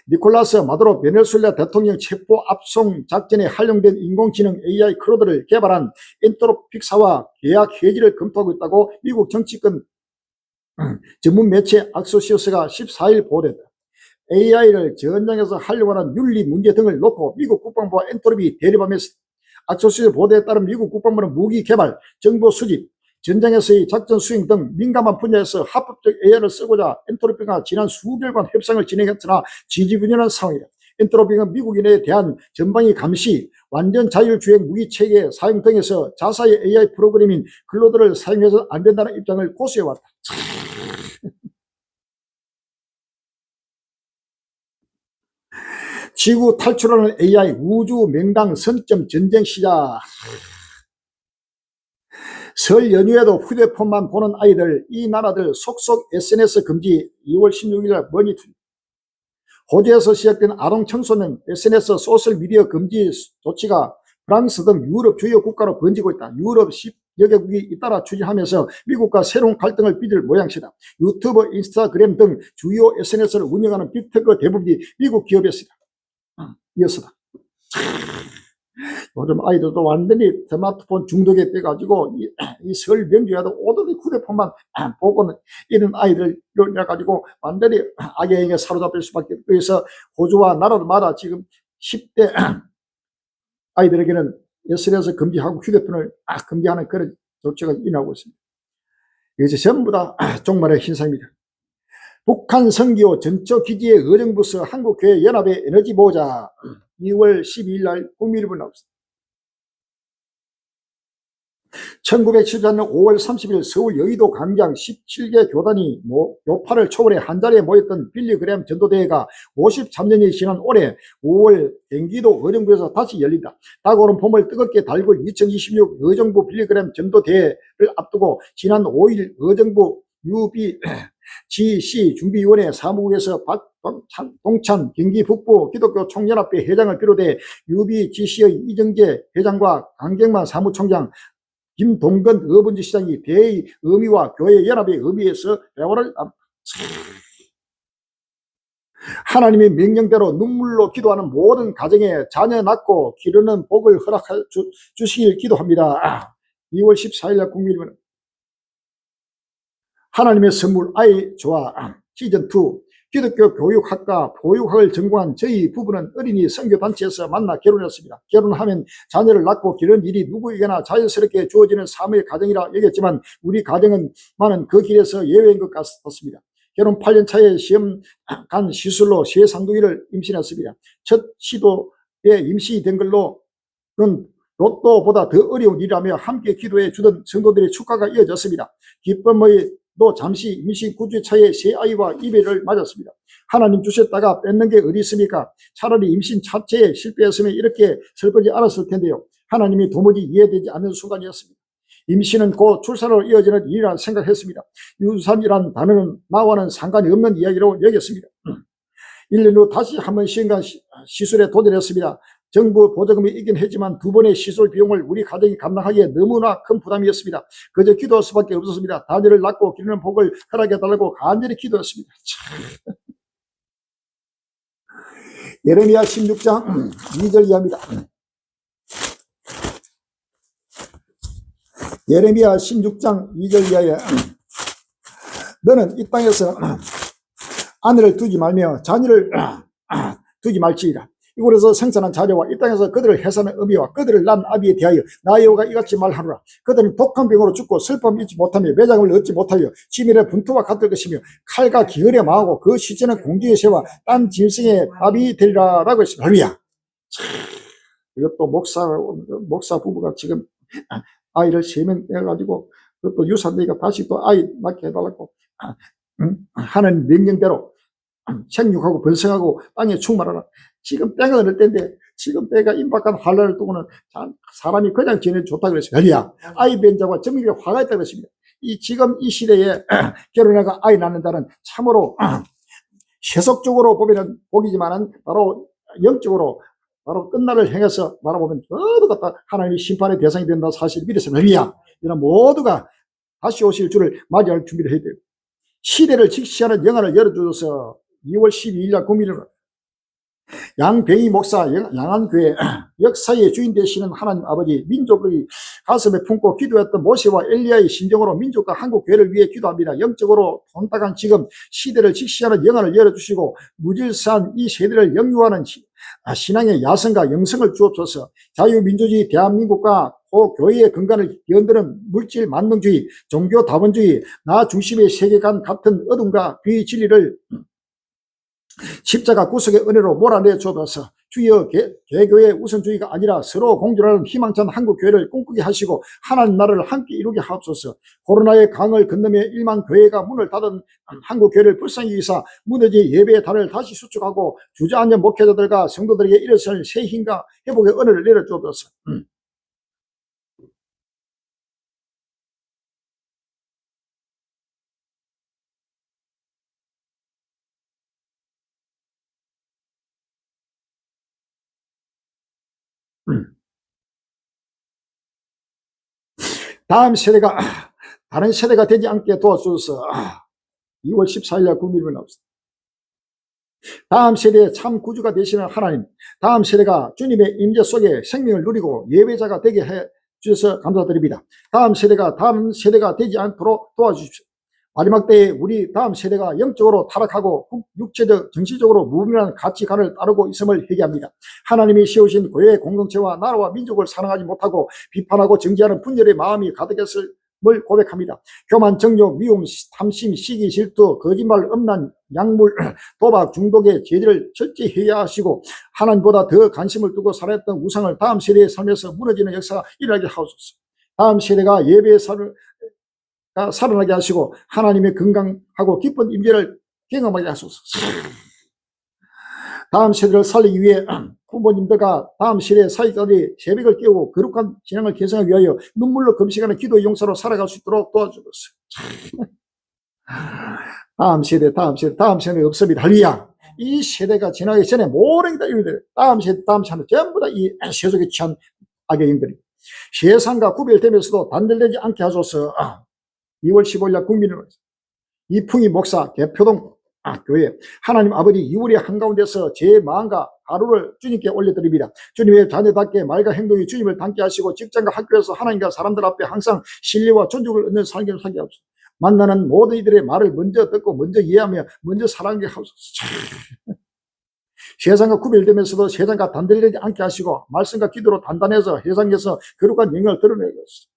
니콜라스 마두로 베네수엘라 대통령 체포 압송 작전에 활용된 인공지능 AI 크로드를 개발한 엔트로픽사와 계약 해지를 검토하고 있다고 미국 정치권 전문 매체 악소시어스가 14일 보도했다. AI를 전장에서 활용하는 윤리 문제 등을 놓고 미국 국방부와 엔트로픽이 대립하면서 악소시어 보도에 따른 미국 국방부는 무기 개발, 정보 수집, 전장에서의 작전 수행 등 민감한 분야에서 합법적 AI를 쓰고자 엔트로픽과 지난 수개월간 협상을 진행했으나 지지부진한 상황이다. 엔트로픽은 미국인에 대한 전방위 감시, 완전 자율주행 무기체계 사용 등에서 자사의 AI 프로그래밍 클로드를 사용해서 안 된다는 입장을 고수해왔다. 지구 탈출하는 AI 우주 명당 선점 전쟁 시작. 설 연휴에도 휴대폰만 보는 아이들, 이 나라들 속속 SNS 금지. 2월 16일 머니투. 호주에서 시작된 아동 청소년 SNS 소셜미디어 금지 조치가 프랑스 등 유럽 주요 국가로 번지고 있다. 유럽 10여 개국이 잇따라 추진하면서 미국과 새로운 갈등을 빚을 모양새다. 유튜브, 인스타그램 등 주요 SNS를 운영하는 빅테크 대부분이 미국 기업이었습니다. 이었습니다. 요즘 아이들도 완전히 스마트폰 중독에 빼가지고 이 설 명절에도 오늘이 휴대폰만 보고는 이런 아이들을 해가지고 완전히 악영향에 사로잡힐 수밖에 없고, 그래서 호주와 나라마다 지금 10대 아이들에게는 SNS 금지하고 휴대폰을 금지하는 그런 조치가 일어나고 있습니다. 이것이 전부 다 종말의 hin상입니다. 북한 선기호 전처 기지의 의정부서 한국교회 연합의 에너지 보호자. 2월 12일 날 국민일보 나왔습니다. 1974년 5월 30일 서울 여의도 광장 17개 교단이 요파를 초월해 한자리에 모였던 빌리그램 전도대회가 53년이 지난 올해 5월 경기도 의정부에서 다시 열린다. 다가오는 봄을 뜨겁게 달굴 2026 의정부 빌리그램 전도대회를 앞두고 지난 5일 의정부 UBGC 준비위원회 사무국에서 박동찬 경기 북부 기독교 총연합회 회장을 비롯해 UBGC의 이정재 회장과 강경만 사무총장, 김동건 어번지 시장이 대의 의미와 교회 연합의 의미에서 대화를 하나님의 명령대로 눈물로 기도하는 모든 가정에 자녀 낳고 기르는 복을 허락해 주시길 기도합니다. 2월 14일 날 국민일보는 하나님의 선물 아이 좋아 시즌2 기독교 교육학과 보육학을 전공한 저희 부부는 어린이 선교단체에서 만나 결혼했습니다. 결혼하면 자녀를 낳고 기르는 일이 누구에게나 자연스럽게 주어지는 삶의 과정이라 여겼지만 우리 가정은 많은 그 길에서 예외인 것 같습니다. 결혼 8년 차에 시험 간 시술로 새 쌍둥이를 임신했습니다. 첫 시도에 임신이 된 걸로 그건 로또보다 더 어려운 일이라며 함께 기도해 주던 성도들의 축하가 이어졌습니다. 기쁨의 또 잠시 임신 9주 차에 새 아이와 이별을 맞았습니다. 하나님 주셨다가 뺏는 게 어디 있습니까? 차라리 임신 자체에 실패했으면 이렇게 슬프지 않았을 텐데요. 하나님이 도무지 이해되지 않는 순간이었습니다. 임신은 곧 출산으로 이어지는 일이라 생각했습니다. 유산이란 단어는 나와는 상관이 없는 이야기로 여겼습니다. 1년 후 다시 한번 시험관 시술에 도전했습니다. 정부 보조금이 있긴 했지만 두 번의 시술 비용을 우리 가정이 감당하기에 너무나 큰 부담이었습니다. 그저 기도할 수밖에 없었습니다. 자녀를 낳고 기르는 복을 허락해달라고 간절히 기도했습니다. 예레미야 16장 2절 이하입니다. 예레미야 16장 2절 이하에 너는 이 땅에서 아내를 두지 말며 자녀를 두지 말지이다. 이곳에서 생산한 자녀와 이 땅에서 그들을 해산한 어미와 그들을 낳은 아비에 대하여 나 여호와가 이같이 말하노라. 그들은 독한 병으로 죽고 슬픔을 잊지 못하며 매장을 얻지 못하여 지면의 분투와 같을 것이며 칼과 기근에 망하고 그 시체는 공중의 새와 딴 짐승의 밥이 되리라 라고 했습니다. 할렐루야. 이것도 목사 부부가 지금 아이를 3명 떼가지고 그것도 유산되니까 다시 또 아이 낳게 해달라고 하는 명령대로 생육하고 번성하고 땅에 충만하라. 지금 때가 어느 때인데 지금 때가 임박한 환란을 두고는 사람이 그냥 지내기 좋다 그랬습니다. 할렐루야. 아이 변자와 점입에 화가 있다 그랬습니다. 지금 이 시대에 결혼해가 아이 낳는 자는 참으로 세속적으로 보면은 복이지만은 바로 영적으로 바로 끝날을 향해서 바라보면 모두가 다 하나님의 심판의 대상이 된다 사실 믿었습니다. 할렐루야. 이런 모두가 다시 오실 줄을 맞이할 준비를 해야 돼요. 시대를 직시하는 영안을 열어주셔서 2월 12일 날 국민을 양병희 목사 양안교회 역사의 주인 되시는 하나님 아버지, 민족의 가슴에 품고 기도했던 모세와 엘리야의 심정으로 민족과 한국 교회를 위해 기도합니다. 영적으로 혼탁한 지금 시대를 직시하는 영안을 열어주시고 무질서한 이 세대를 영유하는 신앙의 야성과 영성을 주옵소서. 자유민주주의 대한민국과 교회의 근간을 연드는 물질 만능주의, 종교 다원주의, 나 중심의 세계관 같은 어둠과 비진리를 십자가 구속의 은혜로 몰아내 주옵소서. 주여, 개교의 우선주의가 아니라 서로 공존하는 희망찬 한국교회를 꿈꾸게 하시고 하나님 나라를 함께 이루게 하옵소서. 코로나의 강을 건너며 1만 교회가 문을 닫은 한국교회를 불쌍히 여기사 무너진 예배의 달을 다시 수축하고 주저앉은 목회자들과 성도들에게 일어설 새 힘과 회복의 은혜를 내려 주옵소서. 다음 세대가 다른 세대가 되지 않게 도와주셔서 2월 14일 날 국민을 나왔습니다. 다음 세대의 참 구주가 되시는 하나님, 다음 세대가 주님의 임재 속에 생명을 누리고 예배자가 되게 해 주셔서 감사드립니다. 다음 세대가 되지 않도록 도와주십시오. 마지막 때에 우리 다음 세대가 영적으로 타락하고 육체적, 정신적으로 무분별한 가치관을 따르고 있음을 회개합니다. 하나님이 세우신 교회 공동체와 나라와 민족을 사랑하지 못하고 비판하고 정죄하는 분열의 마음이 가득했을 을 고백합니다. 교만, 정욕, 미움, 탐심, 시기, 질투, 거짓말, 음란, 약물, 도박, 중독의 죄를 철저히 회개하시고 하나님보다 더 관심을 두고 살았던 우상을 다음 세대의 삶에서 무너지는 역사가 일어나게 하옵소서. 다음 세대가 예배의 살아나게 하시고 하나님의 건강하고 기쁜 임재를 경험하게 하소서. 다음 세대를 살리기 위해 부모님들과 다음 세대의 사역자들이 새벽을 깨우고 거룩한 신앙을 개선하기 위하여 눈물로 금식하는 기도의 용사로 살아갈 수 있도록 도와주옵소서. 다음 세대 없습니다. 할렐루야. 이 세대가 지나기 전에 모든 게 다 이루어져요. 다음 세대는 전부 다 이 세속에 취한 악의 영들이 세상과 구별되면서도 단절되지 않게 하소서. 2월 15일 날 국민을 이풍희 목사 개표동 교회 하나님 아버지 2월의 한가운데서 제 마음과 하루를 주님께 올려드립니다. 주님의 자녀답게 말과 행동이 주님을 닮게 하시고 직장과 학교에서 하나님과 사람들 앞에 항상 신뢰와 존중을 얻는 삶을 살게 하옵소서. 만나는 모든 이들의 말을 먼저 듣고 먼저 이해하며 먼저 사랑하게 하옵소서. 세상과 구별되면서도 세상과 단절되지 않게 하시고 말씀과 기도로 단단해서 세상에서 거룩한 영광을 드러내게 하옵소서.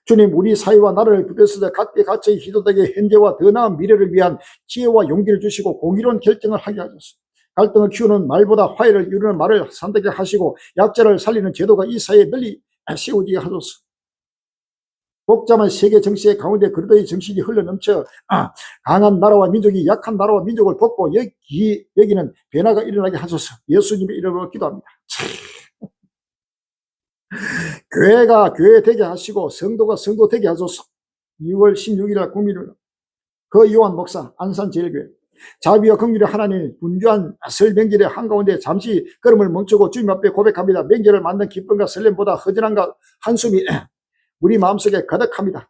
주님, 우리 사회와 나라를 붙들어서 각기 갇혀 희도되게 현재와 더 나은 미래를 위한 지혜와 용기를 주시고 공의로운 결정을 하게 하소서. 갈등을 키우는 말보다 화해를 이루는 말을 선택하게 하시고 약자를 살리는 제도가 이 사회에 널리 세워지게 하소서. 복잡한 세계 정치의 가운데 그리스도의 정신이 흘러넘쳐 강한 나라와 민족이 약한 나라와 민족을 돕고 여기는 변화가 일어나게 하소서. 예수님의 이름으로 기도합니다. 교회가 교회 되게 하시고 성도가 성도 되게 하소서. 2월 16일 날 국민을 그 요한 목사 안산제일교회 자비와 긍휼의 하나님 분주한 설 명절의 한가운데 잠시 걸음을 멈추고 주님 앞에 고백합니다. 명절을 만든 기쁨과 설렘보다 허전함과 한숨이 우리 마음속에 가득합니다.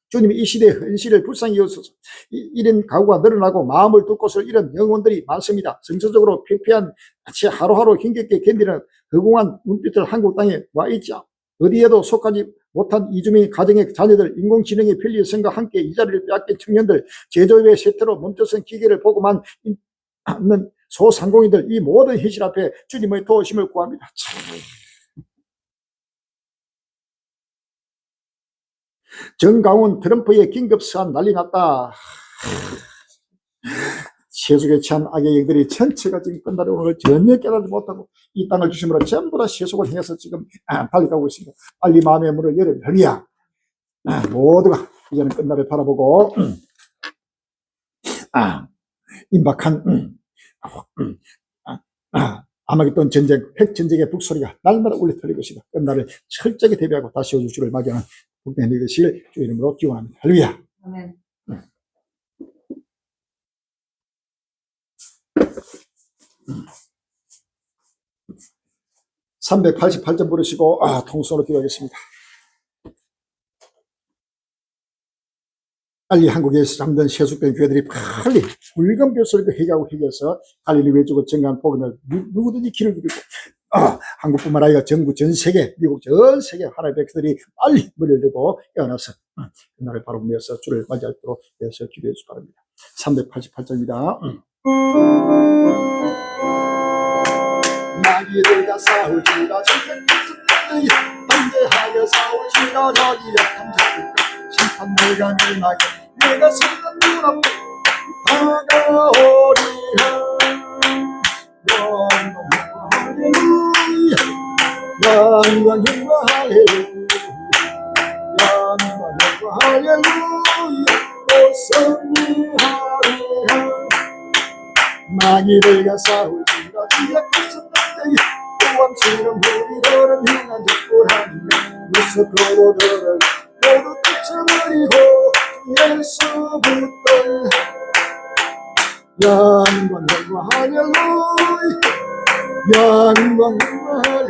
주님이 이 시대의 현실을 불쌍히 여기소서. 이런 가구가 늘어나고 마음을 둘 곳을 잃은 영혼들이 많습니다. 정서적으로 피폐한 채 하루하루 힘겹게 견디는 허공한 눈빛을 한국 땅에 와 있죠. 어디에도 속하지 못한 이주민 가정의 자녀들, 인공지능의 편리성과 함께 이 자리를 빼앗긴 청년들, 제조업의 쇠퇴로 멈춰선 기계를 보고만 있는 소상공인들, 이 모든 현실 앞에 주님의 도우심을 구합니다. 정강훈 트럼프의 긴급수한 난리 났다. 세속에 취한 악의 영들이 전체가 지금 끝날에 오늘 전혀 깨달지 못하고 이 땅을 주심으로 전부 다 세속을 행해서 지금 달려가고 있습니다. 빨리 마음의 문을 열어 열리야. 모두가 이제는 끝날을 바라보고 임박한 아마겟돈 전쟁, 핵전쟁의 북소리가 날마다 울려 터질 것이다. 끝날을 철저하게 대비하고 다시 오실 주를 맞이하는 복된 일 되시길 주 이름으로 기원합니다. 할렐루야. 아멘. 388점 부르시고 통성으로 기도하겠습니다. 빨리 한국에서 잠든 세속된 교회들이 빨리 붉은 벼슬을 회개하고 회개해서 갈릴리 외주고 정한 복음을 누구든지 길을 누리고 한국뿐만 아니라 전국 전 세계 미국 전 세계 하나님의 백성들이 빨리 머리를 들고 깨어나서 그날을 바라보면서 주를 맞이하도록 해서 기도해 주시기 바랍니다. 388장입니다. 마귀들과 싸울지라 담대하여 싸울지라 자기 약한 자들과 심판대가 멸망해 내가 서는 눈앞에 다가오리라. 영광 영광 할렐루야. 영광 영광 할렐루야. 오선리하리라. 마귀들과 싸울지라 지약해서 왕처럼 우리들은 행한 적불하니며 무섭고도들을 모두 쫓아버리고 예수 붙들 영광 영광 할렐루야. 영광 할렐루야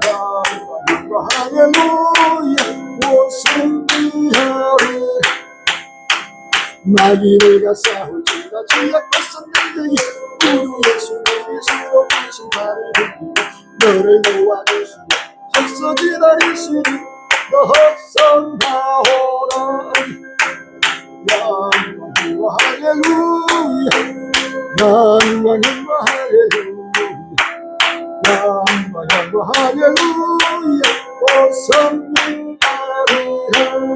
영광 할렐루야 모승하리 마귀를 가싸울지라 주의 것은 내게 우리 예수 그리스도 부신 나를 듣고 너를 도와주시며 적서 기다리시니 너 헛성하오라 영광 할렐루야 영광 할렐루야 오성님 아리라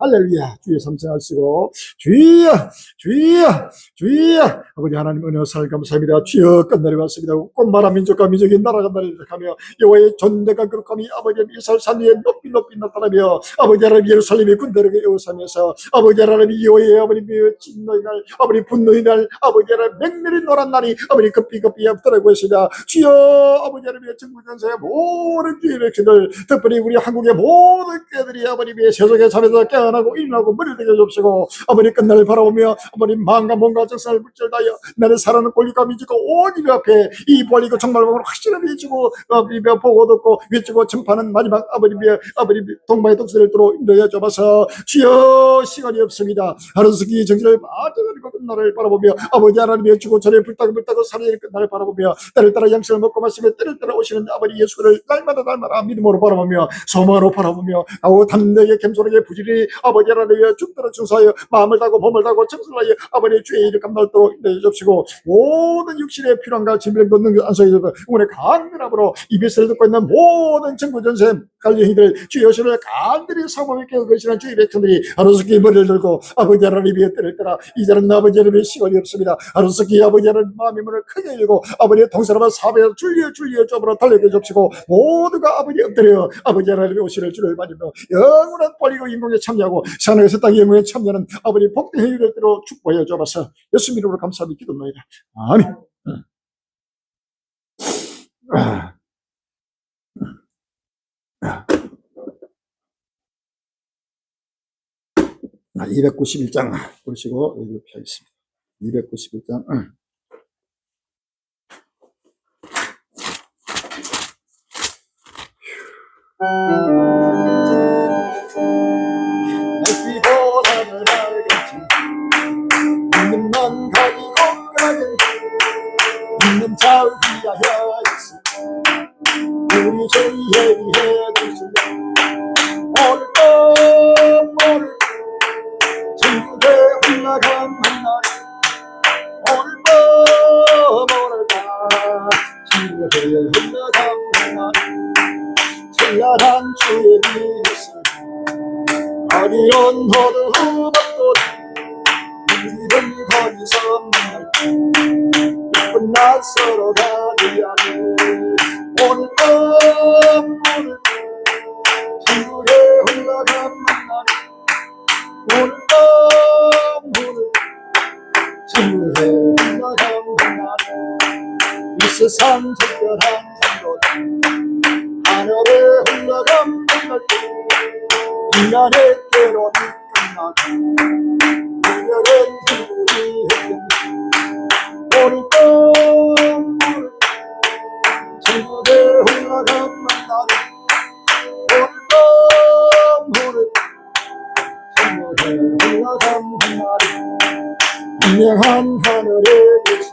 할렐루야 주의 삼성하시고 주여 주여 주여 아버지 하나님 은혜와 사랑 감사합니다. 주여 끝날이 왔습니다. 꽃마라 민족과 민족이 나라가 나를 하며 여호와의 존대가 거룩함이 아버지 이스라엘 산 위에 높이 나타나며 아버지 하나님 예루살렘의 군대를 에워싸면서 아버지 하나님 여호와의 아버지 진노의 날 아버지 분노의 날 아버지 하나님 맹렬히 노란 날이 아버지 급히 앞서가고 있습니다. 주여 아버지 하나님의 전국전세의 모든 주의 백성들 특별히 우리 한국의 모든 교회들이 아버님의 세속의 잠에서 깨어나고 일어나고 머리를 대게 줍시고 아버님 끝날을 바라보며 아버님 마음과 몸과 정신을 물질다여 나를 사랑하는 권리가 미치고 온 이들 앞에 이 권리가 정말 확실하게 미치고 아버님의 보고 듣고 외치고 전파하는 마지막 아버님의 동방의 독수리를 들어 인도해 줘봐서 주여 시간이 없습니다. 하루스키 정신을 빠져가지고 끝날을 바라보며 아버지 하나님의 주고 전에 불타고 살아있는 끝날을 바라보며 때를 따라 양식을 먹고 마시며 때를 따라 오시는 아버지 예수를 날마다 믿음으로 바라보며 소망으로 바라보며 아우 담대하게 겸손하게 부지런히 아버지 하나님의 죽도록 중사하여 마음을 다고 몸을 다고 정성하여 아버지의 주의 일을 감당하도록 인도해 주시고 모든 육신의 필요함과 질병도 능력 안수해 주시고 응원의 강건함으로 이 메시지를 듣고 있는 모든 전국전세 관련이들 주의 여신을 간절히 사모하며 깨어계시는 주의 백성들이 하루속히 머리를 들고 아버지 하나님의 때를 따라 이제는 아버지 하나님의 시간이 없습니다. 하루속히 아버지 하나님 마음의 문을 크게 열고 아버지의 동서남아 사배에 줄리어 쪽으로 달려게 줍시고 모두가 아버지 엎드려 아버지 하나님의 오시를 주를 받으며 영원한 권리고 인공에 참여하고 산에서 땅의 영광에 참여하는 아버지 복된 행위를 대로 축복하여 주옵소서. 예수 이름으로 감사하며 기도합니다. 아멘. 291장 보시고 이렇게 하겠습니다. 291장. 날비보다를 알겠지 믿는 난 가지고 가는 믿는 자 위하여 있으 우리 주의 위해 주시며 오늘 천국에 올라간 만날 오늘 천국에 올라간 만날 찬란한 주의 빛을 어리런 호두 밭돌이 이른 거기서 만날 예쁜 날 서로 가리하니 오늘 천국에 올라간 만날 오늘 천국에 올라간 만날 이 세상 특별한 산도 하늘에 올라간 만날 인간의 때로는 끝나고 인간의 기분이 흐른다 오늘 천국에 올라간 만날 오늘 천국에 올라간 만날 분명한 하늘에 계신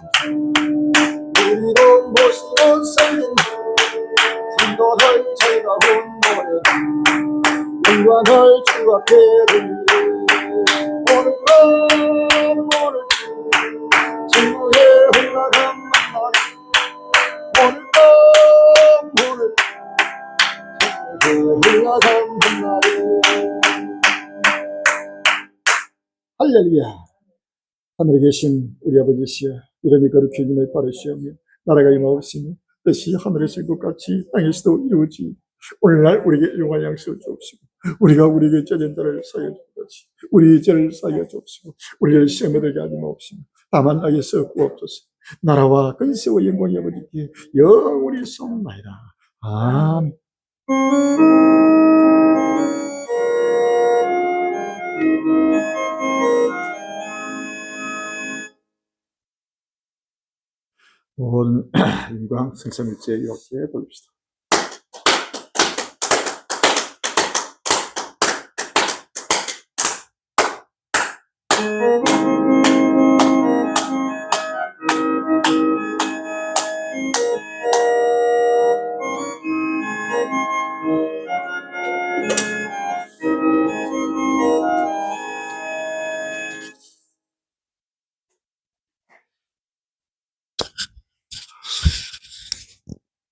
우리로 모시고 살린 성도들 즐거운 노래 영광을 주 앞에 드리리 오늘 천국에 올라간 만날 오늘 천국에 올라간 만날 할렐루야. 하늘에 계신 우리 아버지시여 이름이 거룩해짐을 바라시오며 나라가 임하옵시며 뜻이 하늘에서 것 같이 땅에서도 이루어지 오늘날 우리에게 일용할 양식을 주옵시고 우리가 우리에게 죄진 자를 사하여 주옵소서 우리 죄를 사하여 주옵시고 우리를 시험에 들게 하지 마옵시며 다만 악에서 구하옵소서 나라와 근세와 영광이 아버지께 영원히 있사옵나이다. 아멘. 온 인광 생선일제 이렇게 돌립시다.